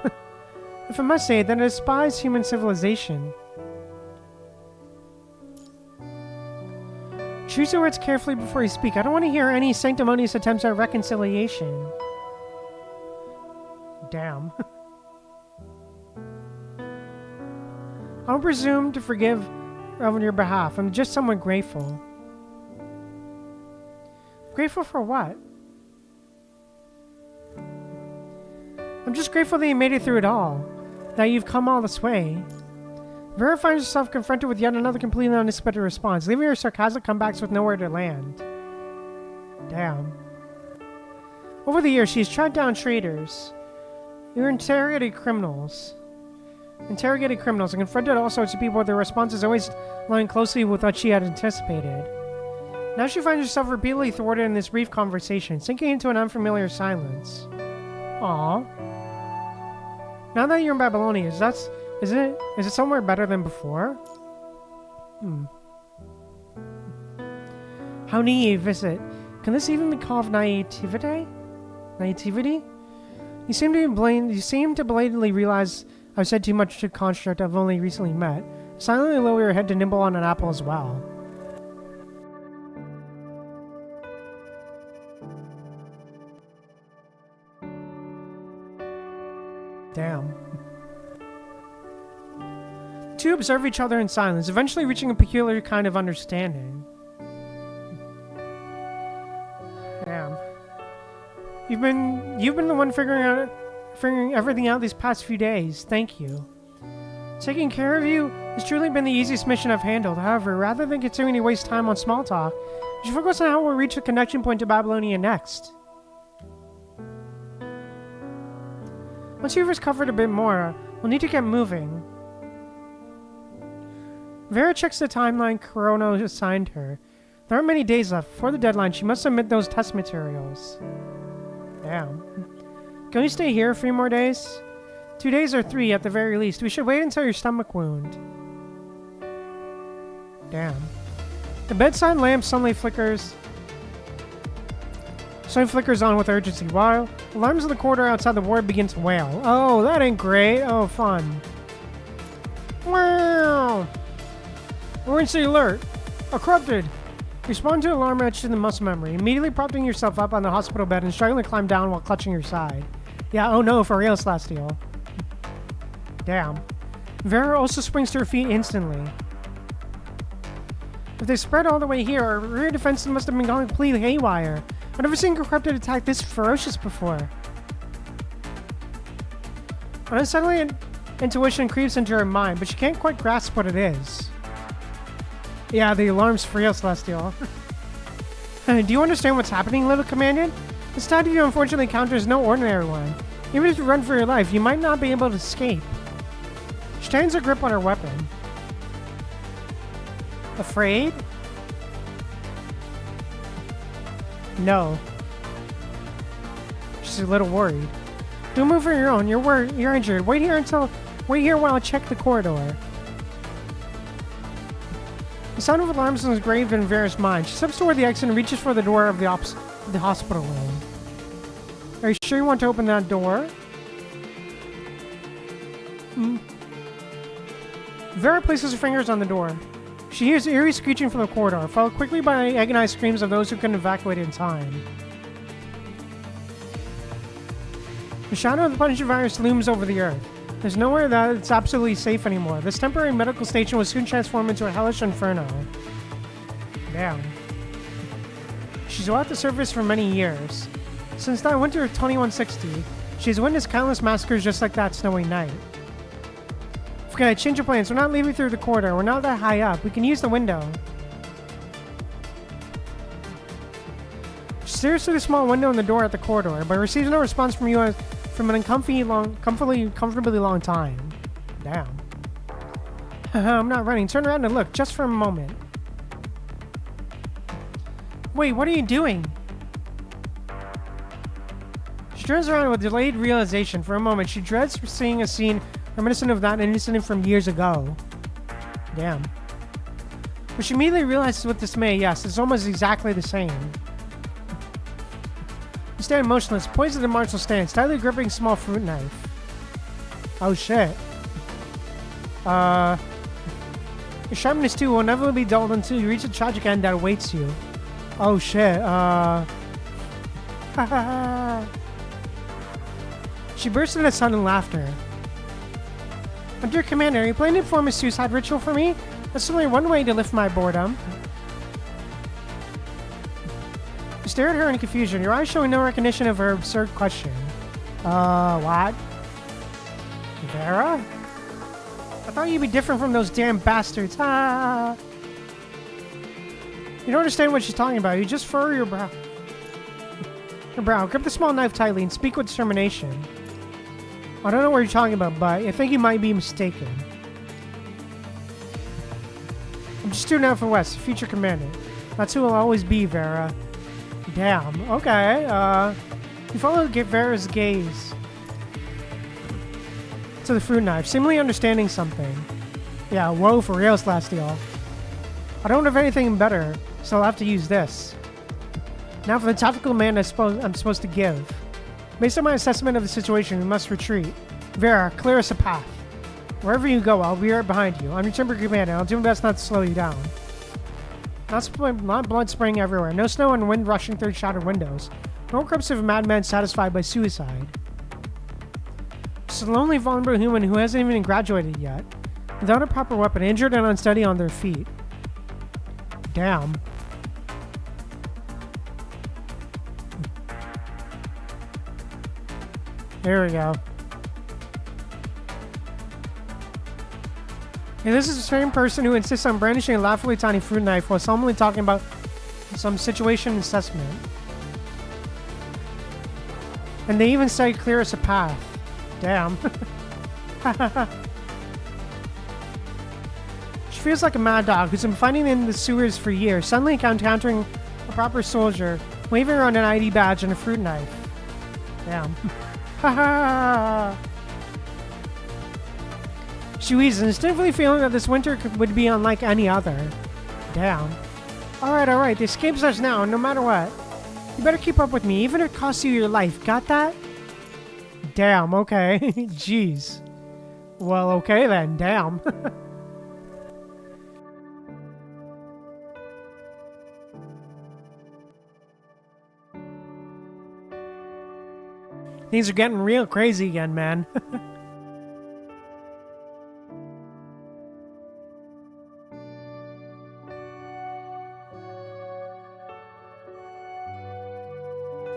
If I must say, then I despise human civilization. Choose your words carefully before you speak. I don't want to hear any sanctimonious attempts at reconciliation. Damn. I don't presume to forgive on your behalf. I'm just somewhat grateful. Grateful for what? I'm just grateful that you made it through it all. that you've come all this way. Vera finds herself confronted with yet another completely unexpected response, leaving her sarcastic comebacks with nowhere to land. Damn. Over the years, she's tracked down traitors. You interrogated criminals, and confronted all sorts of people with their responses always aligning closely with what she had anticipated. Now she finds herself repeatedly thwarted in this brief conversation, sinking into an unfamiliar silence. Aww. Now that you're in Babylonia, is it somewhere better than before? How naive is it? Can this even be called naivety? Naivety? You seem to blatantly realize I've said too much to a construct I've only recently met. Silently lower your head to nibble on an apple as well. Damn. The two observe each other in silence, eventually reaching a peculiar kind of understanding. Damn. You've been the one figuring everything out these past few days. Thank you. Taking care of you has truly been the easiest mission I've handled. However, rather than continuing to waste time on small talk, you should focus on how we'll reach the connection point to Babylonia next. Once you've recovered a bit more, we'll need to get moving. Vera checks the timeline Chrono assigned her. There aren't many days left. Before the deadline, she must submit those test materials. Damn. Can we stay here a few more days? 2 days or 3 at the very least. We should wait until your stomach wound. Damn. The bedside lamp suddenly flickers on with urgency, while alarms in the corridor outside the ward begin to wail. Oh, that ain't great. Oh, fun. Wow! Emergency alert! A corrupted! Respond to alarm etched in the muscle memory, immediately propping yourself up on the hospital bed and struggling to climb down while clutching your side. Yeah, oh no, for real, Celestial. Damn. Vera also springs to her feet instantly. If they spread all the way here, our rear defenses must have been going completely haywire. I've never seen a corrupted attack this ferocious before. An unsettling intuition creeps into her mind, but she can't quite grasp what it is. Yeah, the alarm's for real, Celestial. Do you understand what's happening, little Commander? This attack you unfortunately encounters no ordinary one. Even if you run for your life, you might not be able to escape. She tightens her grip on her weapon. Afraid? No. She's a little worried. Don't move on your own. You're injured. Wait here while I check the corridor. The sound of alarms is engraved in Vera's mind. She steps toward the exit and reaches for the door of the hospital room. Are you sure you want to open that door? Vera places her fingers on the door. She hears eerie screeching from the corridor, followed quickly by agonized screams of those who couldn't evacuate in time. The shadow of the Punisher virus looms over the earth. There's nowhere that it's absolutely safe anymore. This temporary medical station will soon transform into a hellish inferno. Damn. She's walked the surface for many years. Since that winter of 2160, she's witnessed countless massacres just like that snowy night. Okay, change of plans. We're not leaving through the corridor. We're not that high up. We can use the window. She stares through the small window in the door at the corridor, but receives no response from you from an comfortably long time. Damn. I'm not running. Turn around and look, just for a moment. Wait, what are you doing? She turns around with delayed realization. For a moment, she dreads seeing a scene reminiscent of that incident from years ago. Damn. But she immediately realizes with dismay, yes, it's almost exactly the same. You stand motionless, poised at the martial stance, tightly gripping a small fruit knife. Oh shit. Your sharpness too will never be dulled until you reach the tragic end that awaits you. Oh shit, She burst into sudden laughter. Dear Commander, are you planning to perform a suicide ritual for me? That's only one way to lift my boredom. You stare at her in confusion, your eyes showing no recognition of her absurd question. What? Vera? I thought you'd be different from those damn bastards. Ah! You don't understand what she's talking about. You just furrow your brow. Your brow. Grip the small knife tightly and speak with determination. I don't know what you're talking about, but I think you might be mistaken. I'm just student out for West, future commander. That's who I'll always be, Vera. Damn. Okay. You follow Vera's gaze to the fruit knife, seemingly understanding something. Yeah, whoa, for real, Celestial. I don't have anything better, so I'll have to use this. Now for the tactical command I'm supposed to give. Based on my assessment of the situation, we must retreat. Vera, clear us a path. Wherever you go, I'll be right behind you. I'm your temporary commander. I'll do my best not to slow you down. Not blood spraying everywhere. No snow and wind rushing through shattered windows. No corpse of a madman satisfied by suicide. Just a lonely, vulnerable human who hasn't even graduated yet. Without a proper weapon, injured and unsteady on their feet. Damn. There we go. And this is the same person who insists on brandishing a laughably tiny fruit knife while solemnly talking about some situation assessment. And they even say clear us a path. Damn. She feels like a mad dog who's been fighting in the sewers for years, suddenly encountering a proper soldier, waving around an ID badge and a fruit knife. Damn. Haha. She wheezes, instinctively feeling that this winter would be unlike any other. Damn. Alright, the escape starts now, no matter what. You better keep up with me, even if it costs you your life. Got that? Damn, okay. Jeez. Well, okay then, damn. Things are getting real crazy again, man.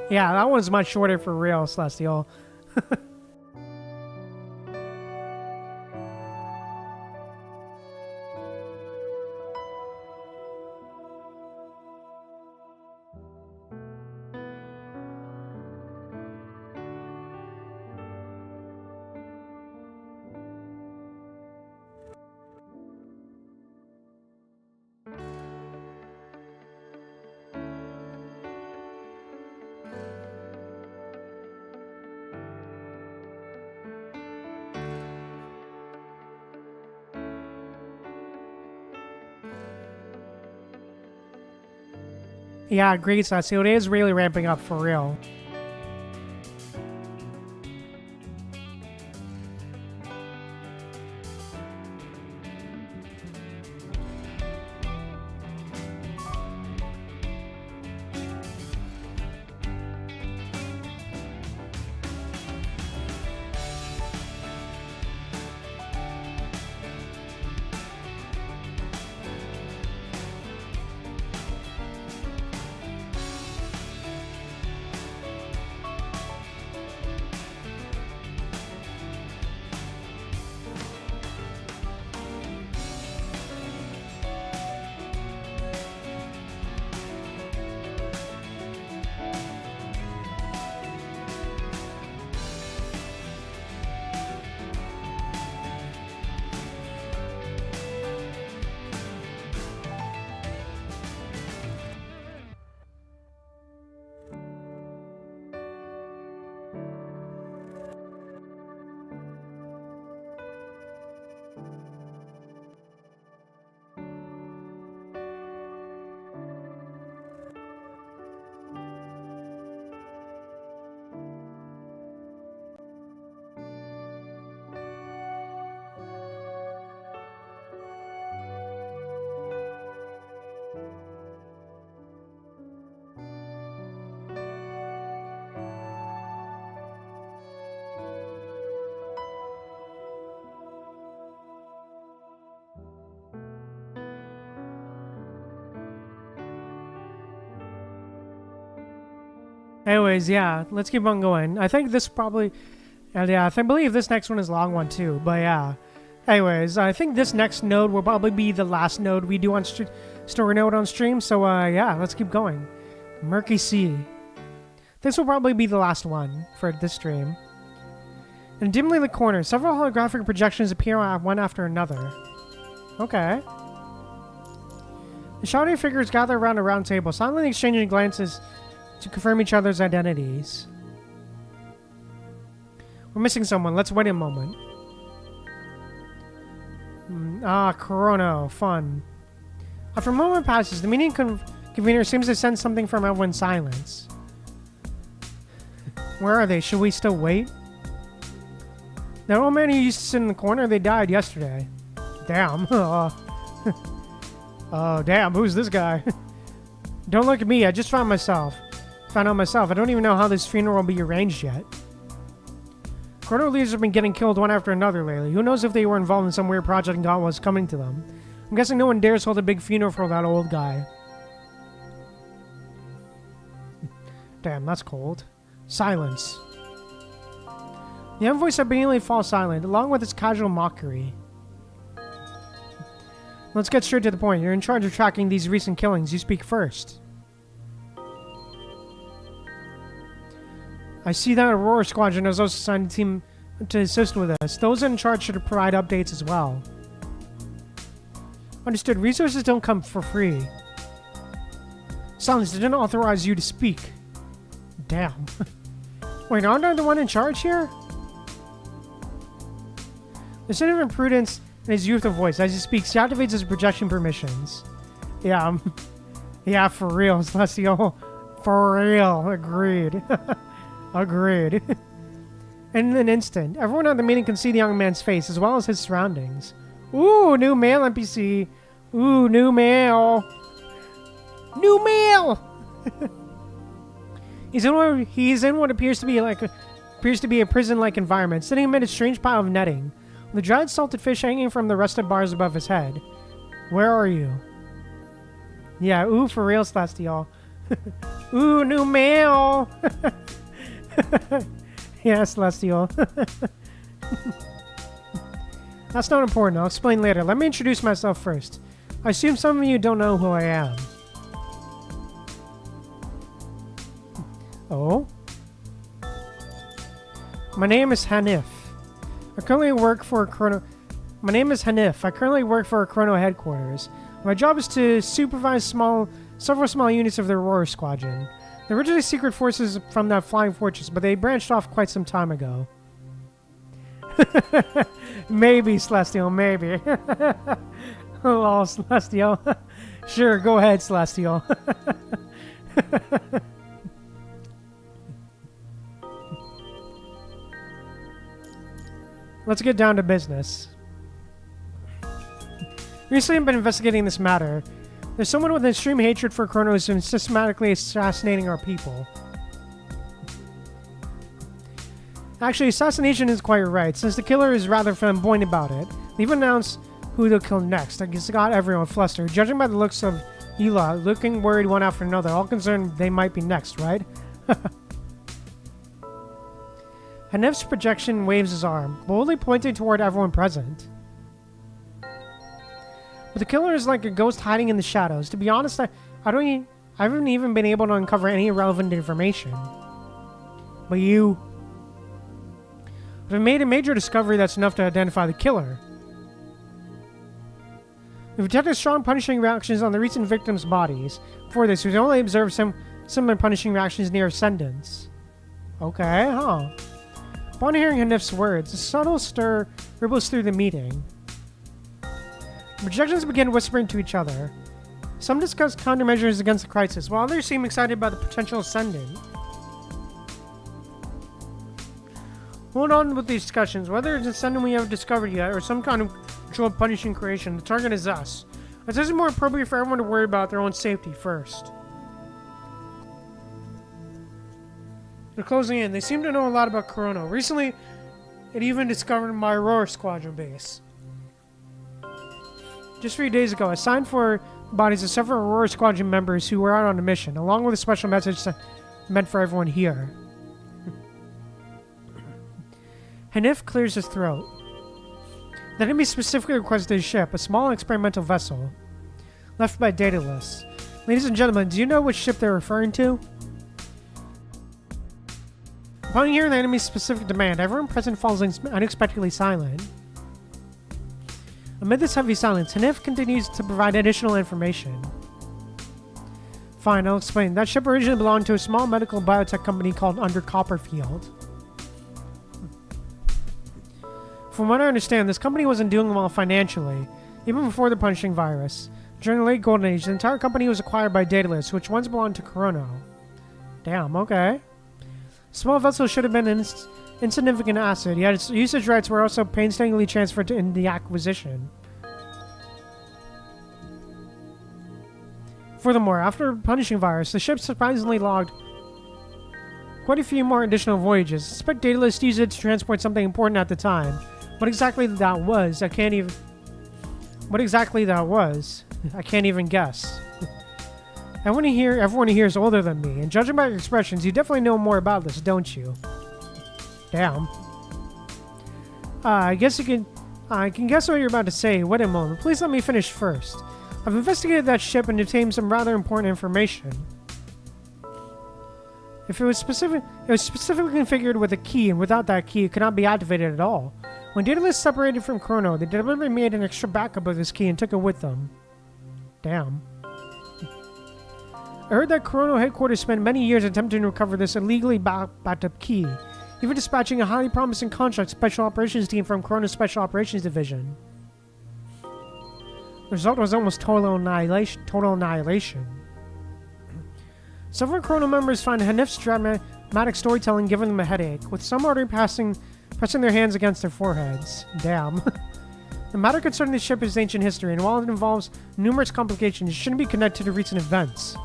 Yeah, that one's much shorter for real, Celestial. Yeah, agreed, Celestial. It is really ramping up for real. Anyways, yeah, let's keep on going. I think this probably And yeah, I believe this next one is a long one too, but yeah. Anyways, I think this next node will probably be the last node we do on story node on stream, so yeah, let's keep going. Murky Sea. This will probably be the last one for this stream. In dimly lit corner, several holographic projections appear one after another. Okay. The shouting figures gather around a round table, silently exchanging glances to confirm each other's identities. We're missing someone. Let's wait a moment. Chrono. Fun. After a moment passes, the meeting convener seems to sense something from everyone's silence. Where are they? Should we still wait? That old man who used to sit in the corner, they died yesterday. Damn. Oh, damn. Who's this guy? Don't look at me. I just found out myself. I don't even know how this funeral will be arranged yet. Chrono leaders have been getting killed one after another lately. Who knows if they were involved in some weird project and God was coming to them. I'm guessing no one dares hold a big funeral for that old guy. Damn, that's cold. Silence. The envoy suddenly falls silent, along with its casual mockery. Let's get straight to the point. You're in charge of tracking these recent killings. You speak first. I see that Aurora Squadron has also assigned a team to assist with us. Those in charge should provide updates as well. Understood. Resources don't come for free. Silence, they didn't authorize you to speak. Damn. Wait, aren't I the one in charge here? There's of imprudence in his youthful voice. As he speaks, he activates his projection permissions. Yeah, yeah, for real, Celestial. For real. Agreed. Agreed. In an instant, everyone at the meeting can see the young man's face as well as his surroundings. Ooh, new mail NPC. Ooh, new mail. New mail. He's in what appears to be a prison-like environment, sitting amid a strange pile of netting, with a dried salted fish hanging from the rusted bars above his head. Where are you? Yeah, ooh, for real, Celestial. Ooh, new mail. Yeah, Celestial. That's not important. I'll explain later. Let me introduce myself first. I assume some of you don't know who I am. Oh? My name is Hanif. I currently work for Chrono... My name is Hanif. I currently work for Chrono headquarters. My job is to supervise several small units of the Aurora Squadron. They're originally secret forces from that flying fortress, but they branched off quite some time ago. Maybe, Celestial, maybe. Hello, Celestial. Sure, go ahead, Celestial. Let's get down to business. Recently, I've been investigating this matter. There's someone with extreme hatred for Chrono who's been systematically assassinating our people. Actually, assassination is quite right, since the killer is rather flamboyant about it. They even announced who they'll kill next. I guess it got everyone flustered. Judging by the looks of Ela, looking worried one after another, all concerned they might be next, right? Hanef's projection waves his arm, boldly pointing toward everyone present. But the killer is like a ghost hiding in the shadows. To be honest, I haven't even been able to uncover any relevant information. But you... I've made a major discovery that's enough to identify the killer. We've detected strong punishing reactions on the recent victims' bodies. Before this, we've only observed some similar punishing reactions near ascendance. Okay, huh. Upon hearing Hanif's words, a subtle stir ripples through the meeting. The projections begin whispering to each other. Some discuss countermeasures against the crisis, while others seem excited about the potential ascendant. Hold on with these discussions. Whether it's an ascendant we haven't discovered yet, or some kind of controlled punishing creation, the target is us. It's just more appropriate for everyone to worry about their own safety first. They're closing in. They seem to know a lot about Chrono. Recently, it even discovered my Aurora Squadron base. Just 3 days ago, I signed for the bodies of several Aurora Squadron members who were out on a mission, along with a special message meant for everyone here. Hanif clears his throat. The enemy specifically requested his ship, a small experimental vessel, left by Daedalus. Ladies and gentlemen, do you know which ship they're referring to? Upon hearing the enemy's specific demand, everyone present falls unexpectedly silent. Amid this heavy silence, Hanif continues to provide additional information. Fine, I'll explain. That ship originally belonged to a small medical biotech company called Under Copperfield. From what I understand, this company wasn't doing well financially, even before the punishing virus. During the late Golden Age, the entire company was acquired by Daedalus, which once belonged to Chrono. Damn, okay. Small vessel should have been an insignificant asset, yet its usage rights were also painstakingly transferred in the acquisition. Furthermore, after punishing virus, the ship surprisingly logged quite a few more additional voyages. I suspect Daedalus used it to transport something important at the time. What exactly that was, I can't even guess. Everyone here is older than me, and judging by your expressions, you definitely know more about this, don't you? Damn. I can guess what you're about to say. Wait a moment. Please let me finish first. I've investigated that ship and obtained some rather important information. It was specifically configured with a key, and without that key, it could not be activated at all. When Daedalus separated from Chrono, they deliberately made an extra backup of this key and took it with them. Damn. I heard that Chrono headquarters spent many years attempting to recover this illegally backed up key, even dispatching a highly promising contract special operations team from Chrono's Special Operations Division. The result was almost total annihilation. Several Chrono members find Hanif's dramatic storytelling giving them a headache, with some already pressing their hands against their foreheads. Damn. The matter concerning the ship is ancient history, and while it involves numerous complications, it shouldn't be connected to recent events.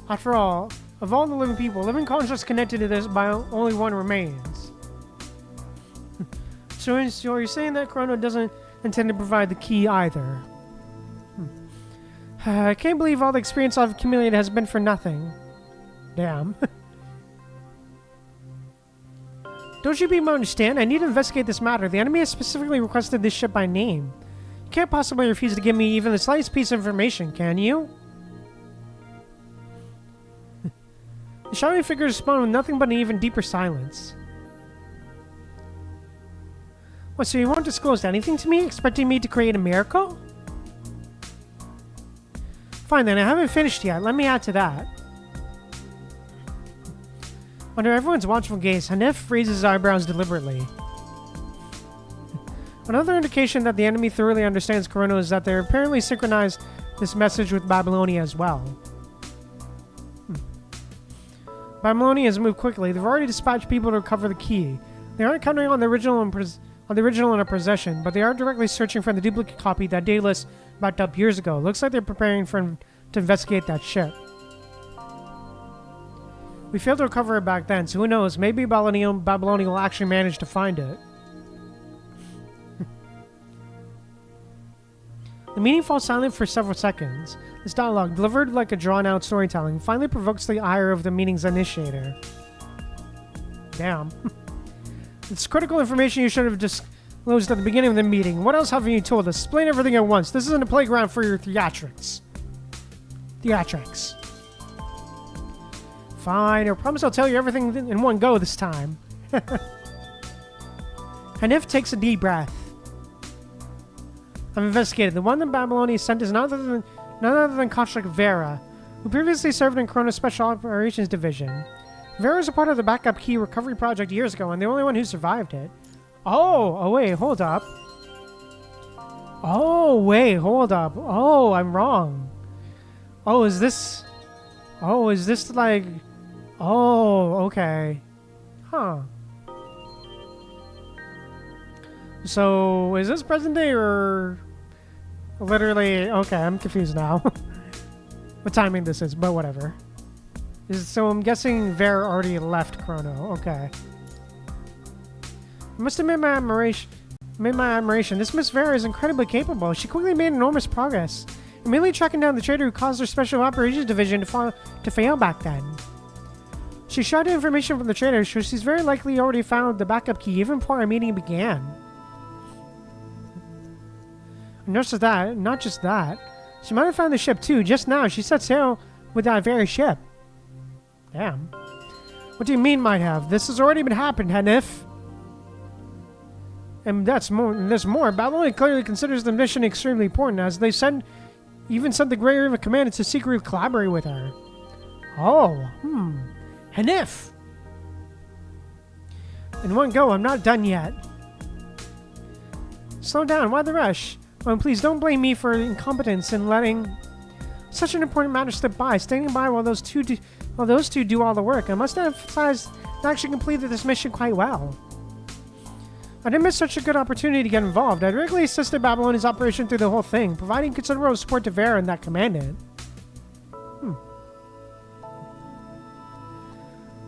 After all, of all the living people, living constructs connected to this by only one remains. So you're saying that Chrono doesn't intend to provide the key either? I can't believe all the experience I've accumulated has been for nothing. Damn. Don't you people understand? I need to investigate this matter. The enemy has specifically requested this ship by name. You can't possibly refuse to give me even the slightest piece of information, can you? The shouting figures respond with nothing but an even deeper silence. What, so you won't disclose anything to me, expecting me to create a miracle? Fine then, I haven't finished yet. Let me add to that. Under everyone's watchful gaze, Hanif raises his eyebrows deliberately. Another indication that the enemy thoroughly understands Chrono is that they apparently synchronized this message with Babylonia as well. Babylonia has moved quickly. They've already dispatched people to recover the key. They aren't counting on the original in a possession, but they are directly searching for the duplicate copy that Daedalus backed up years ago. Looks like they're preparing to investigate that ship. We failed to recover it back then, so who knows? Maybe Babylonia will actually manage to find it. The meeting falls silent for several seconds. This dialogue, delivered like a drawn-out storytelling, finally provokes the ire of the meeting's initiator. Damn. It's critical information you should have disclosed at the beginning of the meeting. What else haven't you told us? Explain everything at once. This isn't a playground for your theatrics. Fine, I promise I'll tell you everything in one go this time. Hanif takes a deep breath. I've investigated. The one that Babylonia sent is none other than Koshlik Vera, who previously served in Chrono's Special Operations Division. Vera was a part of the backup key recovery project years ago, and the only one who survived it. Oh, wait, hold up. Oh, I'm wrong. Is this like... Oh, okay. Huh. So, is this present day or... Literally... Okay, I'm confused now. What timing this is, but whatever. So I'm guessing Vera already left Chrono. Okay. I must admit my admiration. This Miss Vera is incredibly capable. She quickly made enormous progress, immediately tracking down the traitor who caused her Special Operations Division to fail back then. She shared information from the trader, so she's very likely already found the backup key even before our meeting began. And not just that, she might have found the ship too. Just now, she set sail with that very ship. Damn. What do you mean might have? This has already been happened, Hanif. And there's more. Babylonia clearly considers the mission extremely important, as they even sent the Grey River Commander to secretly collaborate with her. Oh, Hanif. In one go, I'm not done yet. Slow down, why the rush? Oh, and please don't blame me for incompetence in letting such an important matter slip by, standing by while those two do all the work. I must emphasize they actually completed this mission quite well. I didn't miss such a good opportunity to get involved. I regularly assisted Babylonia's operation through the whole thing, providing considerable support to Vera and that commandant.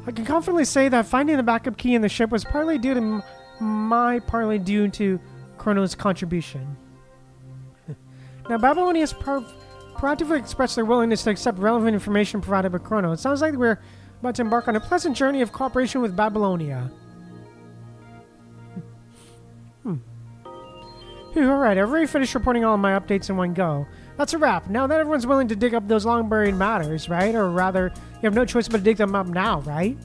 I can confidently say that finding the backup key in the ship was partly due to Chrono's contribution. Now, Babylonia has proactively expressed their willingness to accept relevant information provided by Chrono. It sounds like we're about to embark on a pleasant journey of cooperation with Babylonia. Alright, I've already finished reporting all of my updates in one go. That's a wrap. Now that everyone's willing to dig up those long-buried matters, right? Or rather, you have no choice but to dig them up now, right?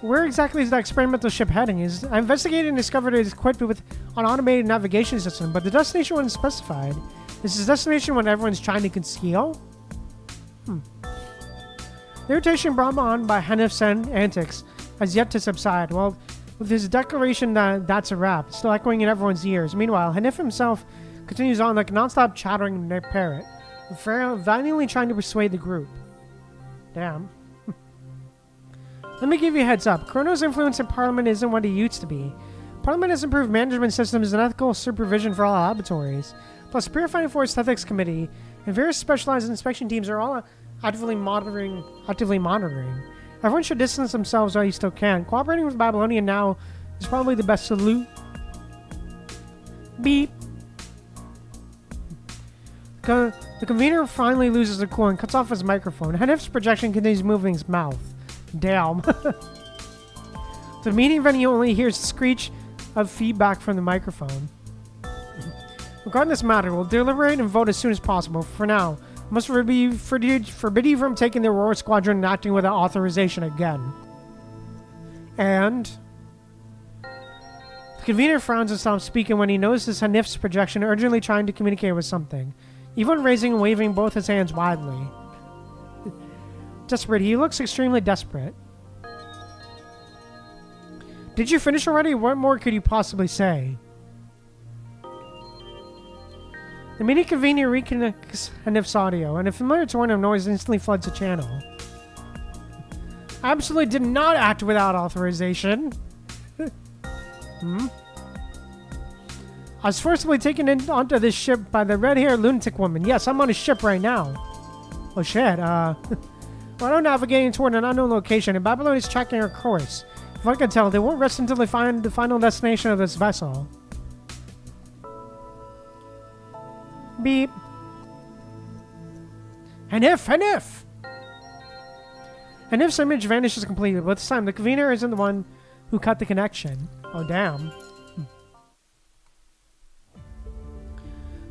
Where exactly is that experimental ship heading? I investigated and discovered it is equipped with an automated navigation system, but the destination wasn't specified. Is this destination what everyone's trying to conceal? The irritation brought on by Hanif's antics has yet to subside. Well, with his declaration that that's a wrap, still echoing in everyone's ears. Meanwhile, Hanif himself continues on like a non-stop chattering parrot, valiantly trying to persuade the group. Damn. Let me give you a heads up. Chrono's influence in Parliament isn't what it used to be. Parliament has improved management systems and ethical supervision for all laboratories. Plus, Purifying Force Ethics Committee and various specialized inspection teams are all actively monitoring. Everyone should distance themselves while you still can. Cooperating with Babylonia now is probably the best solution. Beep. The convener finally loses the cool and cuts off his microphone. Hanif's projection continues moving his mouth. Damn. The meeting venue only hears the screech of feedback from the microphone. Regarding this matter, we'll deliberate and vote as soon as possible. For now, I must forbid you from taking the Aurora Squadron and acting without authorization again. And the convener frowns and stops speaking when he notices Hanif's projection urgently trying to communicate with something, even raising and waving both his hands wildly. Desperate. He looks extremely desperate. Did you finish already? What more could you possibly say? The meeting convener reconnects Hanif's audio, and a familiar torrent of noise instantly floods the channel. I absolutely did not act without authorization. I was forcibly taken onto this ship by the red-haired lunatic woman. Yes, I'm on a ship right now. Oh shit, Well, I'm navigating toward an unknown location, and Babylonia is tracking our course. If I can tell, they won't rest until they find the final destination of this vessel. Beep. Hanif! Hanif's image vanishes completely, but this time the convener isn't the one who cut the connection. Oh, damn.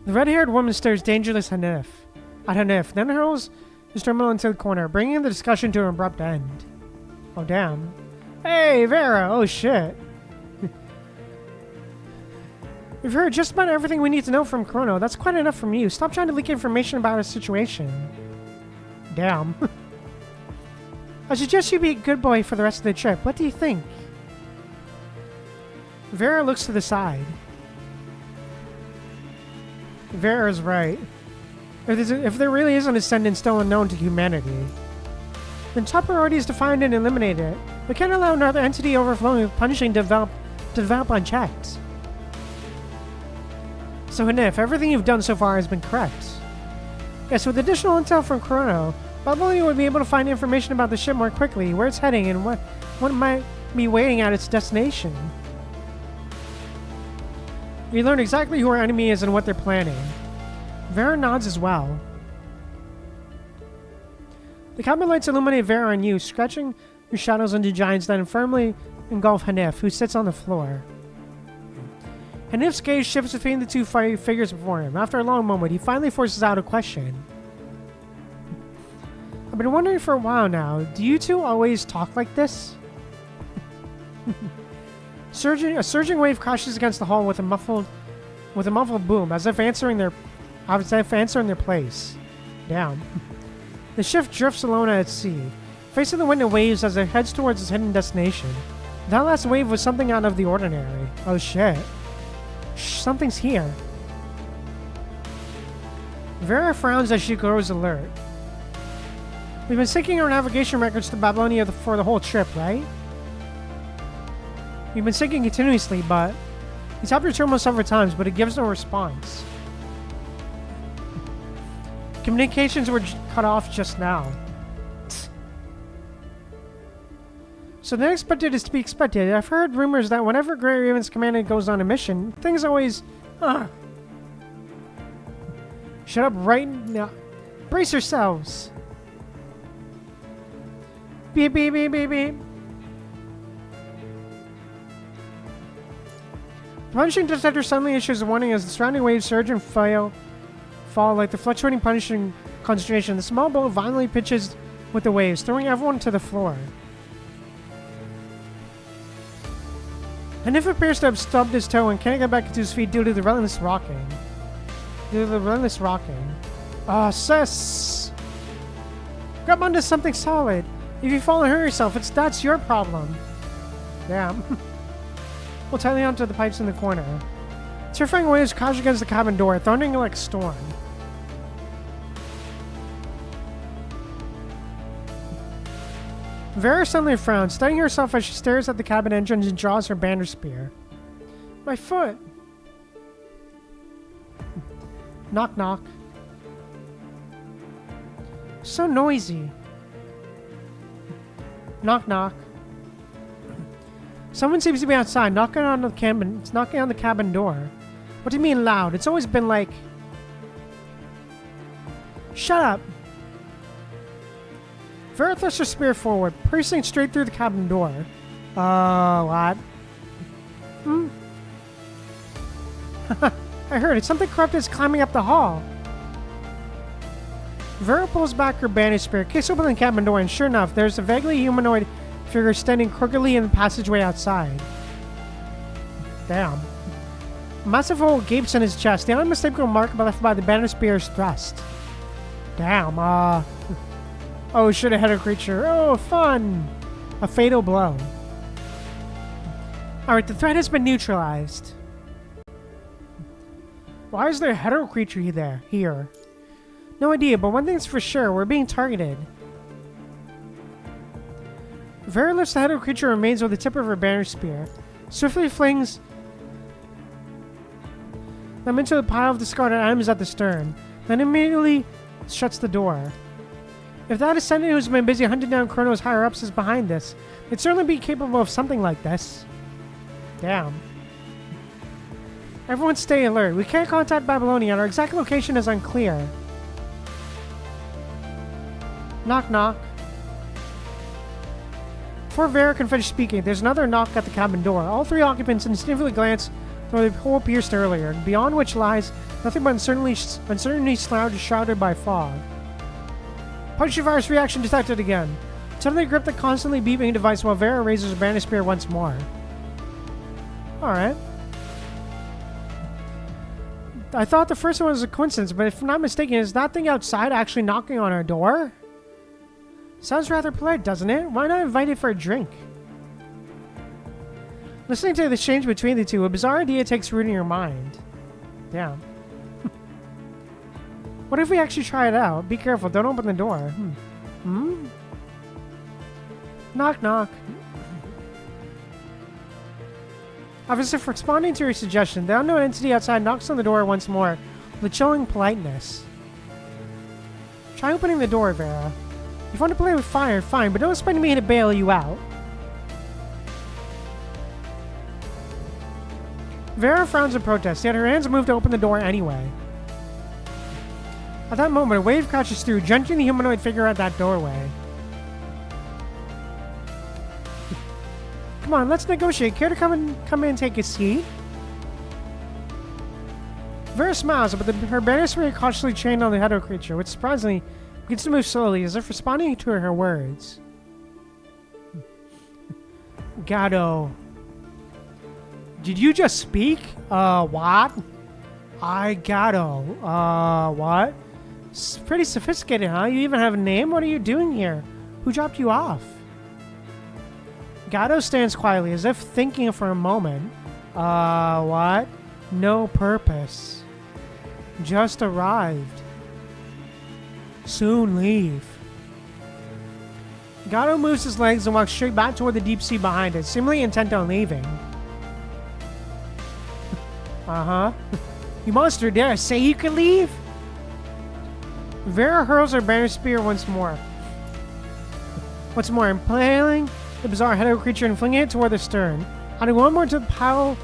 The red-haired woman stares dangerously at Hanif, then hurls his terminal into the corner, bringing the discussion to an abrupt end. Oh, damn. Hey, Vera! Oh, shit. We've heard just about everything we need to know from Chrono. That's quite enough from you. Stop trying to leak information about our situation. Damn. I suggest you be a good boy for the rest of the trip. What do you think? Vera looks to the side. Vera's right. If there really is an ascendant still unknown to humanity, then top priority is to find and eliminate it. We can't allow another entity overflowing with punishing to develop unchecked. So Hanif, everything you've done so far has been correct. Yes, with additional intel from Chrono, Babylonia would be able to find information about the ship more quickly, where it's heading, and what might be waiting at its destination. We learn exactly who our enemy is and what they're planning. Vera nods as well. The cabin lights illuminate Vera and you, scratching your shadows into giants that firmly engulf Hanif, who sits on the floor. Hanif's gaze shifts between the two figures before him. After a long moment, he finally forces out a question. I've been wondering for a while now, do you two always talk like this? A surging wave crashes against the hull with a muffled boom, as if answering their place. Damn. The ship drifts alone at sea, facing the wind and waves as it heads towards its hidden destination. That last wave was something out of the ordinary. Oh shit. Something's here. Vera frowns as she grows alert. We've been syncing our navigation records to Babylonia for the whole trip, right? We've been syncing continuously, but we tapped your terminal several times, but it gives no response. Communications were cut off just now. So the unexpected is to be expected. I've heard rumors that whenever Grey Raven's commandant goes on a mission, things always... Shut up right now. Brace yourselves. Beep, beep, beep, beep, beep. The punishing detector suddenly issues a warning as the surrounding waves surge and fall like the fluctuating punishing concentration. The small boat violently pitches with the waves, throwing everyone to the floor. And if appears to have stubbed his toe and can't get back to his feet due to the relentless rocking. Ah, sis! Grab onto something solid. If you fall and hurt yourself, that's your problem. Damn. We'll tightly onto the pipes in the corner. Terrifying waves crash against the cabin door, thundering like a storm. Vera suddenly frowns, studying herself as she stares at the cabin entrance and draws her banner spear. My foot! Knock knock. So noisy. Knock knock. Someone seems to be outside, knocking on the cabin. It's knocking on the cabin door. What do you mean loud? It's always been like... Shut up! Vera thrusts her spear forward, piercing straight through the cabin door. What? I heard it. Something corrupt is climbing up the hall. Vera pulls back her bandage spear, kicks open the cabin door, and sure enough, there's a vaguely humanoid figure standing crookedly in the passageway outside. Damn. A massive hole gapes in his chest, the unmistakable mark left by the bandage spear's thrust. Damn, Oh, should have hit a creature. Oh, fun! A fatal blow. Alright, the threat has been neutralized. Why is there a hetero creature here? No idea, but one thing's for sure, we're being targeted. Vera lifts the hetero creature remains with the tip of her banner spear, swiftly flings them into the pile of discarded items at the stern, then immediately shuts the door. If that ascendant who's been busy hunting down Chronos higher-ups is behind this, they'd certainly be capable of something like this. Damn. Everyone stay alert. We can't contact Babylonia, and our exact location is unclear. Knock knock. Before Vera can finish speaking, there's another knock at the cabin door. All three occupants instinctively glance through the hole pierced earlier, beyond which lies nothing but uncertainty shrouded by fog. Punchy virus reaction detected again. Suddenly grip the constantly beeping device while Vera raises her bandage spear once more. Alright. I thought the first one was a coincidence, but if I'm not mistaken, is that thing outside actually knocking on our door? Sounds rather polite, doesn't it? Why not invite it for a drink? Listening to the exchange between the two, a bizarre idea takes root in your mind. Damn. What if we actually try it out? Be careful, don't open the door. Knock knock. Officer, for responding to your suggestion, the unknown entity outside knocks on the door once more with chilling politeness. Try opening the door, Vera. If you want to play with fire, fine, but don't expect me to bail you out. Vera frowns in protest, yet her hands move to open the door anyway. At that moment, a wave crashes through, drenching the humanoid figure at that doorway. Come on, let's negotiate. Care to come in and take a seat? Vera smiles, but her banner spear cautiously trained on the head of the creature, which surprisingly begins to move slowly, as if responding to her words. Gato. Did you just speak? What? Gato. What? It's pretty sophisticated, huh? You even have a name? What are you doing here? Who dropped you off? Gato stands quietly, as if thinking for a moment. What? No purpose. Just arrived. Soon leave. Gato moves his legs and walks straight back toward the deep sea behind it, seemingly intent on leaving. Uh-huh. You monster, dare I say you can leave? Vera hurls her banner spear once more. Impaling the bizarre head of a creature and flinging it toward the stern. Adding one more to the pile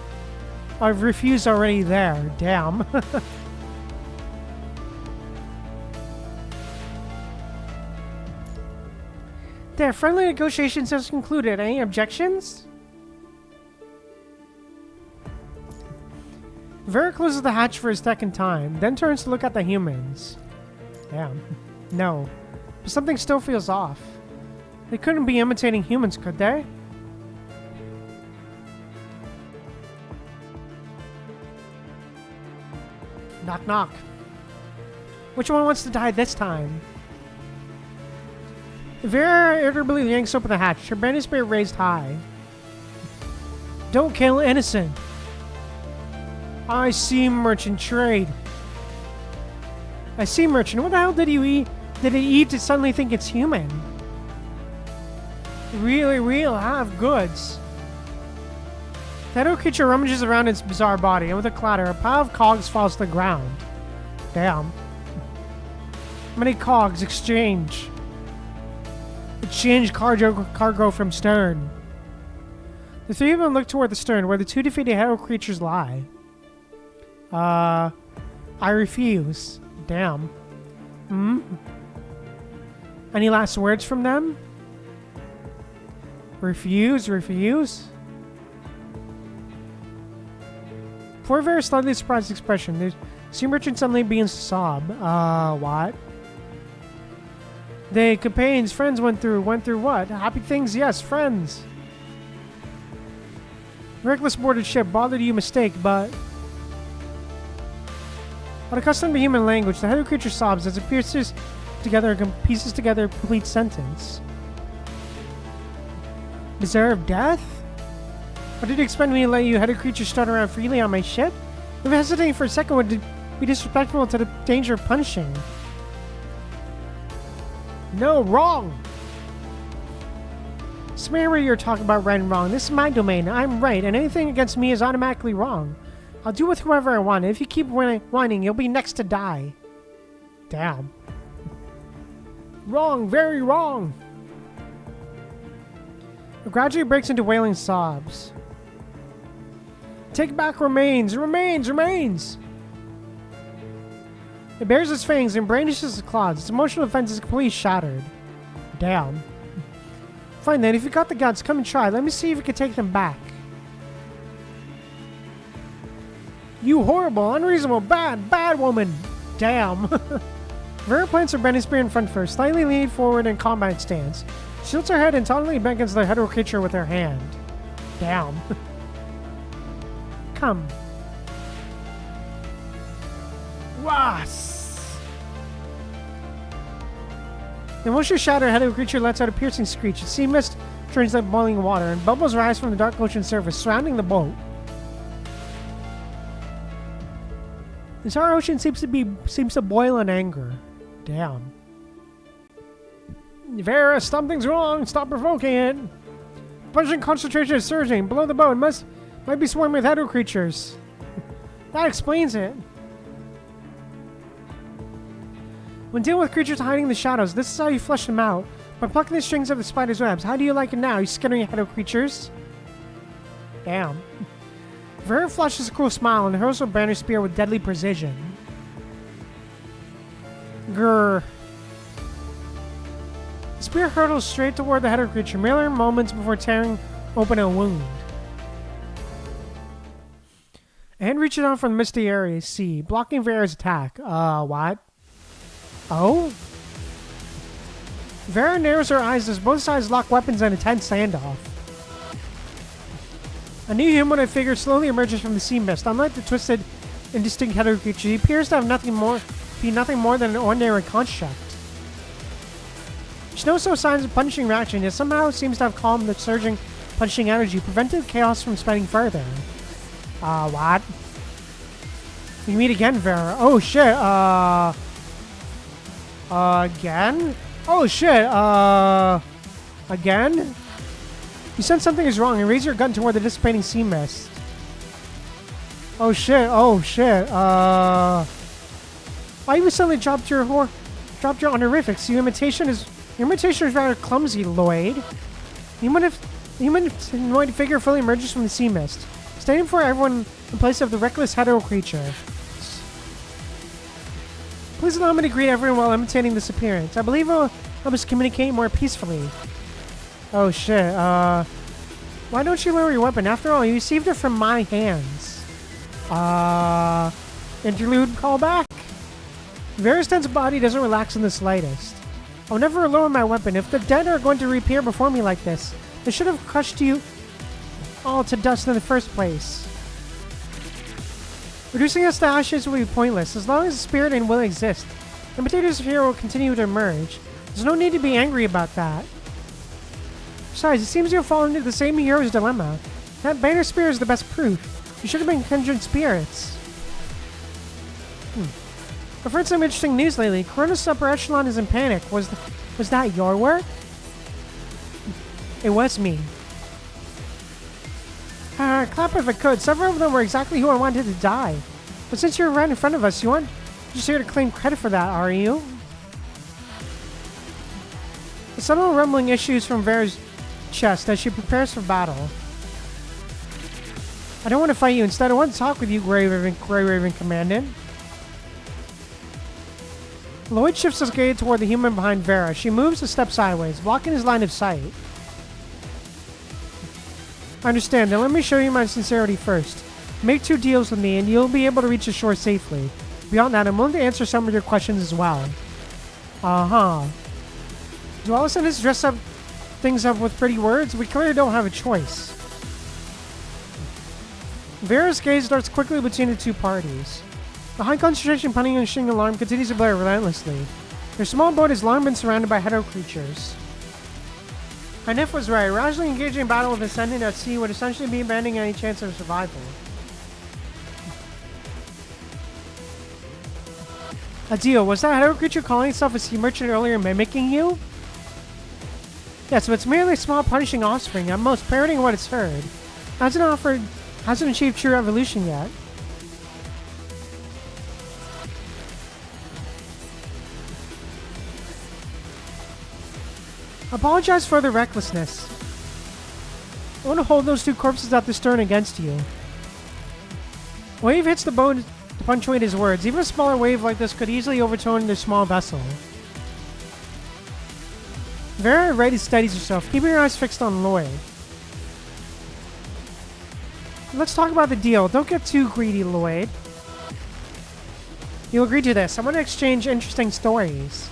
of refuse already there. Damn. There, friendly negotiations has concluded. Any objections? Vera closes the hatch for a second time, then turns to look at the humans. Damn. No. But something still feels off. They couldn't be imitating humans, could they? Knock, knock. Which one wants to die this time? Vera irritably yanks open the hatch, her banner spear raised high. Don't kill innocent. I see merchant trade. I see merchant. What the hell did you eat? Did it eat to suddenly think it's human? Really real, have goods. The head of a creature rummages around its bizarre body, and with a clatter, a pile of cogs falls to the ground. Damn. Many cogs exchange. Exchange cargo from stern. The three of them look toward the stern, where the two defeated hero creatures lie. I refuse. Damn. Any last words from them? Refuse? Poor Vera's slightly surprised expression. The sea merchant suddenly begins to sob. What? They, companions, friends went through what? Happy things, yes, friends. Reckless boarded ship, bothered you mistake, but... Unaccustomed to human language, the head of the creature sobs as it pieces together a complete sentence. Deserve death? What did you expect me to let you head of creature strut around freely on my ship? If hesitating for a second would be disrespectful to the danger of punishing. No, wrong! Spare you're talking about right and wrong. This is my domain. I'm right, and anything against me is automatically wrong. I'll do with whoever I want. If you keep whining, you'll be next to die. Damn. Wrong, very wrong. It gradually breaks into wailing sobs. Take back remains. It bares its fangs and brandishes its claws. Its emotional defense is completely shattered. Damn. Fine then, if you got the guts, come and try. Let me see if you can take them back. You horrible, unreasonable, bad woman. Damn. Vera plants her bending spear in front first, slightly leaning forward in combat stance. She tilts her head and tolerantly beckons the hetero creature with her hand. Damn. Come. Was. The moisture shattered head of the creature lets out a piercing screech. Its sea mist turns like boiling water, and bubbles rise from the dark ocean surface surrounding the boat. The entire ocean seems to boil in anger. Damn. Vera, something's wrong. Stop provoking it. Punishing concentration is surging. Below the boat might be swarming with hetero creatures. That explains it. When dealing with creatures hiding in the shadows, this is how you flush them out. By plucking the strings of the spider's webs. How do you like it now? You skittering hetero creatures? Damn. Vera flashes a cruel smile and hurls her banner spear with deadly precision. Grr. The spear hurtles straight toward the head of the creature, merely moments before tearing open a wound. A hand reaches out from the misty area, C, blocking Vera's attack. What? Oh? Vera narrows her eyes as both sides lock weapons in a tense standoff. A new humanoid figure slowly emerges from the sea mist. Unlike the twisted, indistinct head of the creature, he appears to have nothing more than an ordinary construct. There's no signs of punishing reaction, yet somehow it seems to have calmed the surging punching energy, preventing chaos from spreading further. What? We meet again, Vera. Oh shit, again? Oh shit, again? You sense something is wrong and raise your gun toward the dissipating sea mist. Oh shit, why you suddenly dropped your honorifics? Your imitation is rather clumsy, Lloyd. The humanoid figure fully emerges from the sea mist, standing before everyone in place of the reckless hetero creature. Please allow me to greet everyone while imitating this appearance. I believe I'll help us communicate more peacefully. Oh shit, why don't you lower your weapon? After all, you received it from my hands. Interlude callback? Vera's tense body doesn't relax in the slightest. I'll never lower my weapon. If the dead are going to reappear before me like this, they should have crushed you all to dust in the first place. Reducing us to ashes will be pointless. As long as the spirit and will exist, imitators of hero will continue to emerge. There's no need to be angry about that. Besides, it seems you've fallen into the same hero's dilemma. That banner spear is the best proof. You should have been conjured spirits. I've heard some interesting news lately. Corona's upper echelon is in panic. Was that your work? It was me. Clap if I could. Several of them were exactly who I wanted to die. But since you're right in front of us, you're just here to claim credit for that, are you? The subtle rumbling issues from Vera's chest as she prepares for battle. I don't want to fight you. Instead, I want to talk with you, Grey Raven Commandant. Lloyd shifts his gaze toward the human behind Vera. She moves a step sideways, blocking his line of sight. I understand. Now let me show you my sincerity first. Make 2 deals with me and you'll be able to reach the shore safely. Beyond that, I'm willing to answer some of your questions as well. Do all of a sudden just dress things up with pretty words? We clearly don't have a choice. Vera's gaze darts quickly between the two parties. The high concentration punishing alarm continues to blare relentlessly. Their small boat has long been surrounded by hetero creatures. Hanif was right. Rationally engaging in battle with Ascendant at sea would essentially be abandoning any chance of survival. Adil, was that hetero creature calling itself a sea merchant earlier mimicking you? Yes, but it's merely a small punishing offspring, at most parroting what it's heard. Hasn't achieved true evolution yet. Apologize for the recklessness. I want to hold those 2 corpses at the stern against you. Wave hits the boat to punctuate his words. Even a smaller wave like this could easily overturn their small vessel. Vera ready steadies herself, keeping her eyes fixed on Lloyd. Let's talk about the deal. Don't get too greedy, Lloyd. You'll agree to this. I want to exchange interesting stories.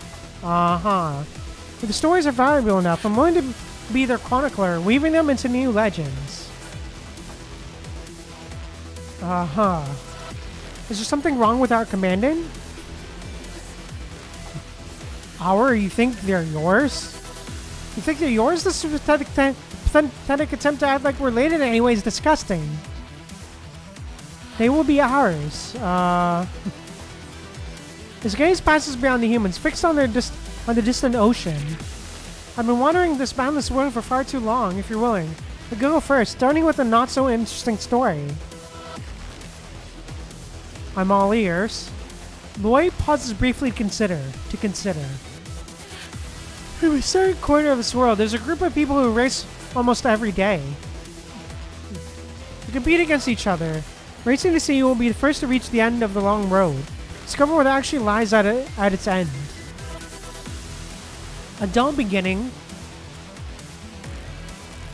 If the stories are valuable enough, I'm willing to be their chronicler, weaving them into new legends. Is there something wrong with our commandant? You think they're yours? You think they're yours? This pathetic attempt to act like we're related anyway is disgusting. They will be ours. His gaze passes beyond the humans, fixed on the distant ocean. I've been wandering this boundless world for far too long, if you're willing. But go first, starting with a not-so-interesting story. I'm all ears. Lloyd pauses briefly to consider. In a certain corner of this world, there's a group of people who race almost every day. They compete against each other, racing to see who will be the first to reach the end of the long road. Discover what actually lies at its end. A dull beginning.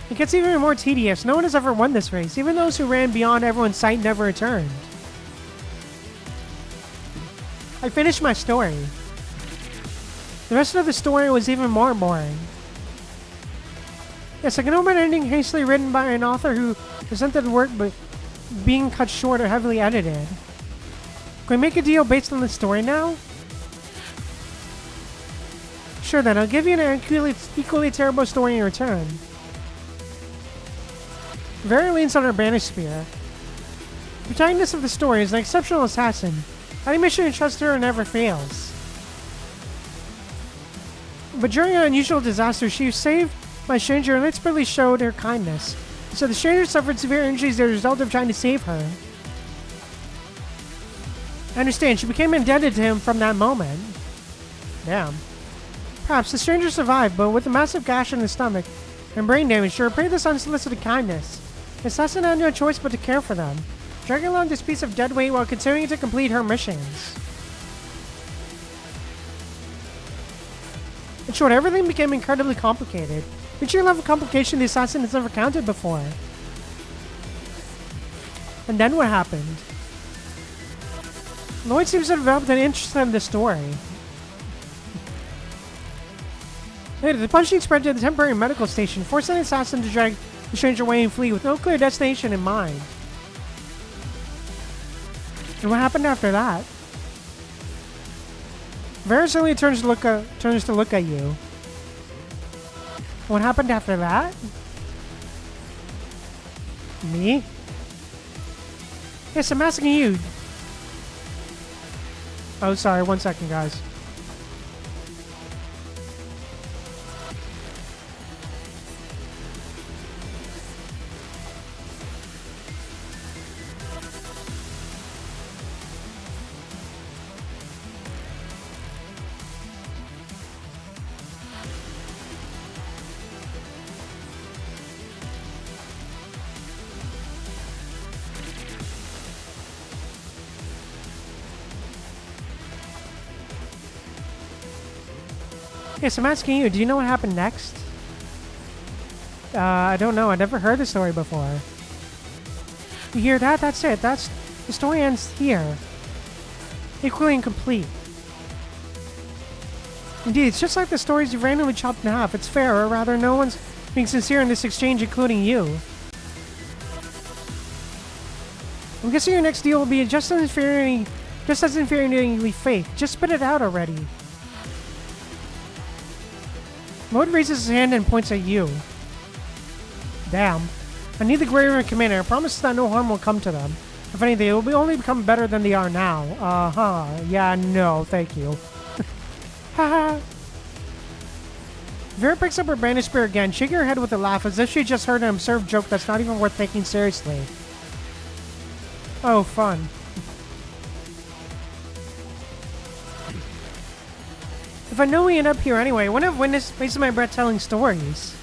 It gets even more tedious. No one has ever won this race. Even those who ran beyond everyone's sight never returned. I finished my story. The rest of the story was even more boring. Yes, like an open ending hastily written by an author who presented work but being cut short or heavily edited. Can we make a deal based on the story now? Sure then, I'll give you an equally terrible story in return. Vera leans on her banished spear. The protagonist of the story is an exceptional assassin. Any mission entrusts her never fails. But during an unusual disaster, she was saved by a stranger and unexpectedly showed her kindness. So the stranger suffered severe injuries as a result of trying to save her. I understand, she became indebted to him from that moment. Damn. Perhaps the stranger survived, but with a massive gash in his stomach and brain damage, she repaid this unsolicited kindness. The assassin had no choice but to care for them, dragging along this piece of dead weight while continuing to complete her missions. In short, everything became incredibly complicated, reaching a level of complication the assassin has never counted before. And then what happened? Lloyd seems to have developed an interest in the story. Later, the punching spread to the temporary medical station, forcing the assassin to drag the stranger away and flee with no clear destination in mind. And what happened after that? Vera suddenly turns to look at you. What happened after that? Me? Yes, I'm asking you. Oh, sorry. 1 second, guys. Yes, I'm asking you, do you know what happened next? I don't know. I never heard the story before. You hear that? That's it. The story ends here. Equally incomplete. Indeed, it's just like the stories you've randomly chopped in half. It's fair, or rather, no one's being sincere in this exchange, including you. I'm guessing your next deal will be just as infuriatingly fake. Just spit it out already. Lloyd raises his hand and points at you. Damn. I need the Grey River Commander. I promise that no harm will come to them. If anything, it will only become better than they are now. Uh-huh. Yeah, no, thank you. Haha. Vera picks up her banished spear again, shaking her head with a laugh as if she just heard an absurd joke that's not even worth taking seriously. Oh, fun. If I knew we end up here anyway, I wouldn't have wasted my breath telling stories.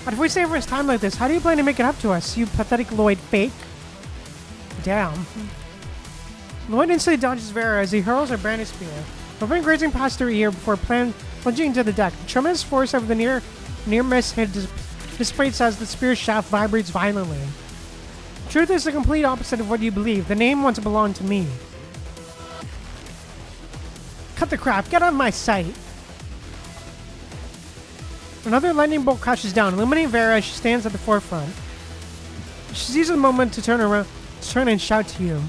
But if we save everyone's time like this, how do you plan to make it up to us, you pathetic Lloyd fake? Damn. Lloyd instantly dodges Vera as he hurls her banished spear, hoping grazing past her ear before plunging into the deck. The tremendous force of the near miss hit dissipates as the spear shaft vibrates violently. Truth is the complete opposite of what you believe. The name once belonged to me. Cut the crap, get out of my sight! Another lightning bolt crashes down, illuminating Vera as she stands at the forefront. She seizes the moment to turn and shout to you.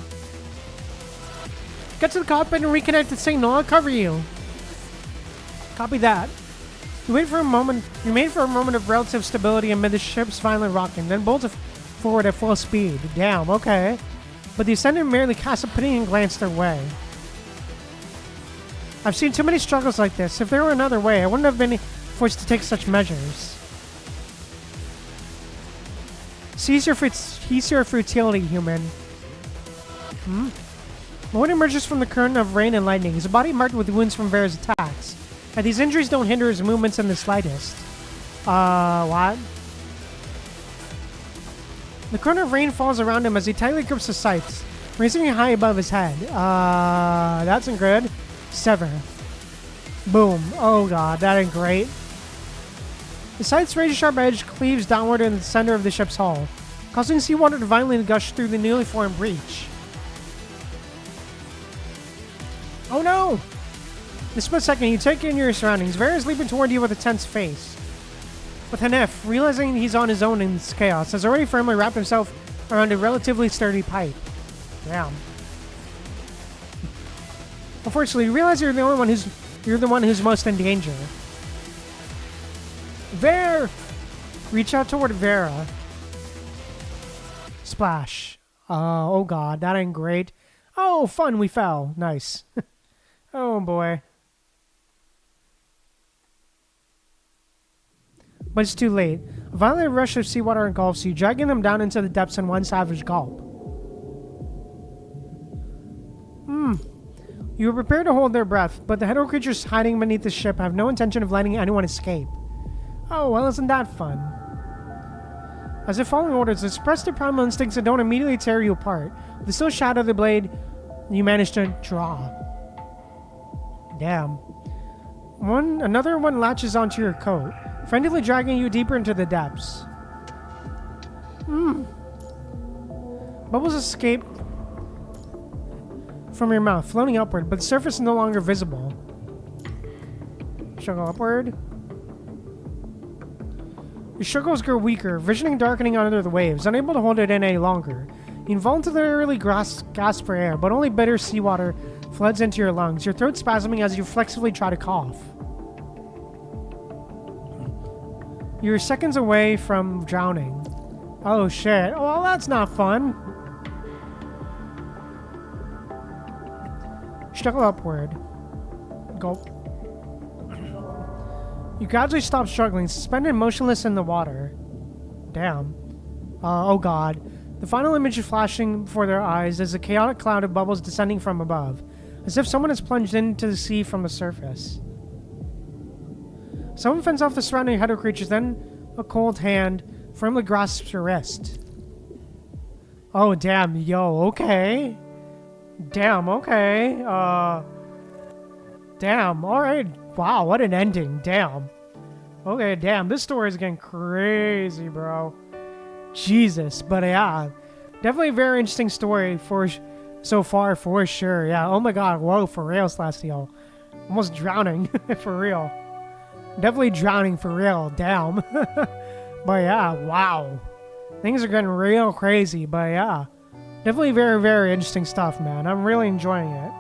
Get to the cockpit and reconnect the signal, I'll cover you! Copy that. You made for a moment of relative stability amid the ship's violent rocking, then bolted forward at full speed. Damn, okay. But the ascendant merely cast a pitying glance their way. I've seen too many struggles like this. If there were another way, I wouldn't have been forced to take such measures. Cease your futility, human. Lloyd emerges from the current of rain and lightning, his body marked with wounds from Vera's attacks. And these injuries don't hinder his movements in the slightest. What? The current of rain falls around him as he tightly grips the sights, raising it high above his head. That's good. Sever. Boom. Oh god, that ain't great. The site's razor-sharp edge cleaves downward in the center of the ship's hull, causing seawater to violently gush through the newly formed breach. Oh no! In a split second, you take in your surroundings. Vera is leaping toward you with a tense face. But Hanef, realizing he's on his own in this chaos, has already firmly wrapped himself around a relatively sturdy pipe. Damn. Unfortunately, you realize you're the one who's most in danger. Vera! Reach out toward Vera. Splash. Oh god, that ain't great. Oh, fun, we fell. Nice. Oh boy. But it's too late. A violent rush of seawater engulfs you, dragging them down into the depths in one savage gulp. You were prepared to hold their breath, but the hetero creatures hiding beneath the ship have no intention of letting anyone escape. Oh, well, isn't that fun? As if following orders, express their primal instincts and don't immediately tear you apart. They still shatter the blade you managed to draw. Damn. Another one latches onto your coat, frantically dragging you deeper into the depths. Bubbles escape from your mouth, floating upward, but the surface is no longer visible. Struggle upward. Your struggles grow weaker, visioning darkening under the waves, unable to hold it in any longer. You involuntarily gasp for air, but only bitter seawater floods into your lungs, your throat spasming as you flexibly try to cough. You're seconds away from drowning. Oh shit. Oh, well, that's not fun. Struggle upward. Gulp. You gradually stop struggling, suspended motionless in the water. Damn. Oh god. The final image flashing before their eyes is a chaotic cloud of bubbles descending from above, as if someone has plunged into the sea from the surface. Someone fends off the surrounding hetero creatures, then a cold hand firmly grasps your wrist. Oh damn, yo, okay. Damn, okay. Damn, alright. Wow, what an ending. Damn. Okay, damn. This story is getting crazy, bro. Jesus. But yeah, definitely a very interesting story so far, for sure. Yeah, oh my god. Whoa, for real, Celestial. Almost drowning. For real. Definitely drowning for real. Damn. But yeah, wow. Things are getting real crazy, but yeah. Definitely very, very interesting stuff, man. I'm really enjoying it.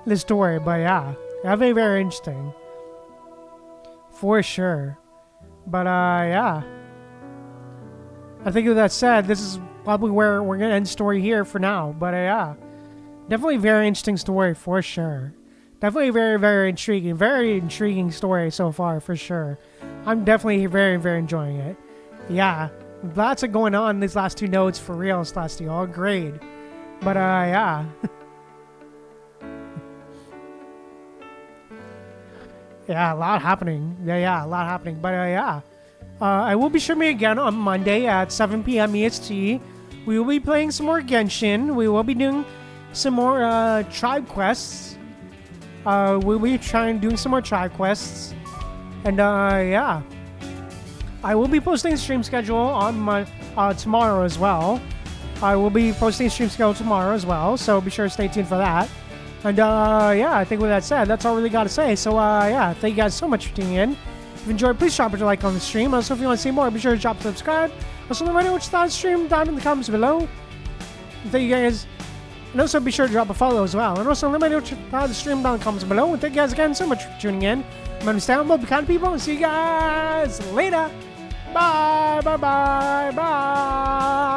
This story, but yeah. Definitely very interesting. For sure. But yeah. I think with that said, this is probably where we're going to end the story here for now. But yeah. Definitely very interesting story for sure. Definitely very, very intriguing. Very intriguing story so far for sure. I'm definitely very, very enjoying it. Yeah. Lots of going on in these last two notes for real, Celestial. Great. But yeah. Yeah, a lot happening. Yeah, a lot happening. But yeah. I will be streaming again on Monday at 7 p.m. EST. We will be playing some more Genshin. We will be doing some more tribe quests. We'll be doing some more tribe quests. And yeah. I will be posting a stream schedule on tomorrow as well. I will be posting a stream schedule tomorrow as well, so be sure to stay tuned for that. And yeah, I think with that said, that's all I really got to say. So yeah, thank you guys so much for tuning in. If you enjoyed, please drop a like on the stream. Also, if you want to see more, be sure to drop a subscribe. Also, let me know what you thought of the stream down in the comments below. And thank you guys. And also, be sure to drop a follow as well. And also, let me know what you thought of the stream down in the comments below. And thank you guys again so much for tuning in. I'm going to stay on, be kind of people, and see you guys later. Bye, bye, bye, bye.